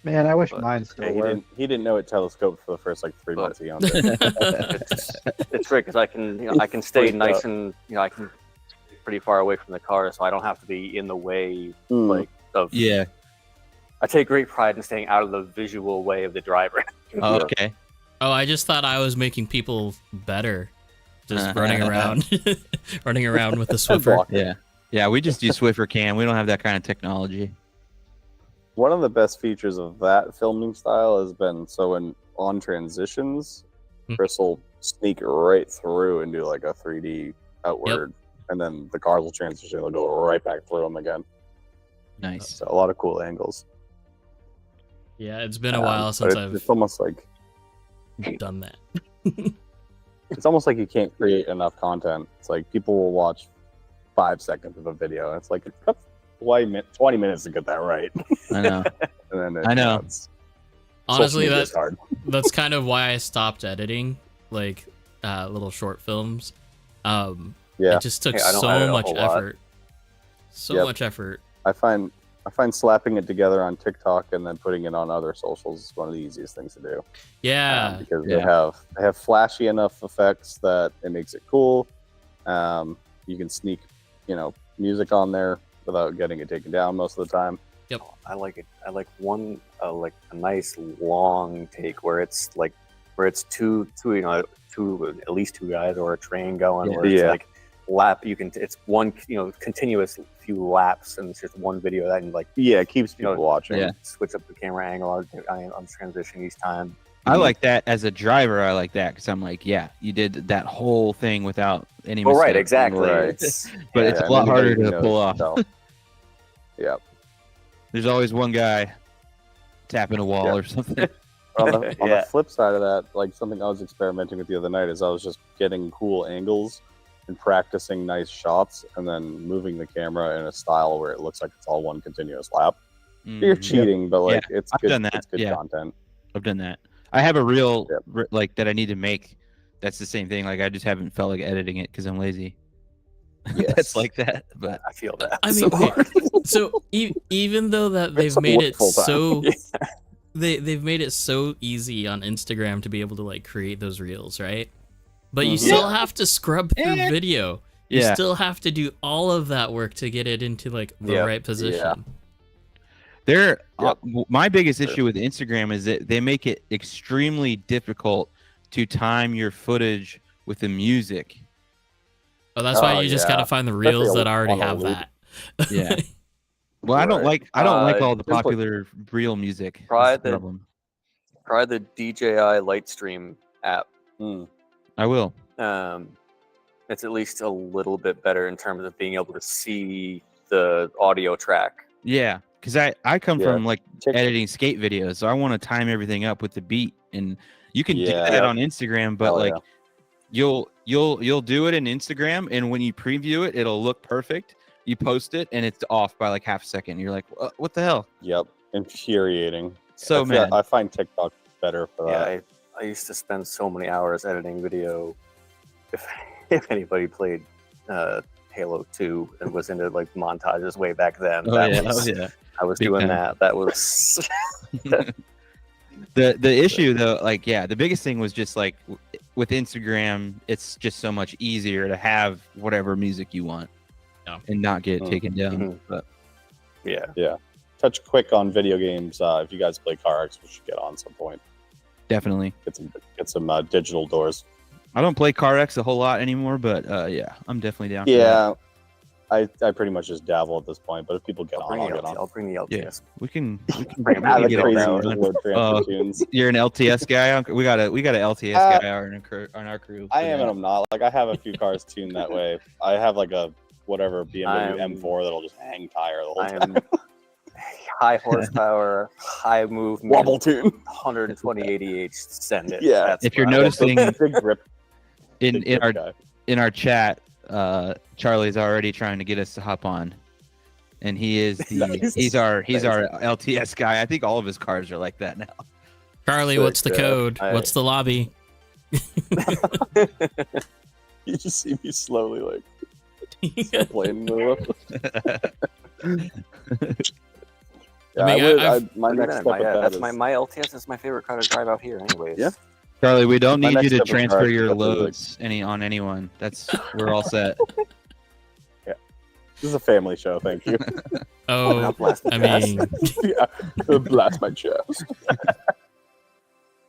Man, I wish But- mine still Yeah, worked. he didn't know it telescoped for the first like 3 But- months he owned it. It's great because I can stay Freaked nice out. and I can be pretty far away from the car, so I don't have to be in the way Hmm. of. Yeah. I take great pride in staying out of the visual way of the driver. Oh, okay. Oh, I just thought I was making people better. Just running around. Running around with the Swiffer. Block it. Yeah. Yeah, we just use Swiffer cam. We don't have that kind of technology. One of the best features of that filming style has been on transitions, Hmm. Chris will sneak right through and do like a 3D outward, and then the cars will transition. They'll go right back through them again. Nice. So a lot of cool angles. Yeah, it's been a while since I've It's almost like done that. it's almost like you can't create enough content. It's like people will watch 5 seconds of a video, and it's like it cuts 20 minutes to get that right. I know. And then I know. Honestly, that's hard. that's kind of why I stopped editing like little short films. Yeah, It just took Hey, I don't so edit a much whole lot. effort. So Yep. much effort. I find slapping it together on TikTok and then putting it on other socials is one of the easiest things to do. Yeah. Because Yeah. they have flashy enough effects that it makes it cool. You can sneak, music on there without getting it taken down most of the time. I like it. I like one like a nice long take where it's two at least 2 guys or a train going where it's Yeah. like lap. It's one continuous few laps and it's just one video that and Yeah, it keeps people watching. Yeah. switch up the camera angle on transition each time. I like that as a driver. I like that because I'm like, yeah, you did that whole thing without any Well, right, mistake. exactly. Right. But it's a lot harder to pull off. Yeah. There's always one guy tapping a wall Yeah. or something. On the Yeah. flip side of that, like something I was experimenting with the other night is I was just getting cool angles and practicing nice shots and then moving the camera in a style where it looks like it's all one continuous lap. You're Mhm. cheating, but like it's I've good. done that. It's good Yeah. content. I've done that. I have a reel Yep. like that I need to make that's the same thing. Like I just haven't felt like editing it because I'm lazy. Yes. That's like that. But I feel that. I mean, okay, so even though that they've made it so they've made it so easy on Instagram to be able to like create those reels, right? But you still have to scrub through video. You still have to do all of that work to get it into like the right position. My biggest issue with Instagram is that they make it extremely difficult to time your footage with the music. Oh, that's why you just gotta find the reels that already have that. Yeah. Well, I don't like all the popular reel music. Try the DJI Lightstream app. I will. It's at least a little bit better in terms of being able to see the audio track. Yeah, because I come from like editing skate videos, so I want to time everything up with the beat, and you can do that on Instagram, but you'll do it in Instagram, and when you preview it, it'll look perfect. You post it, and it's off by like half a second. You're like, what the hell? Yep, infuriating. So mad. I find TikTok better for that. I used to spend so many hours editing video. If anybody played Halo 2 and was into like montages way back then, I was doing that. That was the issue though. Like, the biggest thing was just like with Instagram, it's just so much easier to have whatever music you want and not get taken down. But touch quick on video games. If you guys play CarX, we should get on some point. Definitely get some digital doors. I don't play CarX a whole lot anymore, but I'm definitely down. Yeah, I pretty much just dabble at this point. But if people get on, I'll get on. I'll bring the LTS. Yeah, we can bring You're an LTS guy. We got an LTS guy on our crew. I am and I'm not. Like I have a few cars tuned that way. I have like a BMW M4 that'll just hang tire the whole time. High horsepower, high movement, wobble tune, 120 ADH. Send it. Yeah. If you're noticing, big grip. in our chat, Charlie's already trying to get us to hop on, and he's our LTS guy. I think all of his cars are like that now. Charlie, what's the code? What's the lobby? You just see me slowly like playing the my LTS is my favorite car to drive out here, anyways. Yeah. Charlie, we don't need you to transfer your loads on anyone. We're all set. Yeah. This is a family show, thank you. I mean, blast my chest.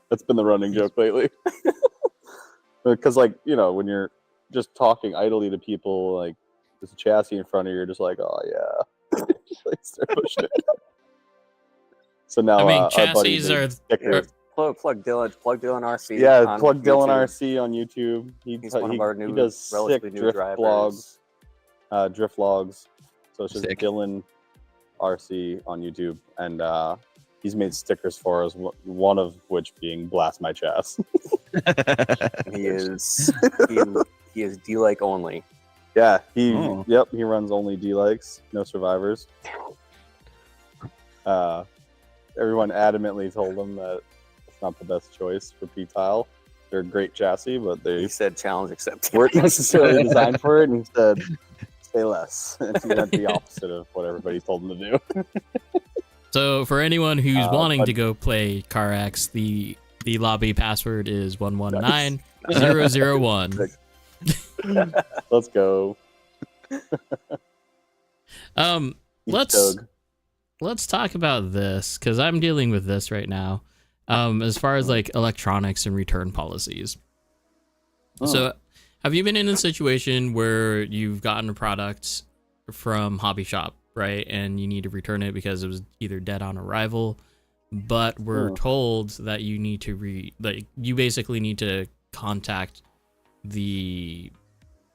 That's been the running joke lately. Because, like, when you're just talking idly to people, like, there's a chassis in front of you, you're just like, oh, yeah. Just, like, start pushing it. So now, chassis are plug Dylan RC. Yeah, plug Dylan RC on YouTube. He's one of our new, he does relatively sick new drift drivers. drift vlogs. So it's just Sick. Dylan RC on YouTube, and he's made stickers for us. One of which being "Blast My Chest." he is D-like only. Yeah, he runs only D-likes, no survivors. Everyone adamantly told him that it's not the best choice for P-Tile. They're a great chassis, but He said challenge accepted. weren't necessarily designed for it, and he said, say less. And he went the opposite of what everybody told him to do. So for anyone who's wanting to go play CarX, the lobby password is 119001. Let's go. Let's talk about this, because I'm dealing with this right now. As far as like electronics and return policies. So have you been in a situation where you've gotten a product from Hobby Shop, right, and you need to return it because it was either dead on arrival, but we're told that you need to you basically need to contact the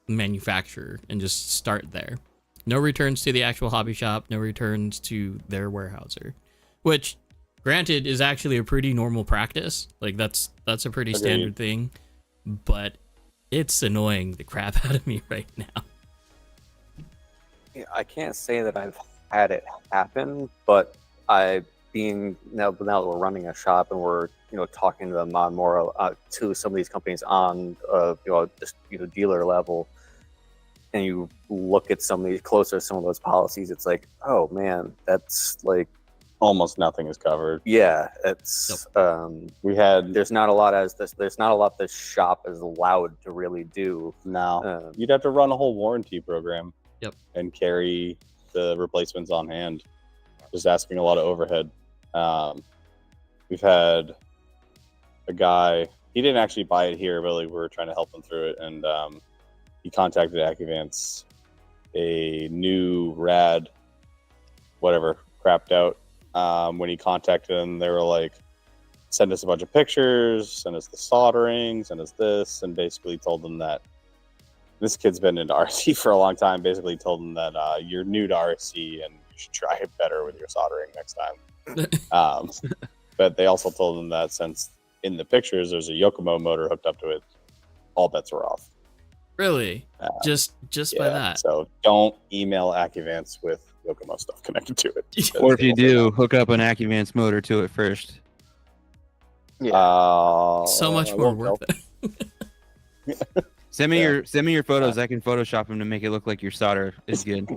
manufacturer and just start there. No returns to the actual Hobby Shop, no returns to their warehouser, which granted is actually a pretty normal practice. Like that's a pretty standard thing, but it's annoying the crap out of me right now. I can't say that I've had it happen, but I've being now that we're running a shop and we're talking to them on more to some of these companies on just dealer level, and you look at some of these closer, some of those policies, it's like, oh man, that's like almost nothing is covered. Yeah, it's there's not a lot this shop is allowed to really do. No, you'd have to run a whole warranty program. Yep. And carry the replacements on hand. Just asking a lot of overhead. We've had a guy, he didn't actually buy it here, but like we were trying to help him through it, and he contacted Accuvance, a new rad whatever crapped out. When he contacted them, they were like, send us a bunch of pictures, send us the soldering, send us this, and basically told them that this kid's been into RC for a long time, basically told them that you're new to RC and you should try it better with your soldering next time. But they also told them that since in the pictures there's a Yokomo motor hooked up to it, all bets were off. Really? Just by that? So don't email Accuvance with Yokomo stuff connected to it. Or if you do, hook up an Accuvance motor to it first. Yeah. So much more work. Send me your photos. I can Photoshop them to make it look like your solder is good.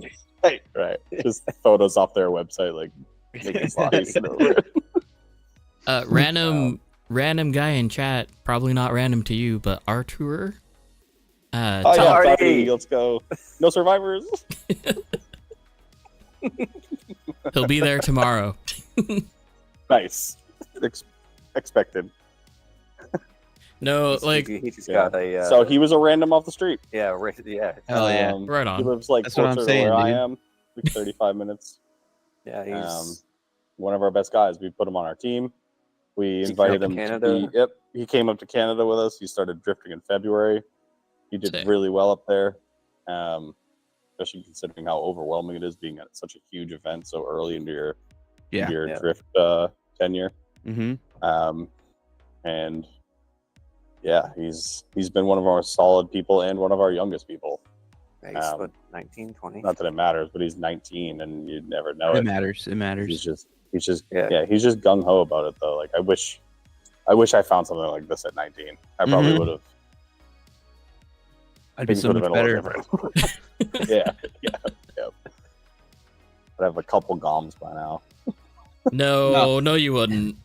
Right. Just photos off their website, like making bodies. Random guy in chat, probably not random to you, but Artur. Party, let's go. No survivors. He'll be there tomorrow. Nice. Expected. No, he just got a. So he was a random off the street. Yeah, yeah. Hell yeah. Right on. He lives like That's what I'm closer saying, to where I dude. am, like 35 minutes. Yeah, he's one of our best guys. We put him on our team. We He invited came him to to Canada? Yep, he came up to Canada with us. He started drifting in February. He did Sick. really well up there, especially considering how overwhelming it is being at such a huge event so early into your Yeah. drift tenure. Mm-hmm. And yeah, he's been one of our solid people and one of our youngest people. he's 19, 20. Not that it matters, but he's 19 and you'd never know It it. matters. It matters. He's just he's just gung ho about it though. Like I wish I found something like this at 19. I probably would have. I'd be so much better. yeah. I'd have a couple GOMs by now. No, you wouldn't.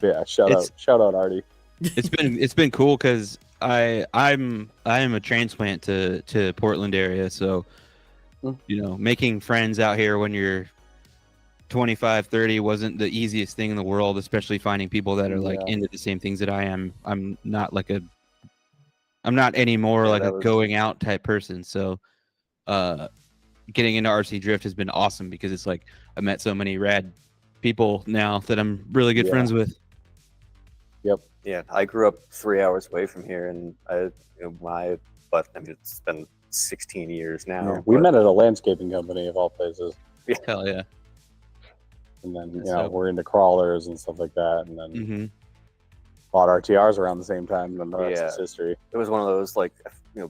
Yeah, shout out Artie. It's been cool because I am a transplant to Portland area, so making friends out here when you're 25, 30 wasn't the easiest thing in the world, especially finding people that are like into the same things that I am. I'm not anymore like a going out type person, so getting into RC drift has been awesome because it's like I met so many rad people now that I'm really good friends with. Yep. Yeah, I grew up 3 hours away from here, and it's been 16 years now. Yeah, we met at a landscaping company of all places. Hell yeah. And then we're into crawlers and stuff like that, and then Mm-hmm. bought RTRs around the same time, and the rest is history. It was one of those like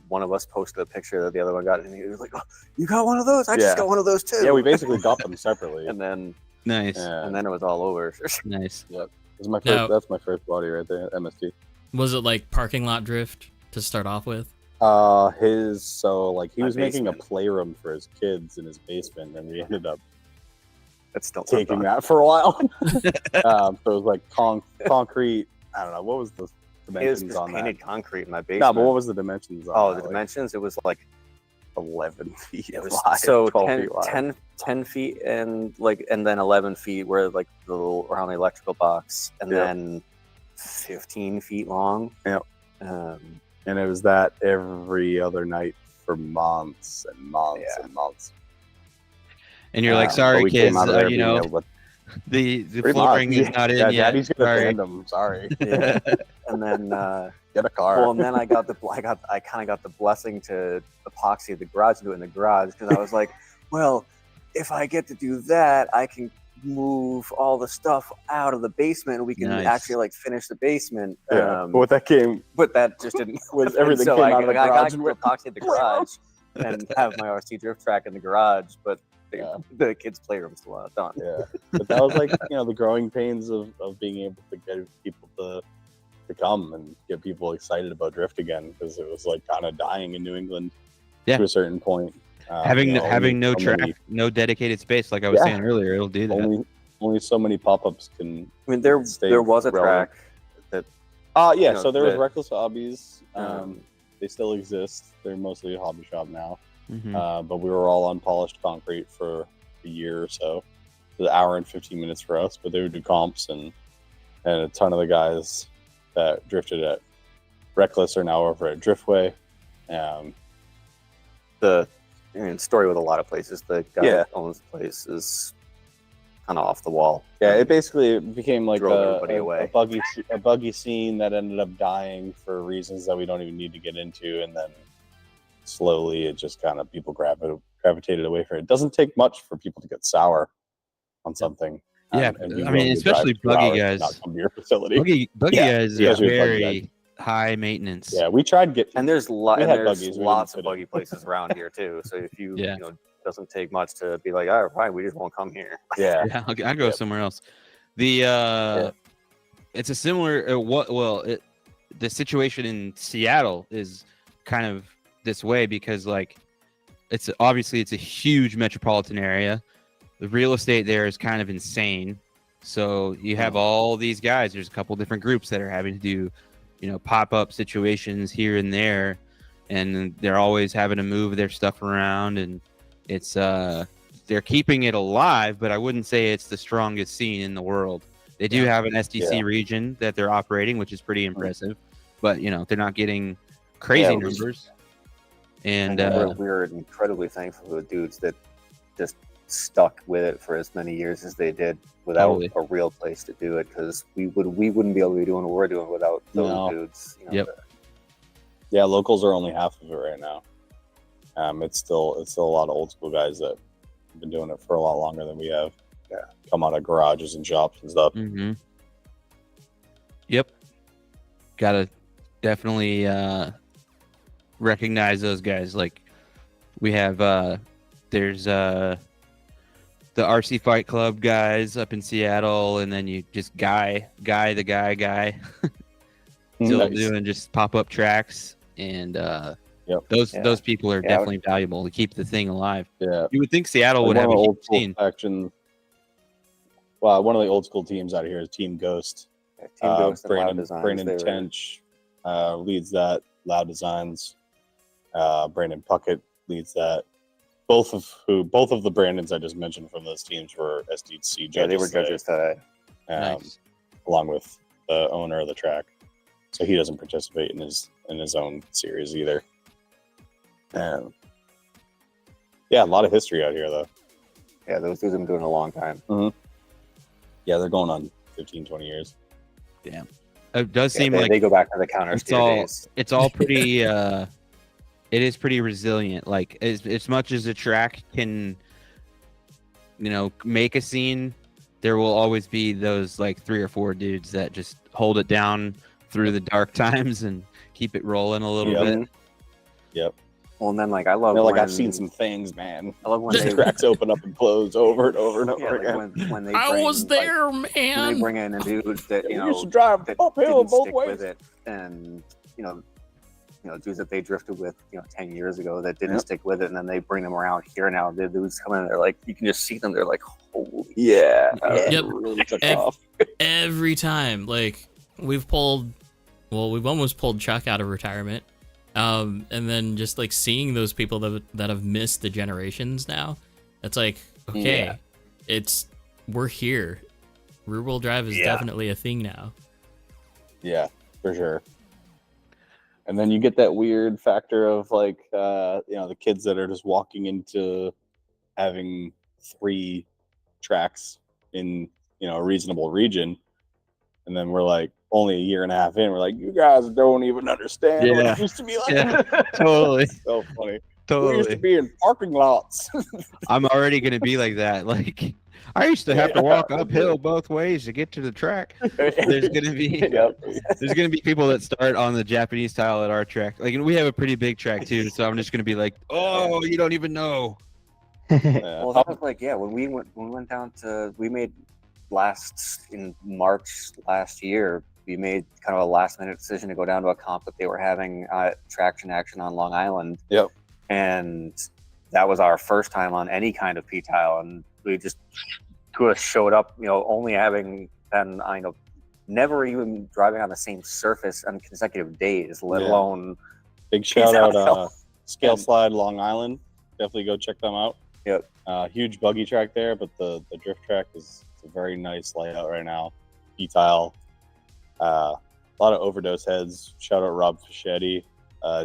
one of us posted a picture that the other one got, and he was like, "Oh, you got one of those? I just got one of those too." Yeah, we basically got them separately. and then Nice. and then it was all over. Nice. Yep. This is my first, that's my first body right there, MST. Was it like parking lot drift to start off with? He was making a basement. playroom for his kids in his basement, and we ended up That's still taking that for a while. So it was like concrete. I don't know what was the dimensions It was on that. painted concrete in my basement. No, but what was the dimensions on that? the dimensions? It was like 11 feet. it was wide, so 12 10, feet wide. 10 feet and then 11 feet where like the little around the electrical box, and then 15 feet long. Yep. And it was that every other night for months and months and months. And you're like, But sorry, we came kids, out of there being able to- the Pretty flooring much. is not in Yeah, yet. Daddy's gonna Sorry. tandem. Sorry. Yeah. And then Get a car. well, and then I kind of got the blessing to epoxy the garage, do it in the garage, because I was like, well, if I get to do that, I can move all the stuff out of the basement, and we can Nice. actually like finish the basement. But with that came But that just didn't. with everything so came I out of the got garage to and went epoxy the garage and have my RC drift track in the garage. But The kids' playroom's still done. Yeah, but that was like the growing pains of being able to get people to come and get people excited about drift again, because it was like kind of dying in New England to a certain point. Having no track, no dedicated space, like I was saying earlier, it'll do that. Only so many pop-ups can. I mean, there was a track that. So there was Reckless Hobbies. They still exist. They're mostly a hobby shop now. But we were all on polished concrete for a year or so. It was an hour and 15 minutes for us, but they would do comps, and a ton of the guys that drifted at Reckless are now over at Driftway. Story with a lot of places. The guy that owns the place is kind of off the wall. Yeah, it basically became like a buggy scene that ended up dying for reasons that we don't even need to get into, and then slowly it just kind of people gravitated away from it. It doesn't take much for people to get sour on something. I mean, especially buggy guys. Not come to your facility. Buggy guys are very high maintenance. Yeah, we tried and there's lots of buggy places around here too. So if you doesn't take much to be like, all right, fine, we just won't come here. I'll go somewhere else. The it's a similar the situation in Seattle is kind of this way, because like it's a huge metropolitan area. The real estate there is kind of insane. So you have all these guys. There's a couple different groups that are having to do, pop-up situations here and there, and they're always having to move their stuff around, and it's they're keeping it alive, but I wouldn't say it's the strongest scene in the world. They do have an SDC region that they're operating, which is pretty impressive, but they're not getting crazy numbers. And we're incredibly thankful to the dudes that just stuck with it for as many years as they did without a real place to do it, because we wouldn't be able to be doing what we're doing without those dudes. Locals are only half of it right now. It's still a lot of old school guys that have been doing it for a lot longer than we have. Come out of garages and shops and stuff. Gotta definitely recognize those guys. Like we have there's the RC Fight Club guys up in Seattle, and then you just guy still doing just pop-up tracks, and those people are definitely valuable to keep the thing alive. You would think Seattle would have a old scene. Well, one of the old school teams out here is Team Ghost. Brandon Tench leads that. Loud Designs. Brandon Puckett leads that. Both of the Brandons I just mentioned from those teams were SDC judges. Yeah, they were judges today. Along with the owner of the track, so he doesn't participate in his own series either. A lot of history out here though. Yeah, those dudes have been doing it a long time. Yeah, they're going on 15, 20 years. Damn. It does seem like they go back to the counter days. It's all pretty it is pretty resilient. Like as much as a track can make a scene, there will always be those like 3 or 4 dudes that just hold it down through the dark times and keep it rolling a little bit. Well, and then I love I've seen some things, man. I love when tracks open up and close over and over and over again. When they I was there, man. When they bring in a dude that used to drive uphill both ways with it, and dudes that they drifted with 10 years ago that didn't stick with it, and then they bring them around here now. The dudes come in, they're like, you can just see them. They're like, holy really took off. Every time, we've almost pulled Chuck out of retirement. And then just seeing those people that have missed the generations now, it's like, okay, we're here. Rear wheel drive is definitely a thing now. Yeah, for sure. And then you get that weird factor of the kids that are just walking into having 3 tracks in a reasonable region, and then we're only a year and a half in, we're like, you guys don't even understand what it used to be like. Totally. So funny. Totally. We used to be in parking lots. I'm already gonna be like that. I used to have to walk uphill both ways to get to the track. There's gonna be people that start on the Japanese style at our track. We have a pretty big track too, so I'm just gonna be like, oh, you don't even know. Well, that was like, when we went down to, we made in March last year, we made kind of a last minute decision to go down to a comp that they were having Traction Action on Long Island. Yep. And that was our first time on any kind of P-tile, and we just showed up, only having been, never even driving on the same surface on consecutive days, let alone. Big shout out, Scale Slide Long Island. Definitely go check them out. Yep. Huge buggy track there, but the drift track is a very nice layout right now. P-tile. A lot of overdose heads. Shout out Rob Fischetti,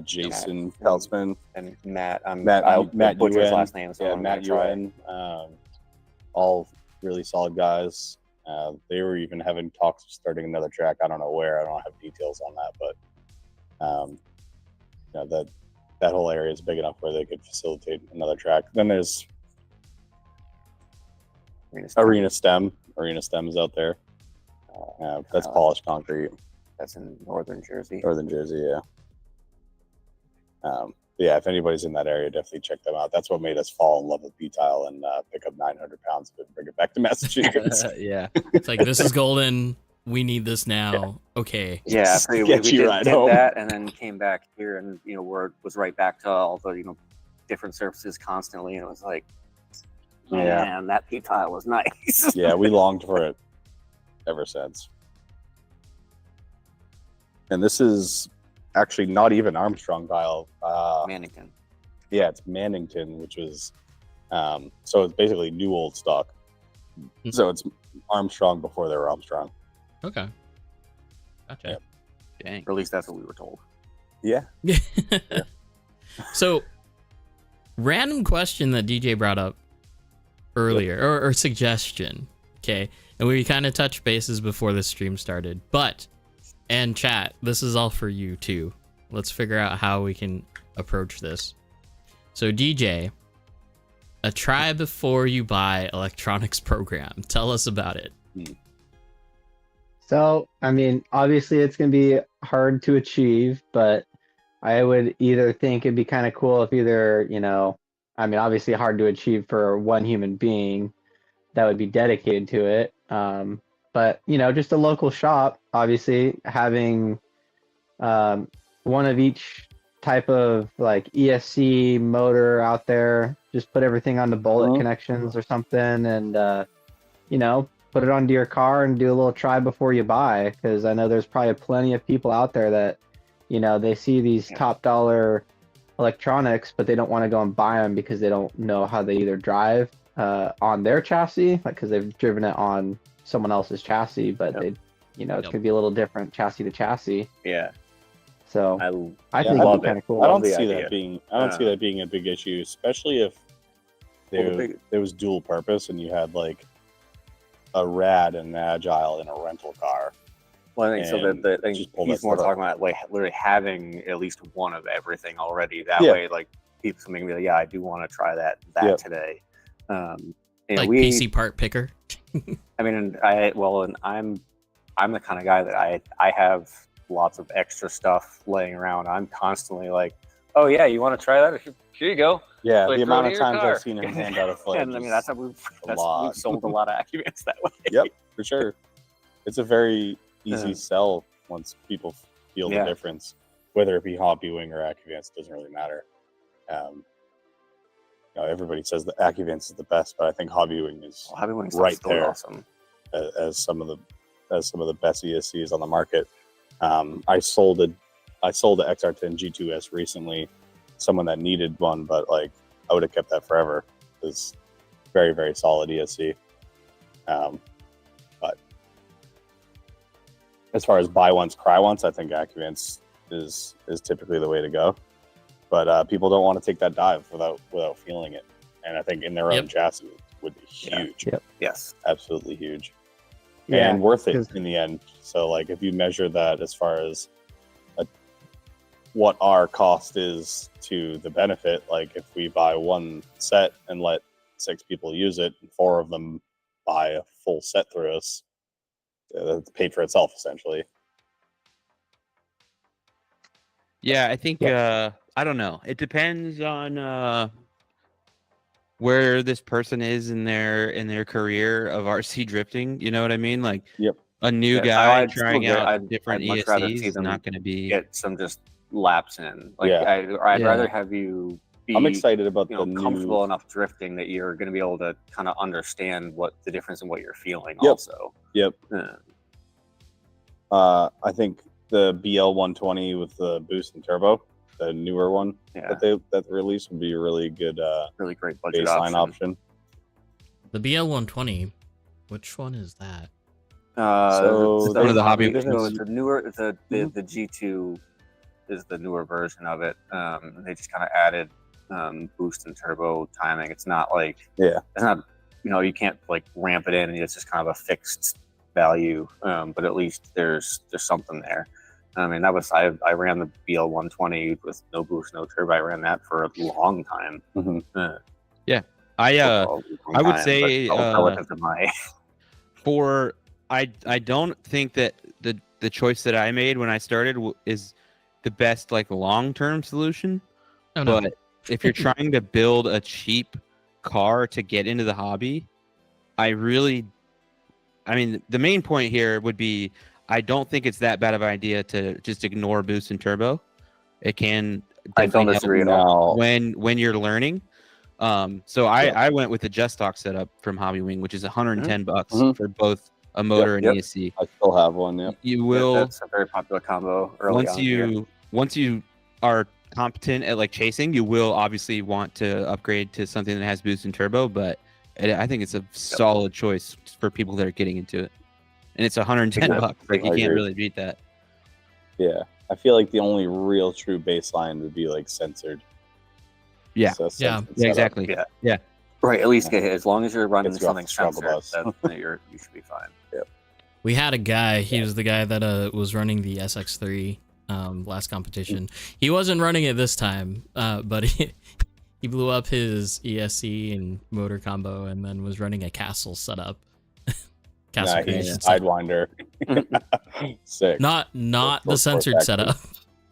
Jason Peltzman, and Matt. Matt butcher his UN. last name. So Matt UN. All really solid guys. They were even having talks of starting another track. I don't know where. I don't have details on that, but that whole area is big enough where they could facilitate another track. Then there's Arena Stem. Arena Stem is out there. That's polished concrete. That's in northern Jersey. Northern Jersey, yeah. Yeah, if anybody's in that area, definitely check them out. That's what made us fall in love with P-tile and pick up 900 pounds of it and bring it back to Massachusetts. Yeah. It's like, this is golden. We need this now. Okay. Yeah, we did home. that, and then came back here, and was right back to all the different surfaces constantly, and it was like, man, that P-tile was nice. Yeah, we longed for it ever since. And this is actually not even Armstrong tile. Mannington. Yeah, it's Mannington, which was so it's basically new old stock. So it's Armstrong before they were Armstrong. Okay. Gotcha. Yep. Dang. Or at least that's what we were told. Yeah. So, random question that DJ brought up earlier, or suggestion. Okay. And we kind of touched bases before the stream started. But, and chat, this is all for you too. Let's figure out how we can approach this. So, DJ, a try before you buy electronics program. Tell us about it. So, I mean, obviously it's going to be hard to achieve, but I would either think it'd be kind of cool if either, I mean, obviously hard to achieve for one human being that would be dedicated to it. But, just a local shop, obviously having one of each type of like ESC motor out there, just put everything on the bullet connections or something, and, put it onto your car and do a little try before you buy, because I know there's probably plenty of people out there that, they see these top dollar electronics, but they don't want to go and buy them because they don't know how they either drive on their chassis, like because they've driven it on someone else's chassis, but they, it's gonna be a little different chassis to chassis. Yeah. So I think love it'd be kind of cool. I don't see that being a big issue, especially if there was dual purpose and you had like a rad and an agile in a rental car. Well, I think so. He's more talking about like literally having at least one of everything already. That way, like people can be like, "Yeah, I do want to try that today." Like PC part picker. I mean, I'm the kind of guy that I have lots of extra stuff laying around. I'm constantly like, "Oh yeah, you want to try that? Here you go." Yeah, the amount of times I've seen him hand out a flag. And I mean, that's how we've sold a lot of Accuvants that way. Yep, for sure. It's a very easy sell once people feel the difference, whether it be Hobbywing or Accuvants, doesn't really matter. Everybody says that Accuvants is the best, but I think Hobbywing is right there, awesome. as some of the best ESCs on the market. I sold a XR10 G2S recently. Someone that needed one, but like I would have kept that forever. It's very, very solid ESC. But as far as buy once, cry once, I think Accuvants is typically the way to go. But people don't want to take that dive without feeling it, and I think in their own chassis would be huge. Yep. Yes, absolutely huge, and worth it in the end. So like if you measure that as far as what our cost is to the benefit, like if we buy one set and let 6 people use it, and 4 of them buy a full set through us, it's paid for itself essentially. Yeah, I think I don't know. It depends on where this person is in their career of RC drifting. You know what I mean? Like, Yep. a new Yeah, guy I'd trying still out different I'd much rather ESCs see is them not going to be. get some just laps in. Like Yeah. I'd Yeah. rather have you be I'm excited about you the know, comfortable new. enough drifting that you're going to be able to kind of understand what the difference in what you're feeling. Yep. Also, Yep. Yeah. I think the BL 120 with the boost and turbo, the newer one Yeah, that released, would be a really good really great budget baseline option. The BL 120. Which one is that? So it's one of the hobby there's ones. the newer the G2 is the newer version of it. They just kind of added boost and turbo timing. It's not like it's not you can't like ramp it in and it's just kind of a fixed value. But at least there's something there. I mean, that was I ran the BL 120 with no boost, no turbo. I ran that for a long time. I would say relative to my I don't think that the choice that I made when I started is the best like long-term solution. Oh, no. But if you're trying to build a cheap car to get into the hobby, I mean, the main point here would be I don't think it's that bad of an idea to just ignore boost and turbo. It can I don't definitely disagree help at all. when you're learning. So I went with the Just Stock setup from Hobby Wing, which is $110 for both a motor and ESC. I still have one. Yeah. You will that's a very popular combo early once you are competent at like chasing, you will obviously want to upgrade to something that has boost and turbo, but I think it's a solid choice for people that are getting into it. And it's $110. Like you can't really beat that. Yeah. I feel like the only real true baseline would be like censored. Yeah. So Yeah. censored setup. Exactly. Yeah. Right, at least as long as you're running Gets you off something the struggle censored, bus. you should be fine. Yep. We had a guy. He was the guy that was running the SX3 last competition. He wasn't running it this time, but he blew up his ESC and motor combo, and then was running a castle setup. Castle creation setup. Sidewinder. Sick. Not the censored setup.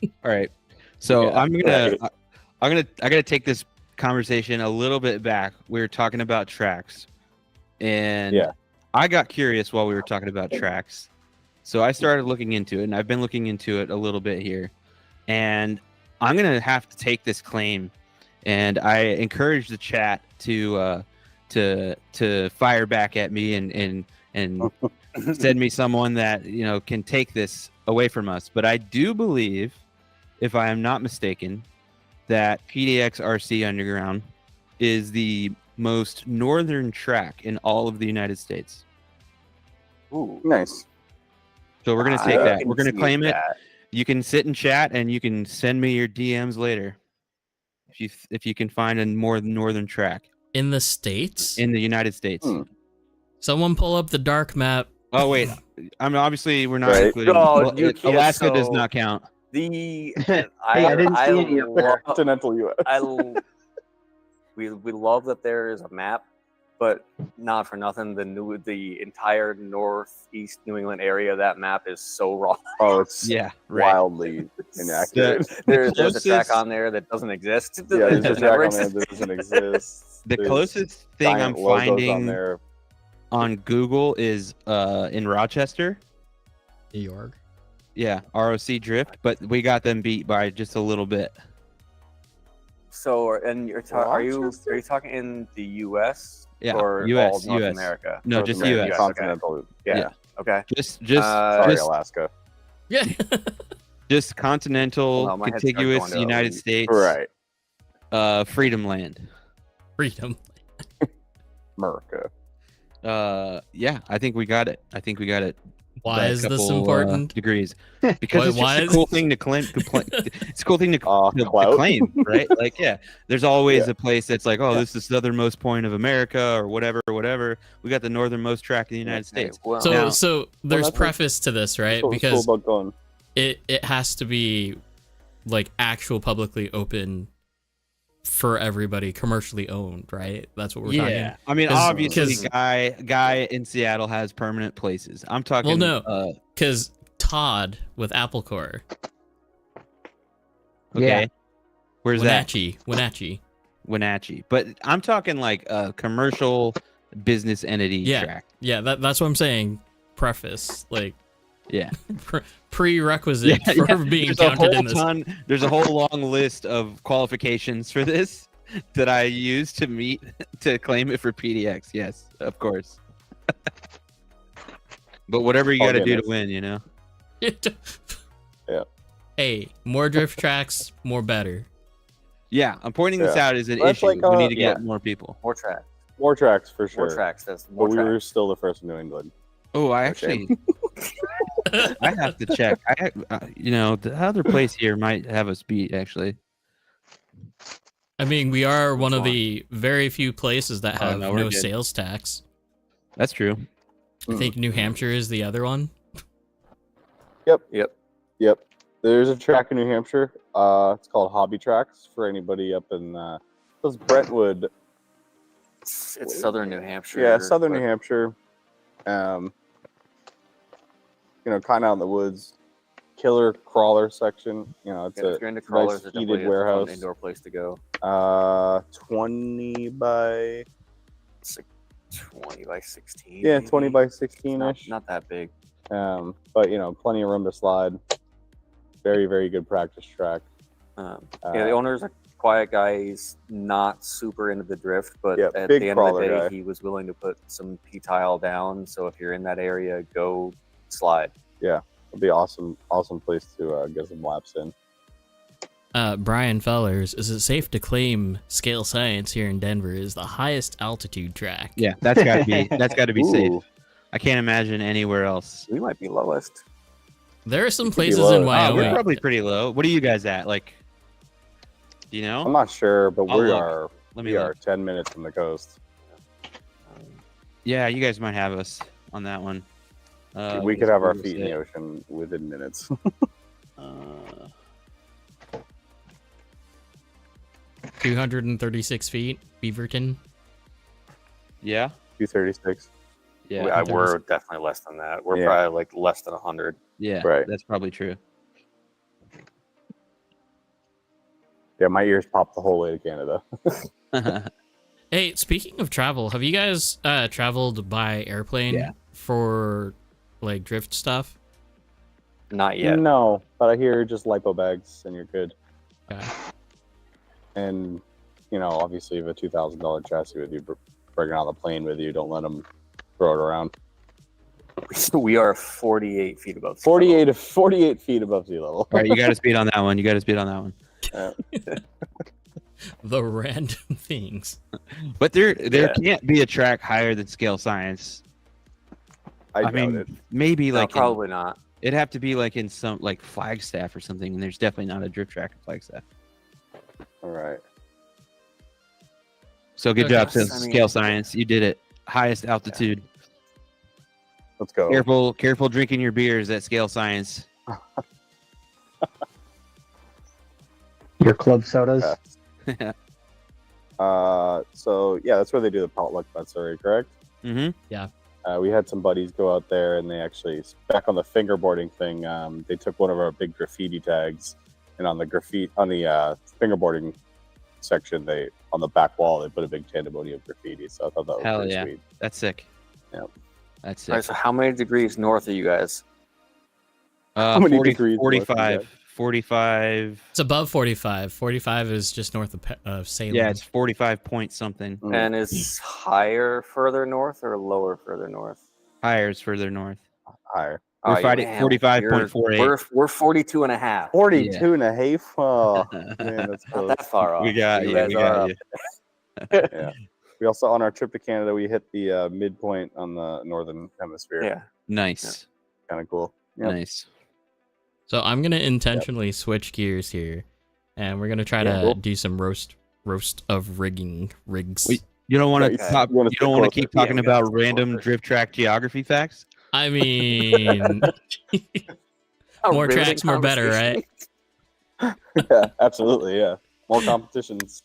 All right. So Yeah. I gotta take this conversation a little bit back. We were talking about tracks, and I got curious while we were talking about tracks. So I started looking into it, and I've been looking into it a little bit here. And I'm gonna have to take this claim, and I encourage the chat to fire back at me and send me someone that can take this away from us. But I do believe, if I am not mistaken, that PDX RC Underground is the most northern track in all of the United States. Ooh, Nice. So we're gonna take that. We're gonna see claim it. that. You can sit and chat, and you can send me your DMs later if you can find a more northern track In the States? in the United States. Someone pull up the dark map. Oh wait, I mean obviously we're not Right. including No, you can't, Alaska does so- not count. The I didn't see any up there. Continental US. We love that there is a map, but not for nothing. The entire northeast New England area, that map is so wrong. Oh, it's Yeah, right. wildly inaccurate. There's a closest- track on there that doesn't exist. Yeah, there's a It track never on there existed. that doesn't exist. The There's closest thing I'm giant logos finding on there. on Google is in Rochester. New York. Yeah, ROC Drift, but we got them beat by just a little bit. So, and are you Rochester? talking in the U.S. Yeah, or US, all North US. America? No, North just America, US. Continental. Yeah. Okay. Just Sorry, just Alaska. Yeah. just continental, Hold on, my head's contiguous going to United elite. States, Right. Freedom Land. Freedom. America. Yeah, I think we got it. Why by a is this couple, important? degrees? Because it's Why just is- a cool thing to claim. It's a cool thing to clout. claim, right? Like, yeah, there's always Yeah. a place that's like, oh, this is the southernmost point of America, or whatever. We got the northernmost track in the United States. Well, So Now- so there's that's preface to this, right? That's what was Because cool about going. it has to be like actual publicly open for everybody, commercially owned, right? That's what we're talking. I mean, 'Cause- obviously, 'cause- guy in Seattle has permanent places. I'm talking. Well, no. Because Todd with Apple Core, Okay. Yeah. Where's that? Wenatchee. Wenatchee, but I'm talking like a commercial business entity track. Yeah, that's what I'm saying. Preface, like, Yeah. prerequisite for being counted in this. There's a whole long list of qualifications for this that I use to claim it for PDX. Yes, of course. But whatever you got to do to win, you know. Yeah. Hey, more drift tracks, more better. Yeah, I'm pointing this out as an That's issue. like, We need to get more people. More tracks. More tracks for sure. More tracks. That's more But we tracks. were still the first in New England. Oh, I actually, I have to check. The other place here might have us beat, actually. I mean, we are one of the very few places that have no, no we're good. sales tax. That's true. I think New Hampshire is the other one. Yep. There's a track in New Hampshire. It's called Hobby Tracks for anybody up in those Brentwood. It's southern New Hampshire. Yeah, southern New Hampshire. Kind of out in the woods. Killer crawler section. It's if you're into crawlers, nice it's heated definitely a warehouse. fun indoor place to go. 20 by. It's like 20 by 16. Yeah, maybe? 20 by 16-ish. Not that big. But plenty of room to slide. Very, very good practice track. The owner's a quiet guy. He's not super into the drift, but at big the end of the day, crawler guy. he was willing to put some P-tile down. So if you're in that area, go slide. Yeah, it'll be awesome place to get some laps in. Brian Fellers, is it safe to claim Scale Science here in Denver is the highest altitude track? Yeah, that's got to be safe. Ooh, I can't imagine anywhere else. We might be lowest. There are some It could be places low. in Oh, We're Wyoming. probably pretty low. What are you guys at? Like, do you know? I'm not sure, but I'll we look. are Let me we look. are 10 minutes from the coast. Yeah, you guys might have us on that one. We could have our feet in the ocean within minutes. 236 feet, Beaverton. Yeah. 236. Yeah. We're definitely less than that. We're Yeah. probably like less than 100. Yeah. Right. That's probably true. Yeah, my ears popped the whole way to Canada. Hey, speaking of travel, have you guys traveled by airplane for like drift stuff? Not yet. No, but I hear just lipo bags and you're good. Okay. And obviously, you have a $2,000 chassis with you, bring it on the plane with you. Don't let them throw it around. We are 48 feet above. 48 feet above sea level. All right, you got to speed on that one. The random things. But there can't be a track higher than Scale Science. I doubt mean, it. maybe No, like probably not. it'd have to be like in some like Flagstaff or something, and there's definitely not a drift track in Flagstaff. All right. So good Okay. job, I mean- Scale Science. You did it. Highest altitude. Let's go. Careful drinking your beers at Scale Science. Your club sodas. Yeah. So that's where they do the potluck butsuri, correct? Mm-hmm. We had some buddies go out there, and they actually, back on the fingerboarding thing, they took one of our big graffiti tags, and on the fingerboarding section, on the back wall, they put a big Tandemonium graffiti. So I thought that was Hell pretty yeah. sweet. That's sick. Yep. That's All right, sick. so how many degrees north are you guys? How many 40, degrees north of 45. that? 45. It's above 45. 45 is just north of Salem. Yeah, it's 45 point something. Mm. And is higher further north or lower further north? Higher is further north. Higher. Oh, We're fighting man, 45.48. We're 42 and a half. 42 and a half. Oh, man, that's Not close. that far off. We got You you. guys We are got up. you. Yeah. We also, on our trip to Canada, we hit the midpoint on the northern hemisphere. Yeah. Nice. Kind of cool. Yep. Nice. So I'm gonna intentionally switch gears here, and we're gonna try Yeah, to cool. do some roast of rigs. Wait, You don't want to Okay. talk. You wanna You don't want to stick keep closer. talking Yeah, we gotta about stick random closer. drift track geography facts. I mean, more riveting tracks, more better, right? Yeah, absolutely. Yeah. More competitions,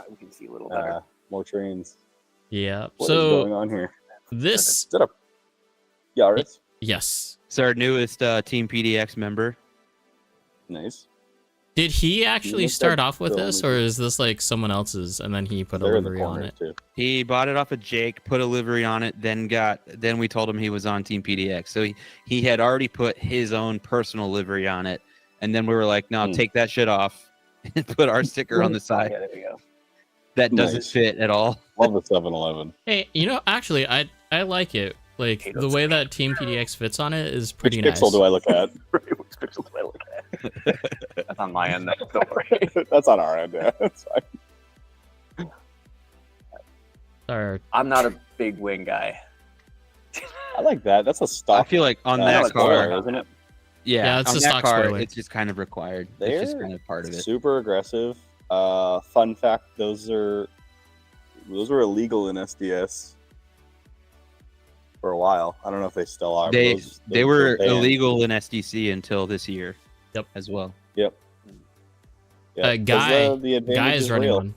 We can see a little better. more trains. Yeah. What is going So on here? this, Is that a Yaris? yes. It's our newest Team PDX member. Nice. Did he actually looks start like off with the this, only- or is this like someone else's and then he put a They're in the livery on corners it? too. He bought it off of Jake, put a livery on it, then we told him he was on Team PDX. So he had already put his own personal livery on it, and then we were like, no, take that shit off and put our sticker on the side. Yeah, there we go. That doesn't Nice. fit at all. Love the 7-Eleven. Hey, actually, I like it. Like Hate the those way things. that Team PDX fits on it is Which pretty nice. pixel do I look at? Which pixel do I look at? That's on my end. Don't worry. That's on our end. Yeah, that's fine. Or I'm not a big wing guy. I like that. That's a I stock. feel like on that's that a spoiler, car, isn't it? Yeah, it's on a that stock car, spoiler. it's just kind of required. It's They're just kind of part of it. super aggressive. Fun fact: those were illegal in SDS for a while. I don't know if they still are. but They those were banned. illegal in SDC until this year. Yep. As well, Yeah, 'cause Guy the advantage Guy is running real. one.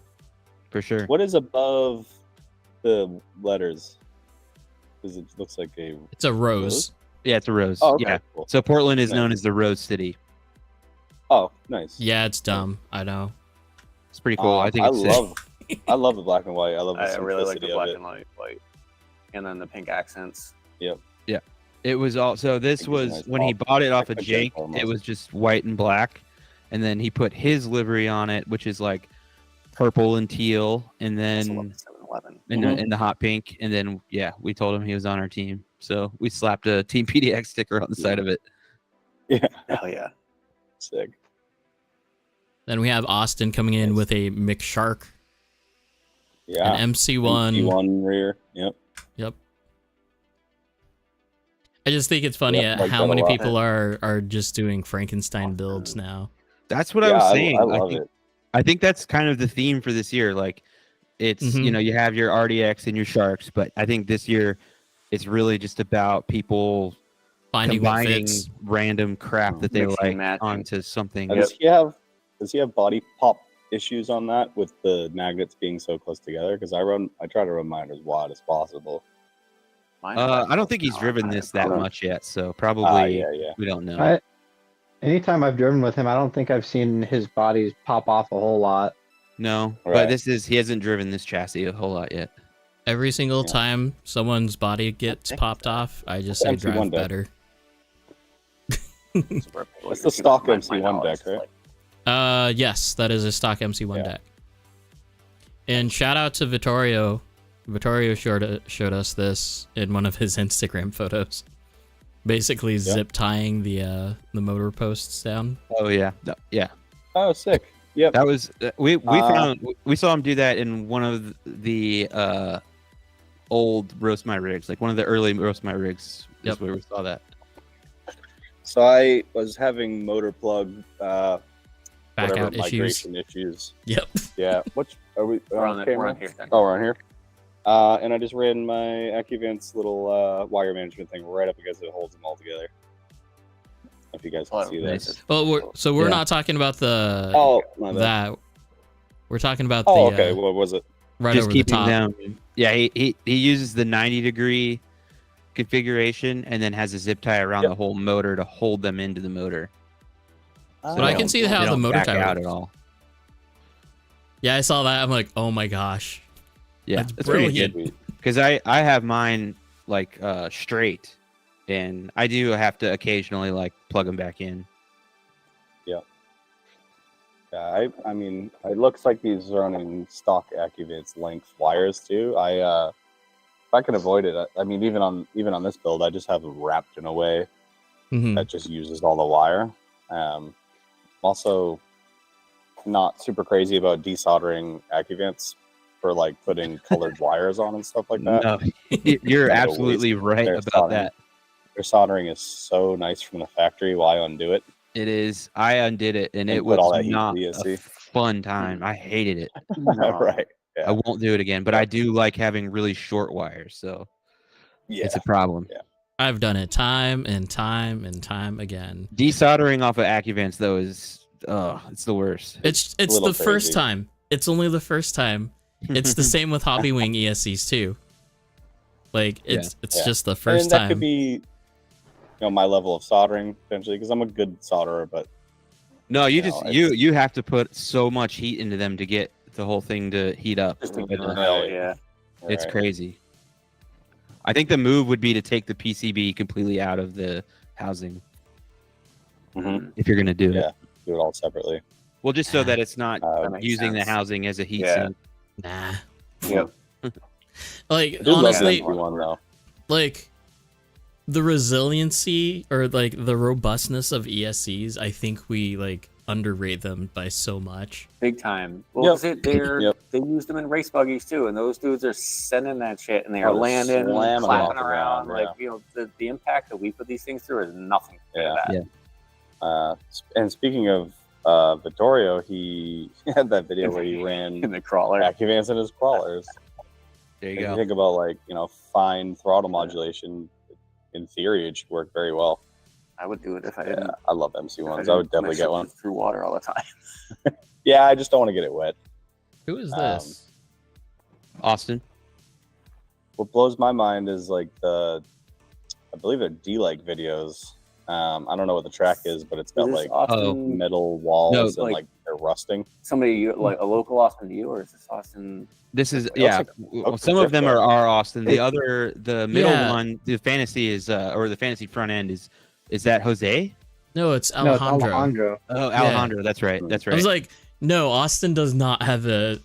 for sure. What is above the letters? Because it looks like a. It's a rose. Yeah, it's a rose. Oh, okay, Yeah. cool. So Portland is Nice. known as the Rose City. Oh, nice. Yeah, it's dumb. I know. It's pretty cool. I think I it's sick. love. I love the black and white. I love the I really like simplicity the of black it. and white, and then the pink accents. It was all so. This Think it's was nice when he pop. bought it off Like of a gem Jake. almost. It was just white and black, and then he put his livery on it, which is like purple and teal, and Also love then the 7-Eleven. in the hot pink, and then we told him he was on our team, so we slapped a Team PDX sticker on the side of it. Yeah, Hell yeah! sick. Then we have Austin coming in with a McShark, Yeah. an MC1. MC1 rear. Yep. Yep. I just think it's funny Yep, at like how that a many lot. people are just doing Frankenstein builds now. That's what I Yeah, was saying. I love it. I think that's kind of the theme for this year. Like, it's Mhm. you have your RDX and your Sharks, but I think this year it's really just about people Finding what combining fits. random crap that they Mixing and like matching. onto something. And does he have body pop issues on that with the magnets being so close together? Because I try to run mine as wide as possible. Mine I don't think he's driven this that Okay. much yet, so probably Yeah. we don't know. Anytime I've driven with him, I don't think I've seen his bodies pop off a whole lot. No, Right. but he hasn't driven this chassis a whole lot yet. Every single Yeah. time someone's body gets think popped so. off, I just say MC1 drive deck. better. That's the stock MC1 deck, right? Yes, that is a stock MC1 Yeah. deck. And shout out to Vittorio. Vittorio showed us this in one of his Instagram photos. Basically zip tying the motor posts down. Oh yeah, yeah. Oh, sick. Yep. That was we saw him do that in one of the old roast my rigs, like one of the early roast my rigs. Yep. Is where we saw that. So I was having motor plug Back whatever out issues. migration issues. Yep. Yeah. Which are we? We're on camera? here. Then. Oh, we're on here. And I just ran my AccuVance little wire management thing right up against it, holds them all together. If you guys can see nice. this. Well, we're Yeah. not talking about the Oh, my bad. that. We're talking about Oh, the okay. What was it? right Just over the keeping top. them. Yeah, he uses the 90-degree configuration and then has a zip tie around Yep. the whole motor to hold them into the motor. But they I don't- can see they how the don't motor back tie out works. at all. Yeah, I saw that. I'm like, oh my gosh. Yeah, That's it's pretty brilliant. good. Because I have mine like straight, and I do have to occasionally like plug them back in. Yeah, I mean, it looks like he's running stock AccuVance length wires too. If I can avoid it, I mean, even on this build, I just have them wrapped in a way Mhm. that just uses all the wire. Also, not super crazy about desoldering AccuVance for like putting colored wires on and stuff like that. No, you're Kinda absolutely right their about soldering. that. Their soldering is so nice from the factory. Why undo it? It is. I undid it, and And it put all was that heat not VSC. a fun time. I hated it. Right. I won't do it again. But I do like having really short wires, so Yeah. it's a problem. I've done it time and time and time again. Desoldering off of AccuVance though is it's the worst. It's little the first crazy. time. It's only the first time. It's the same with Hobby Wing ESCs too. Like it's Yeah. just the first and that time. could be, my level of soldering potentially, because I'm a good solderer, but No, you You just know, you have to put so much heat into them to get the whole thing to heat up. Just to With get the- it right, yeah. It's Right. crazy. I think the move would be to take the PCB completely out of the housing Mhm. if you're gonna do Yeah. it. Do it all separately. Well, just so that it's not That makes using the sense. housing as a heat Yeah. sink. Nah. Yep. Like I do honestly, love the MC1 though. like the resiliency or like the robustness of ESCs, I think we like underrate them by so much. Big time. Well, Yep. 'cause they use them in race buggies too, and those dudes are sending that shit, and they are Oh, landing, slamming clapping off the around. ground, Like the impact that we put these things through is nothing. Yeah. That. Yeah. And speaking of Vittorio, he had that video where he in ran the crawler. AccuVans in his crawlers. There you If you go. think about like, fine throttle modulation, in theory it should work very well. I would do it if I Yeah, didn't. I love if MC1s. didn't I would put my definitely get shit one. through water all the time. Yeah, I just don't want to get it wet. Who is this? Austin. What blows my mind is like I believe they're D-like videos. I don't know what the track is, but it's got Is this like Austin, metal walls No, and like- like they're rusting. somebody like a local Austin to you, or is this Austin? This is looks yeah. like- well, looks some like of them Drift are Austin. The middle Yeah. one, the fantasy is or the fantasy front end is that Jose? No, it's No, it's Alejandro. Alejandro. Oh, Alejandro. That's right. That's I right. was like, no, Austin does not have a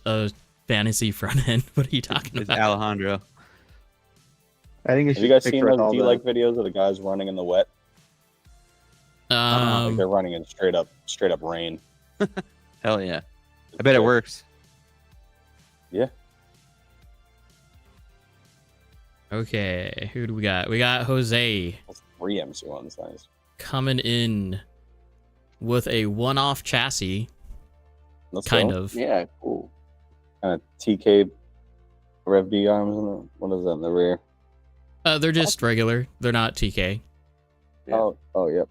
fantasy front end. What are you talking It's about? Alejandro. I think it's Have you guys just seen picture with those all D-like videos of the guys running in the wet? Like they're running in straight up rain. Hell yeah. I bet it works. Okay, who do we got? We got Jose That's 3 MC1s, nice. coming in with a one-off chassis, Let's kind go. of. Yeah, cool. Kind of TK Rev B arms in the, what is that in the rear? They're just regular. They're not TK. Yeah. Oh, yep.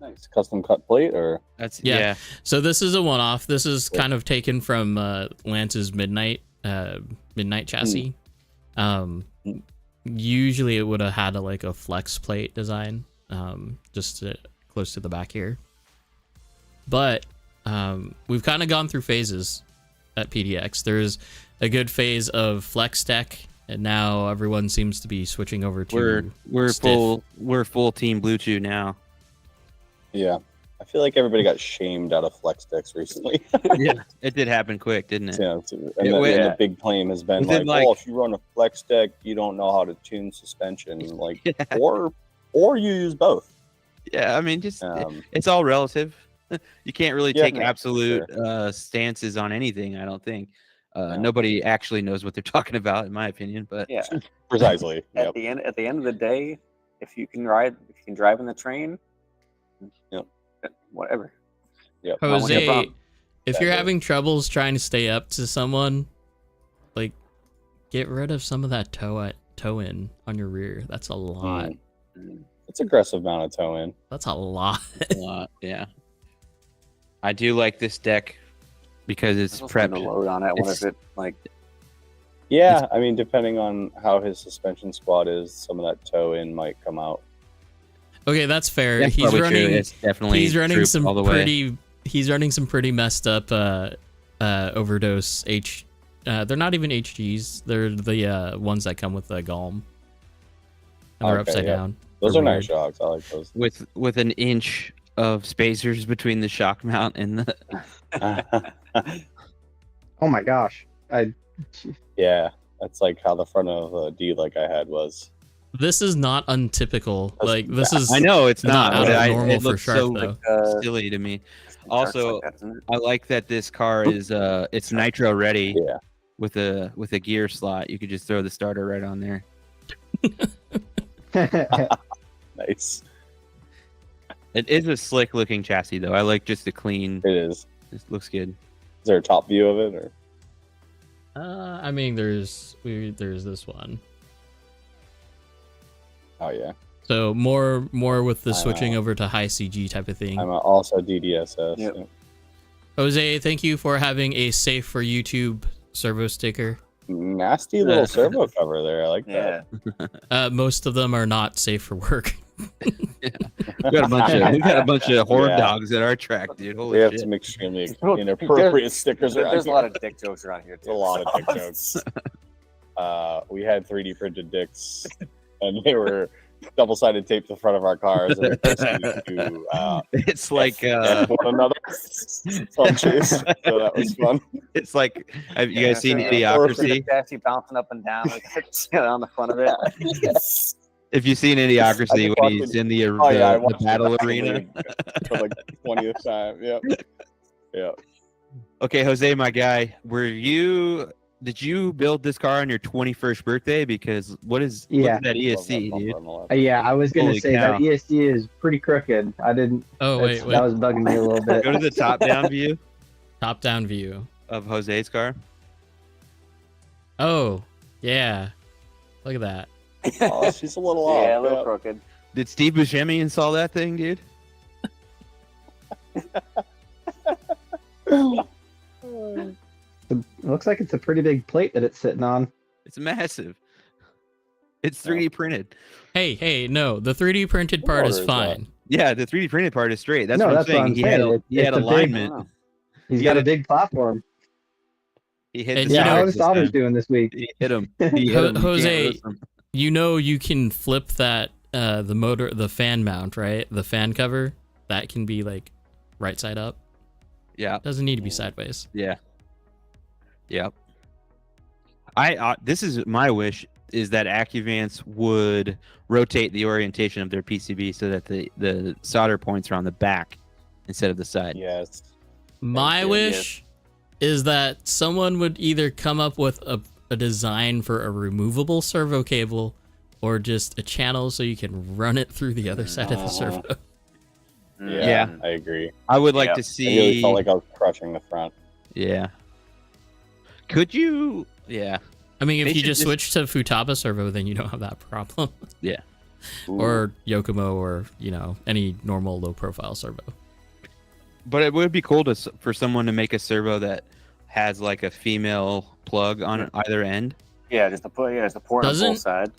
Nice. Custom cut plate or That's Yeah. yeah. So this is a one-off. This is kind of taken from Lance's midnight chassis. Usually it would have had like a flex plate design, just close to the back here. But we've kind of gone through phases at PDX. There's a good phase of flex deck, and now everyone seems to be switching over to We're stiff. full team Blue Chew now. yeah. I feel like everybody got shamed out of flex decks recently. Yeah. It did happen quick, didn't it? And Yeah. the big claim has been Within, like, like- oh, if you run a flex deck, you don't know how to tune suspension, like, or you use both. Yeah, I mean just Um, it's all relative. You can't really Yeah, take no, absolute stances on anything, I don't think. No. Nobody actually knows what they're talking about, in my opinion. But Yeah. Precisely. At Yep. the end of the day, if you can drive in the train, Yep. whatever. Yep. Well, when you're Jose, wrong. if you're Exactly. having troubles trying to stay up to someone, like, get rid of some of that toe in on your rear. That's a lot. It's aggressive amount of toe in. That's a lot. a lot, yeah. I do like this deck because it's What's the prepped. load on it? What It's- is it like? Yeah, I mean, depending on how his suspension squad is, some of that toe in might come out. Okay, that's fair. That's He's probably true. running. It's definitely He's running troop some all the way. pretty. He's running some pretty messed up overdose they're not even HGs. They're the ones that come with the GOM. And they're Okay, upside yeah. down. Those They're are nice weird. shocks. I like those. with an inch of spacers between the shock mount and the Oh my gosh. Yeah, that's like how the front of a D like I had was. This is not untypical. That's Like this is. I know it's not, out but of normal it for looks Shark, so though. silly to me. Sharks Also, like that, isn't it? I like that this car is it's nitro ready Yeah. with a gear slot. You could just throw the starter right on there. Nice. It is a slick looking chassis though. I like just the clean. It is. It looks good. Is there a top view of it or? I mean, there's this one. Oh yeah. So more with the I switching know. over to high CG type of thing. I'm also DDSS. Yep. Yeah. Jose, thank you for having a safe for YouTube servo sticker. Nasty little servo cover there. I like Yeah. that. Most of them are not safe for work. We got a bunch of horde Yeah. dogs at our track, dude. We Holy have shit. some extremely inappropriate stickers around There's a here. lot of dick jokes around here too. A lot of dick jokes. We had 3D printed dicks, and they were double-sided taped to the front of our cars. And we proceeded to It's like F one another punches. So that was fun. it's like, have you guys seen The Idiocracy? chassis bouncing up and down like on the front of it. If you've seen Idiocracy when he's in the, Oh yeah, I the watched battle it arena. for like 20th time. Yep. Yeah. Okay, Jose, my guy, did you build this car on your 21st birthday? Because what is Yeah. that ESC, dude? Yeah, I was gonna Holy say cow. that ESC is pretty crooked. I didn't. Oh wait, That was bugging me a little bit. Go to the top-down view top down view. of Jose's car. Oh yeah, look at that. Oh, she's a little off. Yeah, a little crooked. Did Steve Buscemi install that thing, dude? It looks like it's a pretty big plate that it's sitting on. It's massive. It's 3D printed. Hey, no, the 3D printed part is Motor is fine. Yeah, the 3D printed part is straight. That's No, what I'm that's what saying. I'm He had saying. he had It's a big- alignment. He's He got had a a- big platform. He hit And the you Yeah, know- how stars is this Thomas time. doing this week? He hit him. He hit him. You can't Jose, lose him. You know you can flip that the fan mount, right? The fan cover that can be like right side up. Yeah. Doesn't need to be sideways. Yeah. Yep. This is my wish, is that AccuVance would rotate the orientation of their PCB so that the solder points are on the back instead of the side. Yes. My you, wish is that someone would either come up with a design for a removable servo cable or just a channel so you can run it through the other side of the servo. Yeah, I agree. I would like Yeah. to I see. really felt like I was crushing the front. Yeah. Could you? Yeah. I mean, They if you should just just- switch to Futaba servo, then you don't have that problem. Yeah. Or Yokomo, or any normal low profile servo. But it would be cool for someone to make a servo that has like a female plug on either end. Yeah, just a port on Doesn't- both sides.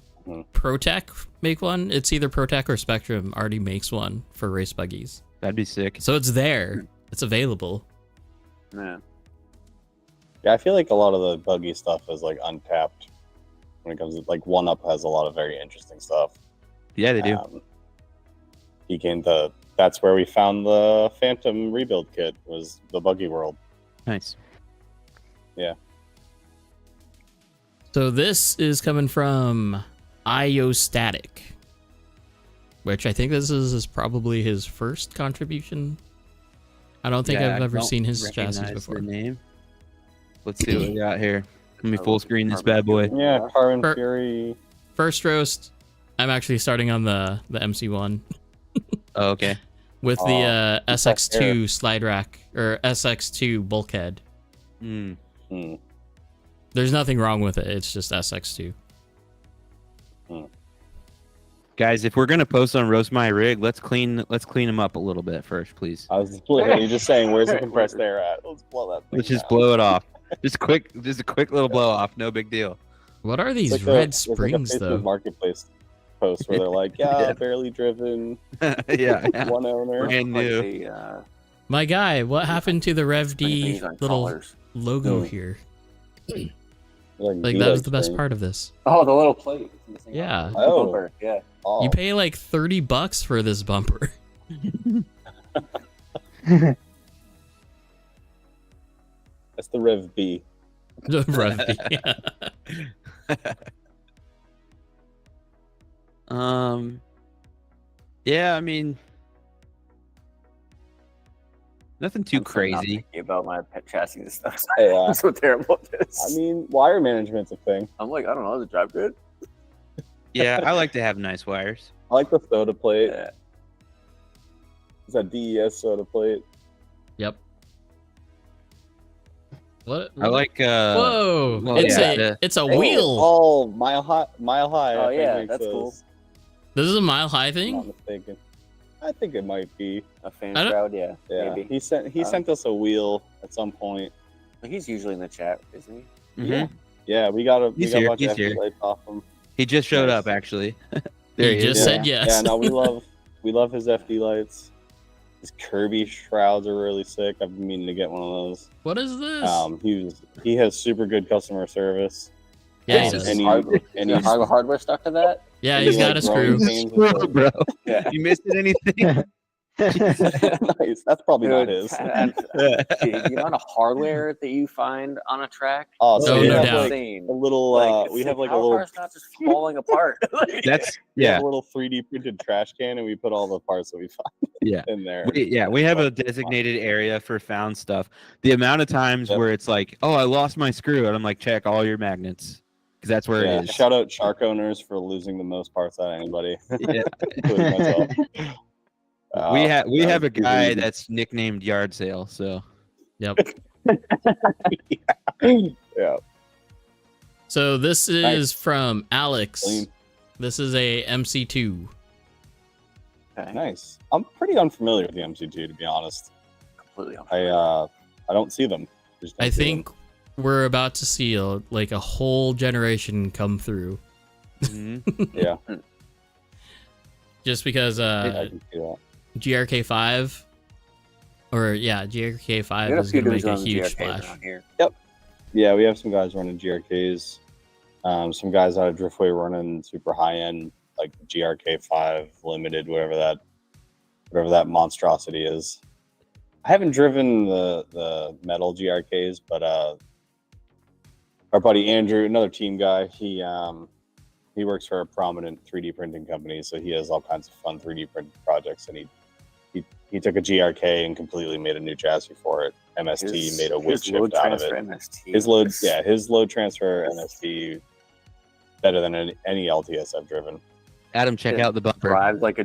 ProTech make one. It's either ProTech or Spectrum already makes one for race buggies. That'd be sick. So it's there. It's available. Yeah. Yeah, I feel like a lot of the buggy stuff is like untapped when it comes to like One Up has a lot of very interesting stuff. Yeah, they do. That's where we found the Phantom rebuild kit, was the buggy world. Nice. So this is coming from IOstatic, which I think this is probably his first contribution. I don't think Yeah, I've ever don't seen his chassis recognize before. the name. Let's see what we got here. Let me full screen this bad boy. Yeah, Carbon Per- Fury. First roast, I'm actually starting on the MC1 Oh, okay. with the Oh, SX2 slide rack, or SX2 bulkhead. Hmm. There's nothing wrong with it. It's just SX2. Guys, if we're gonna post on Roast My Rig, let's clean them up a little bit first, please. I was literally just saying, where's the compressed air at? Let's blow that thing Let's just down. blow it off. Just a quick little blow off. No big deal. What are these It's red it's like springs a Facebook though? Marketplace post where they're like, yeah, barely driven, yeah. one owner. Brand Like new. the, My guy, what happened to the Rev D springs on little collars. logo Oh. here? Like That was the best spring. part of this. Oh, the little plate. It's missing Yeah. out. Oh. Bumper, yeah. Oh, You pay like $30 for this bumper. that's the Rev B. Rev D. Yeah, I mean, nothing too I'm so not crazy. picky about my pet chassis and stuff. Yeah. I'm so terrible at this. I mean, wire management's a thing. I'm like, I don't know, does it drive good? Yeah, I like to have nice wires. I like the soda plate. Yeah. It's a DES soda plate. Yep. What? Mm-hmm. I like. Whoa! well, it's yeah, a wheel. Oh, mile high. Oh, I think yeah, makes that's those, cool. This is a mile high if I'm not thing. mistaken. I think it might be. A fan I don't- shroud, yeah. Yeah. Maybe. He sent us a wheel at some point. He's usually in the chat, isn't he? Mhm. Yeah. Yeah, we got a He's we got here, a bunch he's of here. lights off him. He just showed Nice. up, actually. He There he just is. said yes. Yeah, no, we love We love his FD lights. His Kirby shrouds are really sick. I've been meaning to get one of those. What is this? He has super good customer service. Yeah, he This does. is Any hardware stuck to that. Yeah, he's got a screw. Bro, Yeah. you missed anything? Nice. That's probably not his. The amount of hardware that you find on a track. Oh, so No, we no have doubt. like a little. We have like a Power little. car's not just falling apart. That's We have yeah, a little 3D printed trash can, and we put all the parts that we find yeah. in there. We have a designated area for found stuff. The amount of times Yep. where it's like, oh, I lost my screw, and I'm like, check all your magnets because that's where Yeah, it is. shout out shark owners for losing the most parts out of anybody, Yeah. including myself. we have a that was guy easy. that's nicknamed Yard Sale. So Yep. Yeah. So this is from Alex. Clean. This is a MC2. Nice. I'm pretty unfamiliar with the MC2, to be honest. Completely. I don't see them. Just don't I see think we're about to see a whole generation come through. them. Yeah, Just because I can see that. GRK5 GRK5 is going to make a huge splash. Here. Yeah, we have some guys running GRKs. Some guys out of Driftway running super high end, like GRK5 limited, whatever that monstrosity is. I haven't driven the metal GRKs, but our buddy Andrew, another team guy, he works for a prominent 3D printing company, so he has all kinds of fun 3D print projects, and he took a GRK and completely made a new chassis for it. MST made a wood shift out of it. MST. His load transfer MST better than any LTS I've driven. Adam, check out the bumper. Drives like.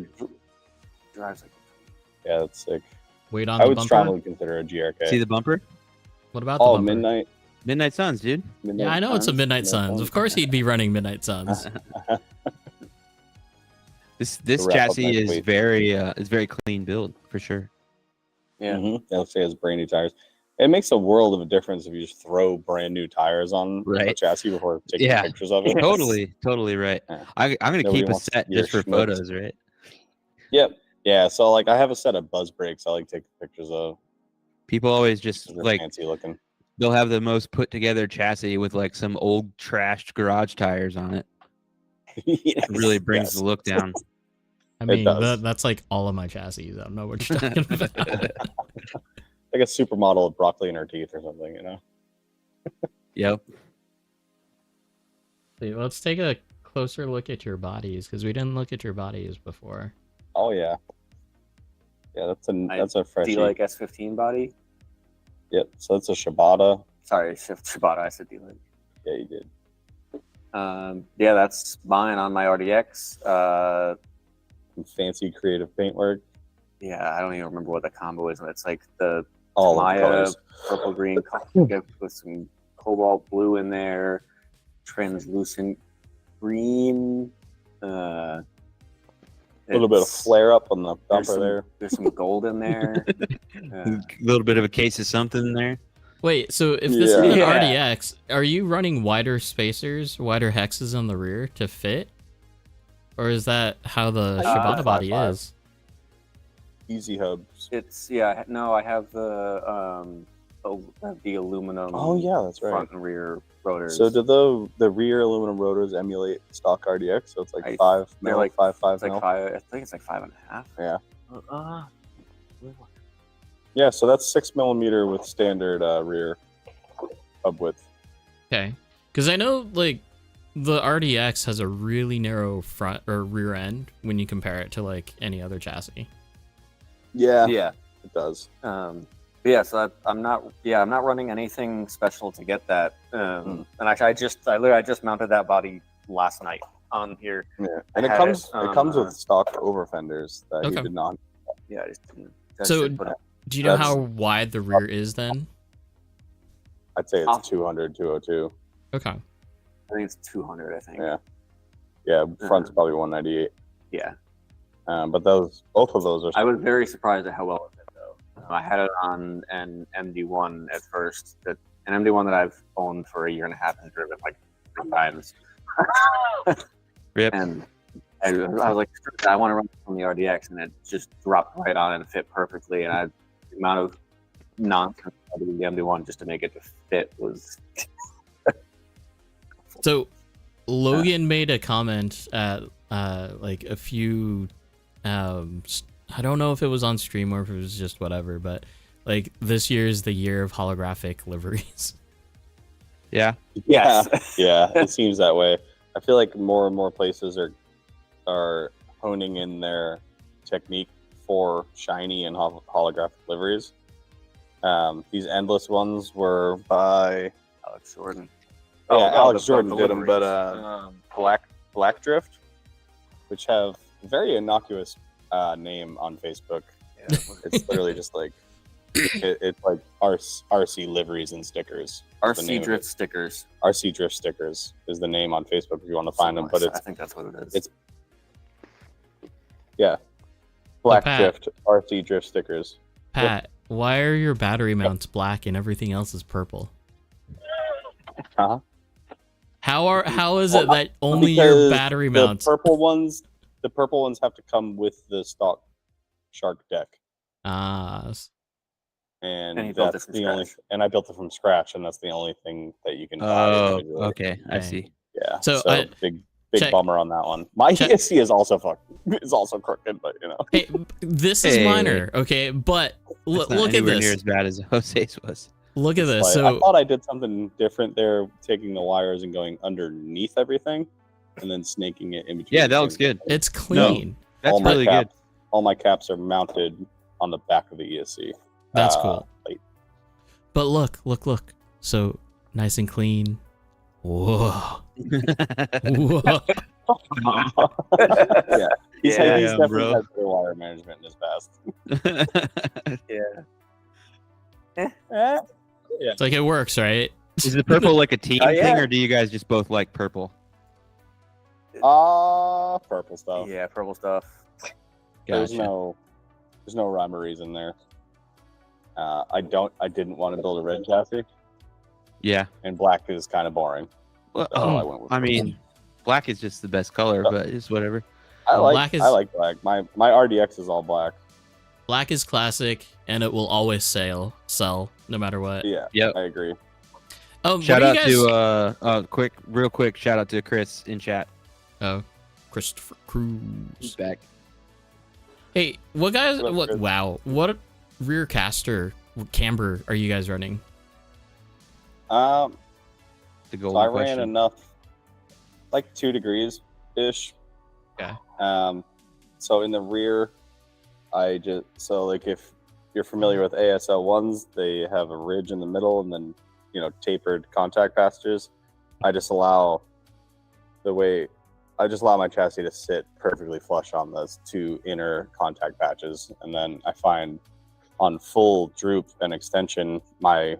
Yeah, that's sick. Wait on I the would bumper. strongly consider a GRK. See the bumper? What about the Oh, bumper? Midnight Suns, dude. Yeah, I know it's a Midnight Suns. Of course he'd be running Midnight Suns. This wrap up chassis next is week. very clean build for sure. Yeah. It'll say it's brand new tires. It makes a world of a difference if you just throw brand new tires on the Right. chassis before taking Yeah. pictures of it. Totally right. Yeah. I'm gonna Nobody keep a wants set your just for schmutz. photos, right? Yep. Yeah. So like, I have a set of buzz brakes I like taking pictures of. People always just They're like fancy looking. they'll have the most put together chassis with like some old trashed garage tires on it. Yes, It really brings yes. the look down. I It mean, does. that's like all of my chassis. I don't know what you're talking about. Like a supermodel with broccoli in her teeth or something, you know? Yep. See, let's take a closer look at your bodies because we didn't look at your bodies before. Oh yeah. Yeah, that's a freshie. D-like S15 body. Yep. So that's a Shibata. Sorry, Shibata. I said D-like. Yeah, you did. Yeah, that's mine on my RDX. Some fancy creative paintwork. Yeah, I don't even remember what the combo is. But it's like the All of the Maya colors. purple green with some cobalt blue in there, translucent green. A little bit of flare up on the bumper there. There's some gold in there. A little bit of a case of something in there. Wait, so if this is an Yeah. RDX, are you running wider spacers, wider hexes on the rear to fit? Or is that how the Shibata body 5.5. is? Easy hubs. It's I have the aluminum. Oh yeah, that's right. Front and rear rotors. So do the rear aluminum rotors emulate stock RDX? So it's like I- 5 they're mil, like- 5 it's like mil. 5. I think it's like 5.5. Yeah. Uh, Yeah, so that's 6 millimeter with standard rear hub width. Okay. Because I know, like, the RDX has a really narrow front or rear end when you compare it to, like, any other chassis. Yeah, yeah. it does. But yeah, so I'm not running anything special to get that. And actually, I just mounted that body last night on here. Yeah, and it had comes it, it comes with stock over fenders that Okay. he did not. Yeah, I just So- put it. Do you know That's- how wide the rear is then? I'd say it's Off. 200, 202. Okay. I think it's 200. I think. Yeah. Yeah, front's probably 198. Yeah. But both of those are. I was very surprised at how well it did, though. I had it on an MD1 at first, an MD1 that I've owned for a year and a half and driven like 3 times. Rip. And I was like, I want to run on the RDX, and it just dropped right on and fit perfectly. And the amount of nonsense I did in the MD1 just to make it to fit was. So, Logan made a comment at like a few. I don't know if it was on stream or if it was just whatever, but like this year is the year of holographic liveries. Yeah. Yes. Yeah, it seems that way. I feel like more and more places are honing in their technique for shiny and holographic liveries. These endless ones were by Alex Jordan. Alex Jordan did them, but Black Drift, which have a very innocuous name on Facebook. Yeah. It's literally just like it's like RC liveries and stickers. RC Drift stickers. RC Drift stickers is the name on Facebook if you want to find them. But I think that's what it is. It's Black Pat. Drift RC Drift stickers. Pat, why are your battery mounts black and everything else is purple? Huh? How is it that only your Because battery mounts? The purple ones have to come with the stock Shark deck. And he And built that's it from the only. scratch. And I built it from scratch, and that's the only thing that you can buy. Oh, individually. okay. I Dang. see. Yeah. So big check- bummer on that one. My check- ESC is also crooked, but you know. Hey, this is Hey. minor, okay? But It's not look at anywhere this. near as bad as Jose's was. Look at this. Like, So I thought I did something different there, taking the wires and going underneath everything, and then snaking it in between. Yeah, the that looks things. good. it's clean. That's All my really good. caps, All my caps are mounted on the back of the ESC. That's cool. Like, But look. So nice and clean. Whoa. Whoa. yeah, he's Yeah, definitely bro. has better wire management in his past. Yeah. It's like it works, right? Is the purple like a team Oh, yeah. thing, or do you guys just both like purple? Purple stuff. Yeah, purple stuff. There's Gotcha. no rhyme or reason there. I didn't want to build a red chassis, Yeah. and black is kind of boring. Well, So I went with I purple. mean, black is just the best color, but it's whatever. I like black is- I like black. My RDX is all black. Black is classic, and it will always sell no matter what. Yeah, Yep. I agree. Shout what out do you guys... to real quick shout out to Chris in chat. Christopher Cruz. Back. Hey, what guys? What's What? good? Wow, what rear caster camber are you guys running? The So golden I ran question. enough, like 2 degrees ish. Okay. So in the rear, like if you're familiar with ASL ones, they have a ridge in the middle and then tapered contact passages. I just allow my chassis to sit perfectly flush on those 2 inner contact patches, and then I find on full droop and extension, my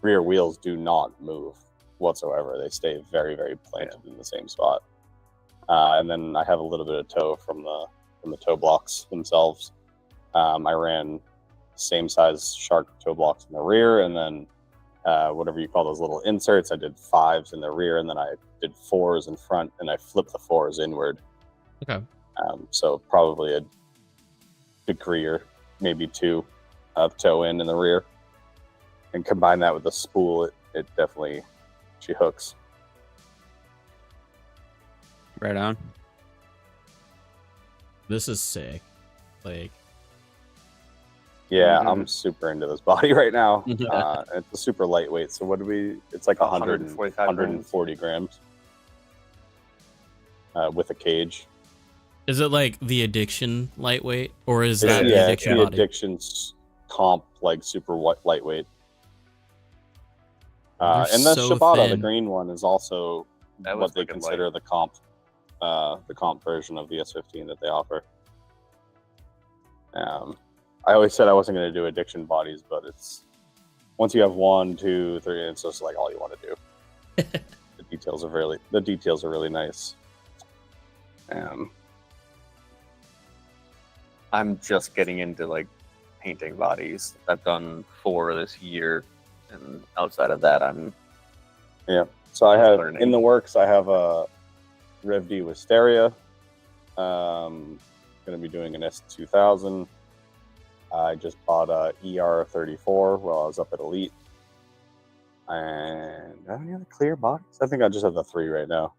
rear wheels do not move whatsoever. They stay very, very planted in the same spot. And then I have a little bit of toe from the toe blocks themselves. I ran same size Shark toe blocks in the rear, and then whatever you call those little inserts, I did 5s in the rear, and then I did 4s in front, and I flipped the 4s inward. Okay. So probably a degree or maybe 2 of toe in the rear, and combine that with the spool, it definitely she hooks. Right on. This is sick. Like, Yeah, Mhm. I'm super into this body right now. Mhm. It's a super lightweight, so what do we? It's like 145 140 grams with a cage. is it like the addiction lightweight, or is It's- that the yeah, addiction it's the body? addiction's comp, like super lightweight. They're And the so Shibata, the thin. green one, is also That what was they wicked consider the comp version of the S15 that they offer. I always said I wasn't going to do addiction bodies, but it's once you have 1, 2, 3, it's just like all you want to do. The details are really nice. I'm just getting into like painting bodies. I've done 4 this year, and outside of that, I'm So I have learning. in the works. I have a Rev D Wisteria, Going to be doing an S2000. I just bought a ER34 while I was up at Elite. And do I have any other clear bodies? I think I just have the 3 right now.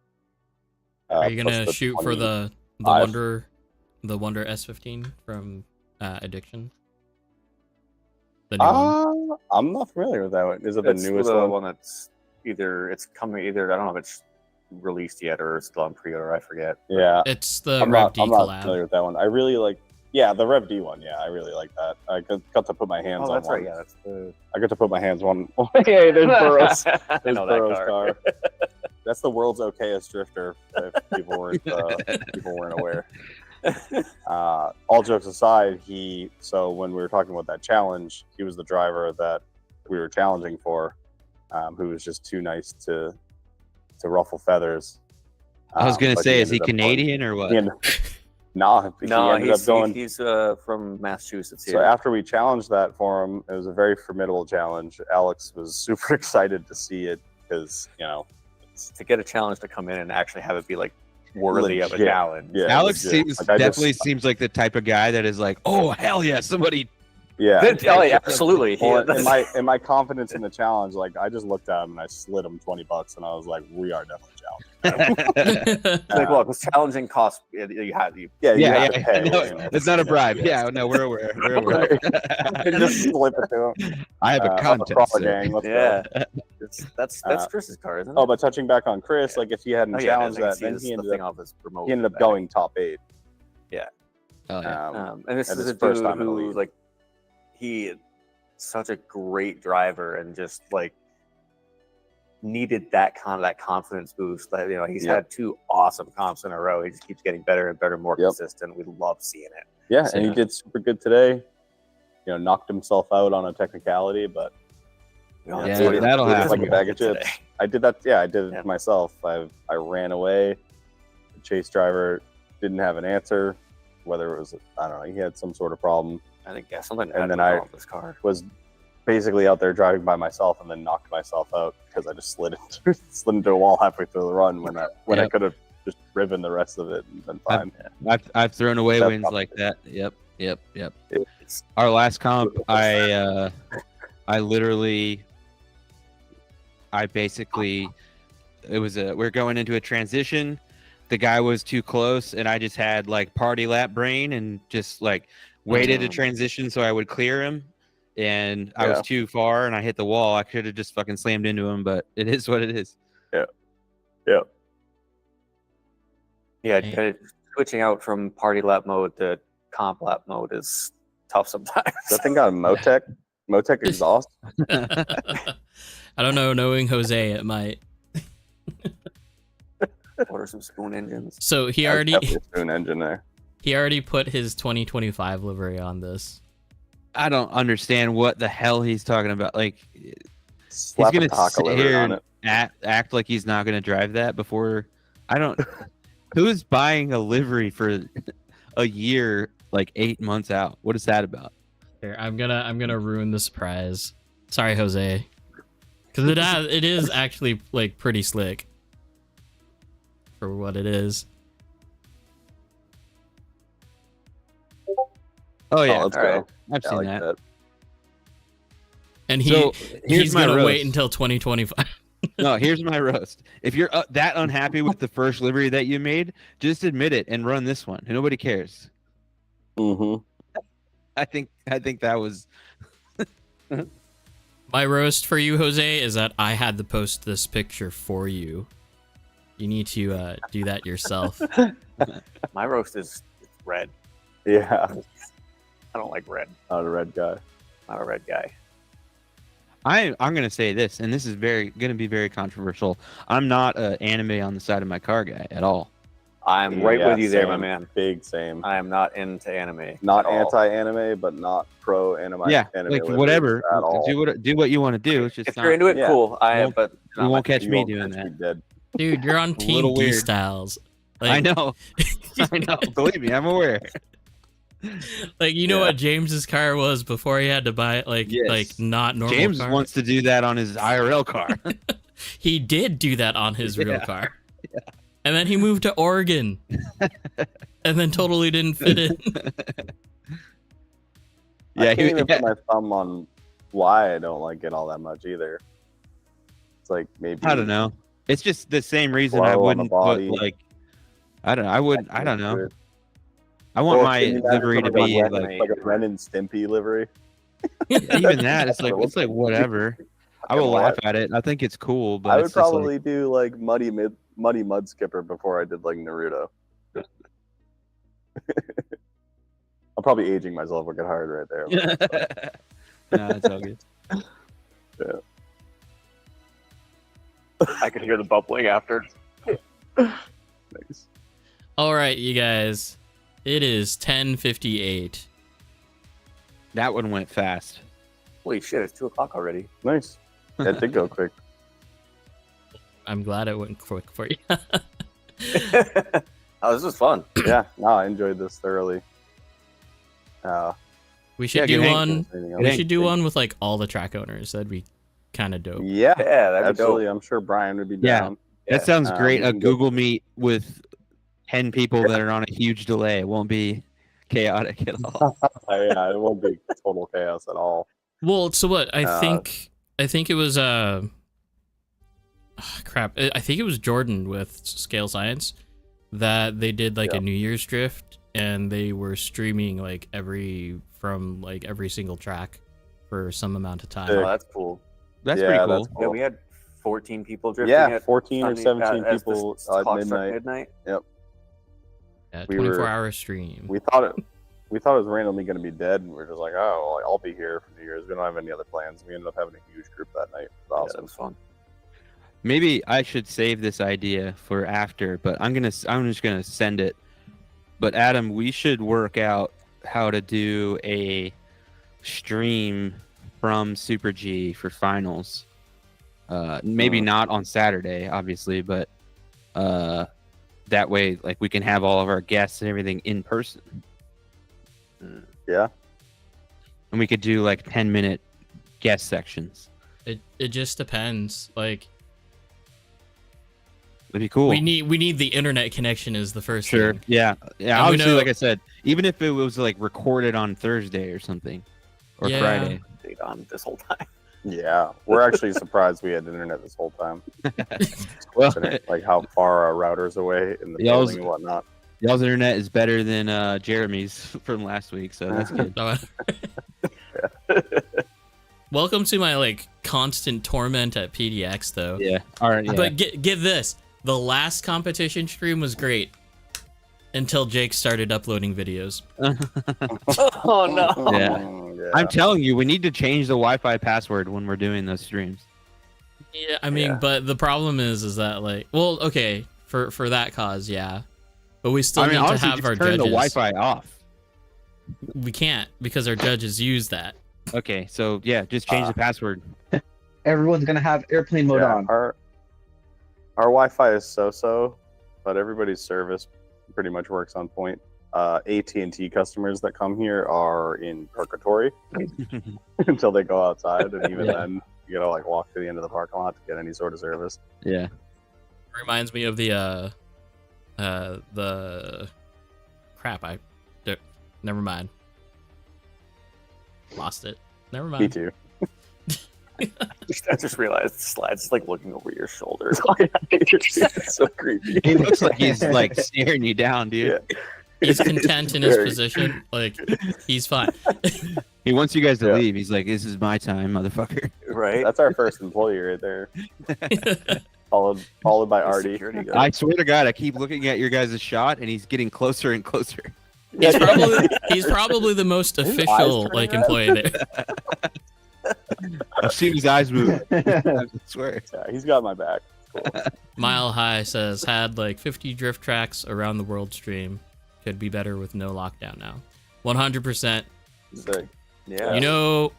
Are you gonna shoot for the Wonder S15 from Addiction? The new one? I'm not familiar with that one. Is it the newest the one? one that's it's coming either. I don't know if it's released yet or still on pre-order. I forget. Yeah, It's the I'm Rev D not collab. familiar with that one. I really like. Yeah, the Rev D one. Yeah, I really like that. I got to put my hands Oh, on that's one. right. Yeah, that's the. I got to put my hands on. Hey, there's Burroughs. I There's know Burroughs' that car. That's the world's okayest drifter. If people weren't aware. All jokes aside, so when we were talking about that challenge, he was the driver that we were challenging for, who was just too nice to ruffle feathers. I was gonna but say, is he ended up Canadian or what? No, he's from Massachusetts. So after we challenged that for him, it was a very formidable challenge. Alex was super excited to see it because to get a challenge to come in and actually have it be like worthy of a Legit. challenge. Yeah, Alex legit. definitely seems like the type of guy that is like, oh hell yeah, somebody. Yeah, Oh, yeah, absolutely. Well, in my confidence in the challenge, like I just looked at him and I slid him $20, and I was like, "We are definitely challenged." Like, well, because challenging costs you have to pay. No, it's not a bribe. Yeah. Yeah, no, we're aware. We're aware. Just slip it to him. I have a Up contest. across the so- gang. Let's Yeah. go. That's Chris's car, isn't it? Oh, but touching back on Chris, like if he hadn't Oh, yeah, challenged I can that, see then this- he the ended thing up off his remote he ended up back. going top 8. Oh yeah. And this at is his a first dude time in the who, league. like, he such a great driver and just like needed that confidence boost. That he's Yep. had 2 awesome comps in a row. He just keeps getting better and better, more Yep. consistent. We love seeing it. Yeah, So- and he did super good today. Knocked himself out on a technicality, but Yeah, it's like- that'll it's happen. like a bag of Today. chips. I did that. Yeah, I did Yeah. it myself. I ran away. The chase driver didn't have an answer. Whether it was, I don't know, he had some sort of problem. I think something. And had then to I- go on this car. Was basically out there driving by myself and then knocked myself out because I just slid into a wall halfway through the run when I Yep. could have just driven the rest of it and been fine. I've thrown away That's wins probably- like that. Yep. It's- Our last comp, I basically, we're going into a transition. The guy was too close, and I just had like party lap brain and just like waited to transition so I would clear him. And I was Yeah. too far, and I hit the wall. I could have just fucking slammed into him, but it is what it is. Yeah, Hey. switching out from party lap mode to comp lap mode is tough sometimes. That thing got a Motec exhaust. I don't know. Knowing Jose, it might. Order some spoon engines. So he That's already definitely a spoon engine there. put his 2025 livery on this. I don't understand what the hell he's talking about. Like, Slap he's a gonna taco sit livery here on and it. act like he's not gonna drive that before. I don't. Who's buying a livery for a year, like 8 months out? What is that about? Here, I'm gonna ruin the surprise. Sorry, Jose, because it is actually like pretty slick for what it is. Oh yeah, let's all go. right. I've Yeah, I seen like that. that. And So here's he's my gonna roast. wait until 2025. No, here's my roast. If you're that unhappy with the first livery that you made, just admit it and run this one. Nobody cares. Mm-hmm. I think that was. My roast for you, Jose, is that I had to post this picture for you. You need to do that yourself. My roast is red. Yeah, I don't like red. not a red guy. Not a red guy. I'm gonna say this, and this is gonna be very controversial. I'm not an anime on the side of my car guy at all. I'm right Yeah, with you there, my same. man. Big same. I am not into anime. Not at all. anti-anime, but not pro-anime. Yeah, anime like liveries whatever. At all. Do what you want to do. It's just If not, you're into it, Yeah. cool. Won't- But you won't catch You me won't doing catch me that. dead. Dude, you're on Team little D weird. Styles. I know. I know. Believe me, I'm aware. Like you know Yeah. what James's car was before he had to buy it, like Yes. not normal. James car? wants to do that on his IRL car. He did do that on his real Yeah. car. And then he moved to Oregon. and then totally didn't fit in. I can't even put my thumb on why I don't like it all that much either. It's like maybe I don't know. It's just the same reason I wouldn't put like. I don't know. I want my livery to be like a Ren and Stimpy livery. Even that, it's like whatever. I will laugh at it. I think it's cool, but I would probably do like Muddy Mud Skipper before I did like Naruto. I'm probably aging myself wicked hard right there. No, it's all good. Yeah. I could hear the bubbling after. Nice. All right, you guys. It is 10:58. That one went fast. Holy shit! It's 2:00 already. Nice. That did go quick. I'm glad it went quick for you. Oh, this was fun. Yeah, no, I enjoyed this thoroughly. We should good do hang. one. Anything We else? should do one with like all the track owners. That'd be kind of dope. Yeah, Yeah, that'd be absolutely. dope. I'm sure Brian would be Yeah. down. That sounds great. we A can go- Google Meet with 10 people that are on a huge delay. It won't be chaotic at all. Yeah, it won't be total chaos at all. Well, so what? I think it was crap. I think it was Jordan with Scale Science that they did like a New Year's drift, and they were streaming like every single track for some amount of time. Oh, that's cool. That's Yeah, pretty that's cool. cool. Yeah, we had 14 people drifting. Yeah, at 14 or Sunday- 17 as the people clock at struck midnight. midnight. Yeah, we were- 24-hour stream. We thought it was randomly going to be dead, and we were just like, oh, well, I'll be here for New Year's. We don't have any other plans. We ended up having a huge group that night. It was Yeah, awesome. that was fun. Maybe I should save this idea for after, but I'm just gonna send it. But Adam, we should work out how to do a stream from Super G for finals. Maybe not on Saturday, obviously, but that way, like, we can have all of our guests and everything in person. Yeah. And we could do like 10-minute guest sections. It just depends. Like That'd be cool. we need the internet connection is the first Sure. thing. Yeah. And Obviously, we know- like I said, even if it was like recorded on Thursday or something, or Yeah. Friday. Stayed on this whole time. Yeah. We're actually surprised we had internet this whole time. Well, Like how far our router's away in the Y'all's- building and whatnot. y'all's internet is better than Jeremy's from last week, so that's good. Welcome to my like constant torment at PDX though. Yeah. All right. Yeah. But get this. The last competition stream was great until Jake started uploading videos. Oh no! Yeah. Yeah. I'm telling you, we need to change the Wi-Fi password when we're doing those streams. Yeah, I mean, Yeah. but the problem is that like, well, okay, for that cause, yeah, but we still I mean, need to honestly, have just our turn judges. the Wi-Fi off. We can't because our judges use that. Okay, so yeah, just change the password. Everyone's gonna have airplane mode Yeah, on. Our Wi-Fi is so, but everybody's service pretty much works on point. AT&T customers that come here are in purgatory until they go outside, and even then, you gotta like walk to the end of the parking lot to get any sort of service. Yeah. Reminds me of the crap. Never mind. Lost it. Never Me mind. too. I just realized the slide's like looking over your shoulder. It's so creepy. He looks like he's like staring you down, dude. Yeah. He's content in his Very- position. Like he's fine. He wants you guys to Yeah. leave. He's like, "This is my time, motherfucker." Right? That's our first employee right there. Followed by Artie. Security guard. I swear to God, I keep looking at your guys' shot, and he's getting closer and closer. He's probably the most official turning like red? employee there. I've seen his eyes move. I swear. Yeah, he's got my back. Cool. Mile High says had like 50 drift tracks around the world stream. Could be better with no lockdown now. 100%. Sick. Yeah. You know,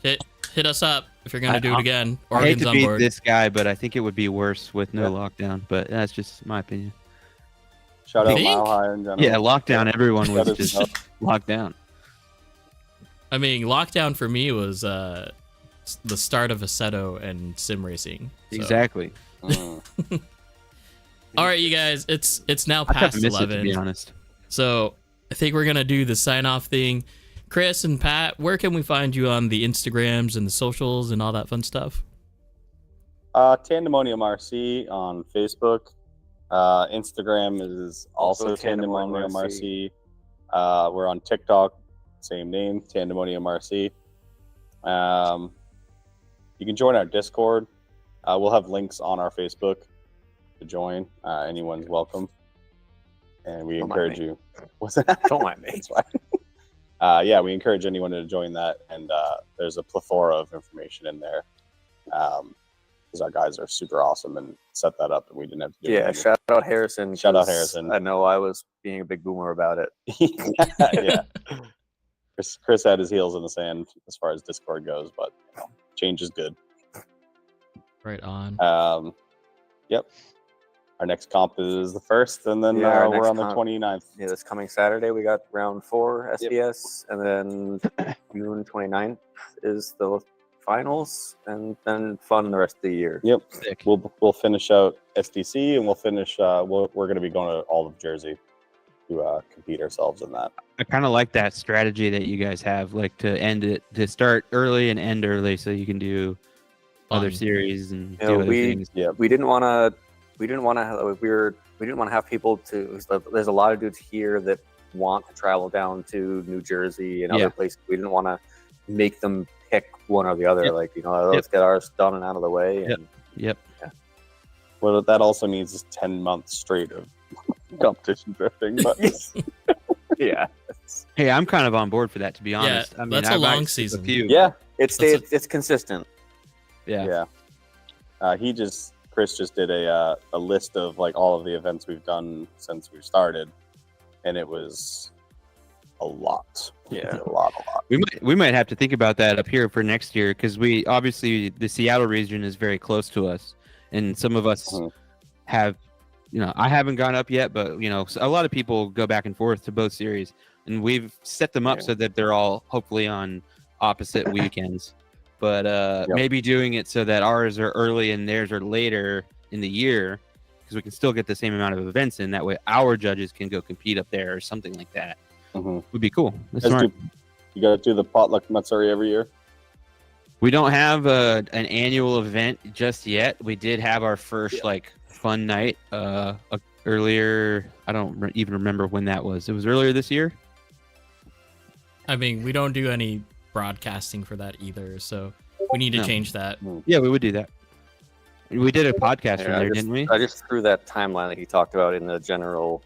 hit us up if you're gonna do it again. I hate Oregon's to on be board. this guy, but I think it would be worse with no Yeah. lockdown. But that's just my opinion. Shout out Think? Mile High in general. Yeah, lockdown. Everyone was That is just tough. locked down. I mean, lockdown for me was the start of Assetto and sim racing. So. Exactly. Mm. All right, you guys, it's now I kind past of miss it, to 11. be honest. So I think we're gonna do the sign off thing. Chris and Pat, where can we find you on the Instagrams and the socials and all that fun stuff? Tandemonium RC on Facebook. Instagram is also Tandemonium RC. We're on TikTok, same name, Tandemonium RC. You can join our Discord. We'll have links on our Facebook to join. Anyone's welcome. And we encourage you. What's that? Don't mind me. That's fine. Yeah, we encourage anyone to join that. And there's a plethora of information in there. Because our guys are super awesome and set that up, and we didn't have to do Yeah, shout out Harrison. Shout out Harrison. I know I was being a big boomer about it. Yeah. Chris had his heels in the sand as far as Discord goes, but change is good. Right on. Yep. Our next comp is the 1st, and then we're on the 29th. Yeah, this coming Saturday we got round 4 SDS, and then June 29th is the finals, and then fun the rest of the year. Yep. Sick. We'll finish out SDC, and we'll finish. We're going to be going to all of Jersey to compete ourselves in that. I kind of like that strategy that you guys have, like to end it, to start early and end early, so you can do other series and do other things. Yeah. We didn't want to have people to. There's a lot of dudes here that want to travel down to New Jersey and other places. We didn't want to make them pick one or the other. Yep. Like, let's get ours done and out of the way. And, Yep. Yeah. Well, that also means it's 10 months straight of competition drifting. But yeah. Hey, I'm kind of on board for that, to be honest. I mean, that's a long season. Yeah, it's consistent. Yeah. Chris just did a list of like all of the events we've done since we started, and it was a lot. Yeah, a lot. We might have to think about that up here for next year, because we obviously, the Seattle region is very close to us, and some of us have, I haven't gone up yet, but a lot of people go back and forth to both series, and we've set them up so that they're all hopefully on opposite weekends. But maybe doing it so that ours are early and theirs are later in the year, because we can still get the same amount of events in. That way our judges can go compete up there or something like that. Would be cool. That's smart. You got to do the potluck Matsuri every year? We don't have an annual event just yet. We did have our first fun night earlier. I don't even remember when that was. It was earlier this year. I mean, we don't do any broadcasting for that either, so we need to change that. Yeah, we would do that. We did a podcast from there, didn't we? I just threw that timeline that he talked about in the general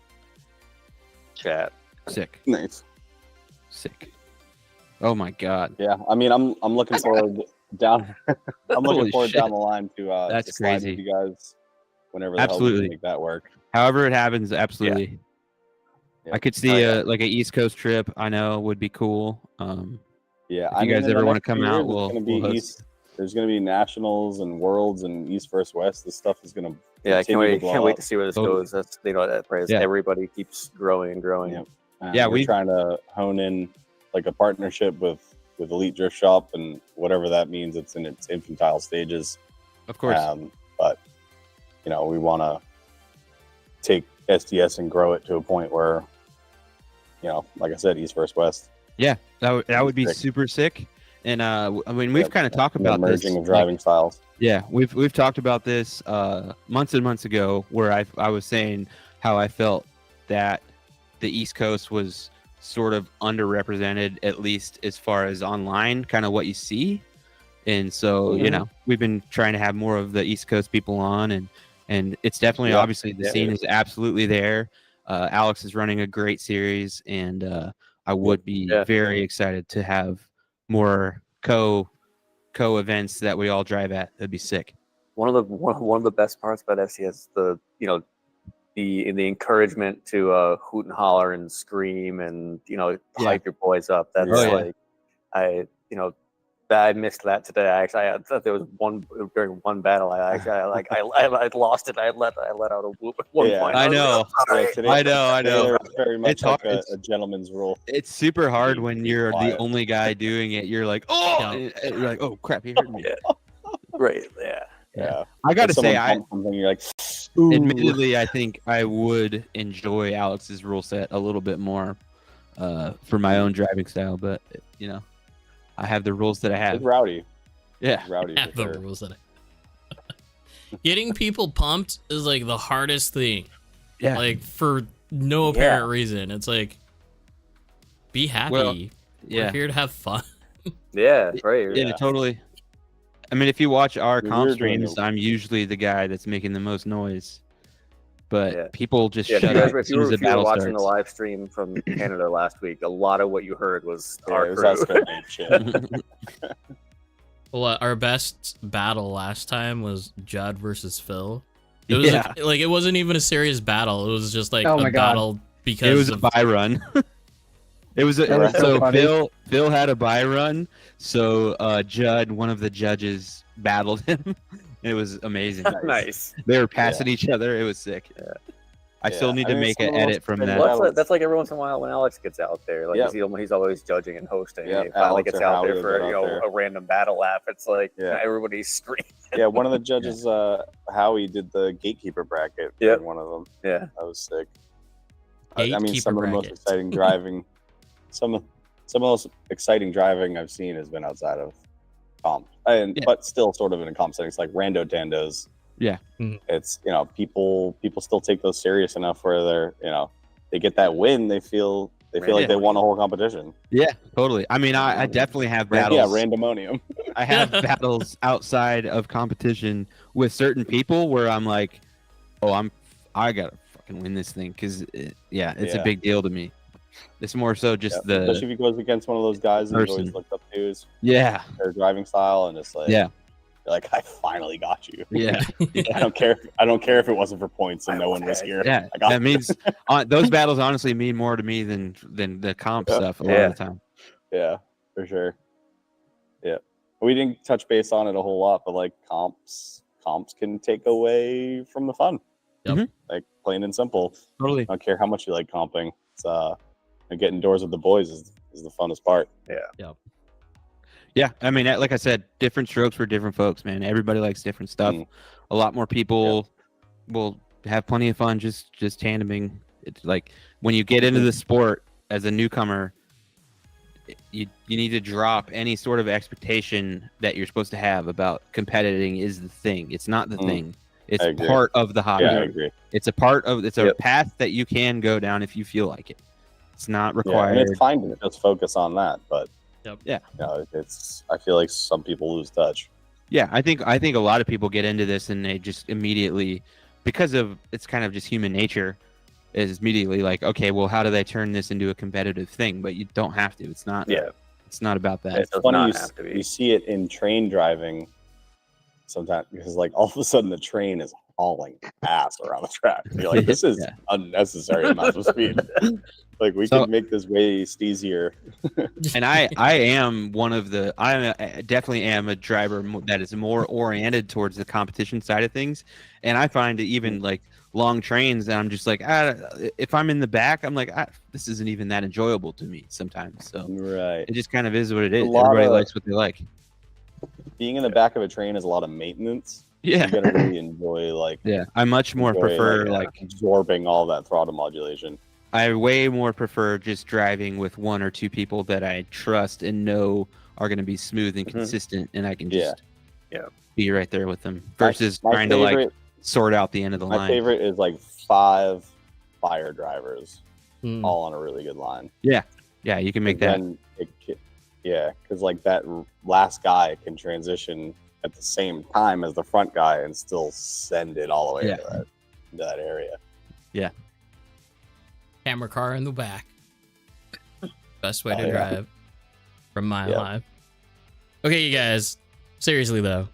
chat. Sick. Nice. Sick. Oh my god. Yeah, I mean, I'm looking forward down. I'm looking forward down the line to that's to slide crazy. with you guys whenever the hell we can make that work. However it happens, absolutely. Yeah. I could see like an East Coast trip. I know would be cool. Yeah, if you guys ever want to come out, we'll host. There's going to be nationals and worlds and East versus West. This stuff is going to. Yeah, I can't wait to see where this goes. That's that price. Yeah. Everybody keeps growing and growing. Yeah, we're trying to hone in like a partnership with Elite Drift Shop, and whatever that means. It's in its infantile stages, of course. But we want to take SDS and grow it to a point where, like I said, East versus West. Yeah, that would be super sick. And I mean, we've kind of talked about this merging of driving styles. Yeah, we've talked about this months and months ago, where I was saying how I felt that the East Coast was sort of underrepresented, at least as far as online, kind of what you see. And so, we've been trying to have more of the East Coast people on, and it's definitely obviously the scene is absolutely there. Alex is running a great series, and I would be very excited to have more co events that we all drive at. That'd be sick. One of the best parts about FCS is the encouragement to hoot and holler and scream and hype your boys up. That's I missed that today. I thought there was during one battle. I lost it. I let out a whoop at one point. I know. I know. Very much it's like hard. a gentleman's rule. It's super hard when you're the only guy doing it. You're like, oh, and you're like, oh crap, he hurt me. Right. Yeah. Yeah. I gotta say, something you're like, ooh. admittedly, I think I would enjoy Alex's rule set a little bit more for my own driving style, but you know, I have the rules that I have. It's rowdy. Yeah, It's rowdy. Have For the sure. rules that getting people pumped is like the hardest thing. yeah. Like for no apparent reason. It's like, be happy. Well, We're here to have fun. Yeah, right. Yeah, totally. I mean, if you watch our We comp were doing streams, it. I'm usually the guy that's making the most noise. But Yeah. people just Yeah, if shut you, up guys, as if you soon as were, the if you were battle watching starts. the live stream from Canada last week, a lot of what you heard was Yeah, our it was crew. us going shit. Well, our best battle last time was Judd versus Phil. It was like it wasn't even a serious battle. It was just like Oh a my God. battle because It was of a buy run. It was That was so so funny. Phil had a buy run, so Judd, one of the judges, battled him. It was amazing. Nice. They were passing each other. It was sick. I still need to make some an of the most edit from exciting that. battles- That's like every once in a while when Alex gets out there. Like he's always judging and hosting. Yeah, and he finally Alex gets or out there Howie for will get out there. a random battle lap. It's like Yeah. everybody's screaming. Yeah, one of the judges, Howie, did the gatekeeper bracket. Yep. For one of them. Yeah. That was sick. I mean, Gatekeeper some of the most brackets. exciting driving, some of the most exciting driving I've seen has been outside of comp, but still sort of in a comp setting. It's like rando tandos. Yeah. It's people still take those serious enough where they're they get that win, they feel like they won a whole competition. Yeah, totally. I mean, I definitely have battles. Yeah, Randomonium. I have battles outside of competition with certain people where I'm like, oh, I gotta fucking win this thing because it's a big deal to me. It's more so just especially if he goes against one of those guys that he's always looked up to is their driving style, and it's like you're like, I finally got you. yeah. I don't care if it wasn't for points and no one was here. Yeah, I got that means those battles honestly mean more to me than the comp stuff a lot of the time. Yeah, for sure. Yeah, we didn't touch base on it a whole lot, but like comps can take away from the fun. Yep. Like plain and simple. Totally. I don't care how much you like comping. It's getting indoors with the boys is the funnest part. Yeah, I mean, like I said, different strokes for different folks, man. Everybody likes different stuff. A lot more people will have plenty of fun just tandeming. It's like when you get into the sport as a newcomer, you need to drop any sort of expectation that you're supposed to have about competing is the thing. It's not the thing. It's part of the hobby. Yeah, I agree. It's a part of a path that you can go down if you feel like it. It's not required. And it's fine to just focus on that, but yeah, I feel like some people lose touch. Yeah, I think a lot of people get into this and they just immediately, because of it's kind of just human nature, is immediately like, okay, well, how do they turn this into a competitive thing? But you don't have to. It's not. Yeah, it's not about that. It's funny you see it in train driving sometimes because like all of a sudden the train is hauling ass around the track. You're like, this is unnecessary amount of speed. Like we could make this way easier. And I am one of the I definitely am a driver that is more oriented towards the competition side of things, and I find it even like long trains and I'm just like if I'm in the back I'm like this isn't even that enjoyable to me sometimes. So it just kind of is what it is. Everybody likes what they like. Being in the back of a train is a lot of maintenance. Yeah, you gotta really enjoy I much more prefer absorbing all that throttle modulation. I way more prefer just driving with one or two people that I trust and know are going to be smooth and consistent, and I can just be right there with them versus trying to sort out the end of the line. My favorite is 5 fire drivers all on a really good line. Yeah, you can make that. Because that last guy can transition at the same time as the front guy and still send it all the way into that area. Yeah. Camera car in the back. Best way to drive from Mile High. Okay, you guys. Seriously though,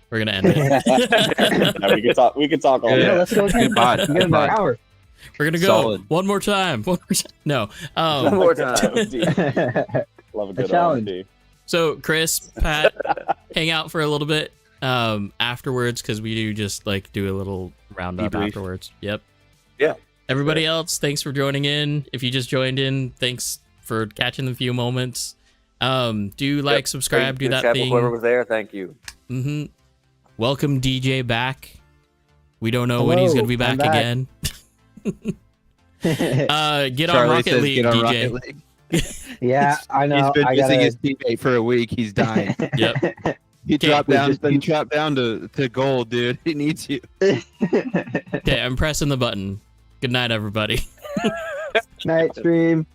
we're gonna end it. We can talk all day. Let's go again. Get another hour. We're gonna go one more time. No. One more time. Love a good challenge. So Chris, Pat, hang out for a little bit afterwards because we do just do a little roundup afterwards. Yep. Yeah. Everybody else, thanks for joining in. If you just joined in, thanks for catching the few moments. Do subscribe, do that thing. Whoever was there, thank you. welcome DJ back. We don't know when Hello, he's gonna be I'm back back. again. Get on Charlie Rocket says, League, "Get on DJ. Rocket League." Yeah, I know. He's been I missing gotta... his teammate for a week. He's dying. Yep. He dropped we've down. just been- He dropped down to gold, dude. He needs you. Okay, I'm pressing the button. Good night, everybody. Night stream.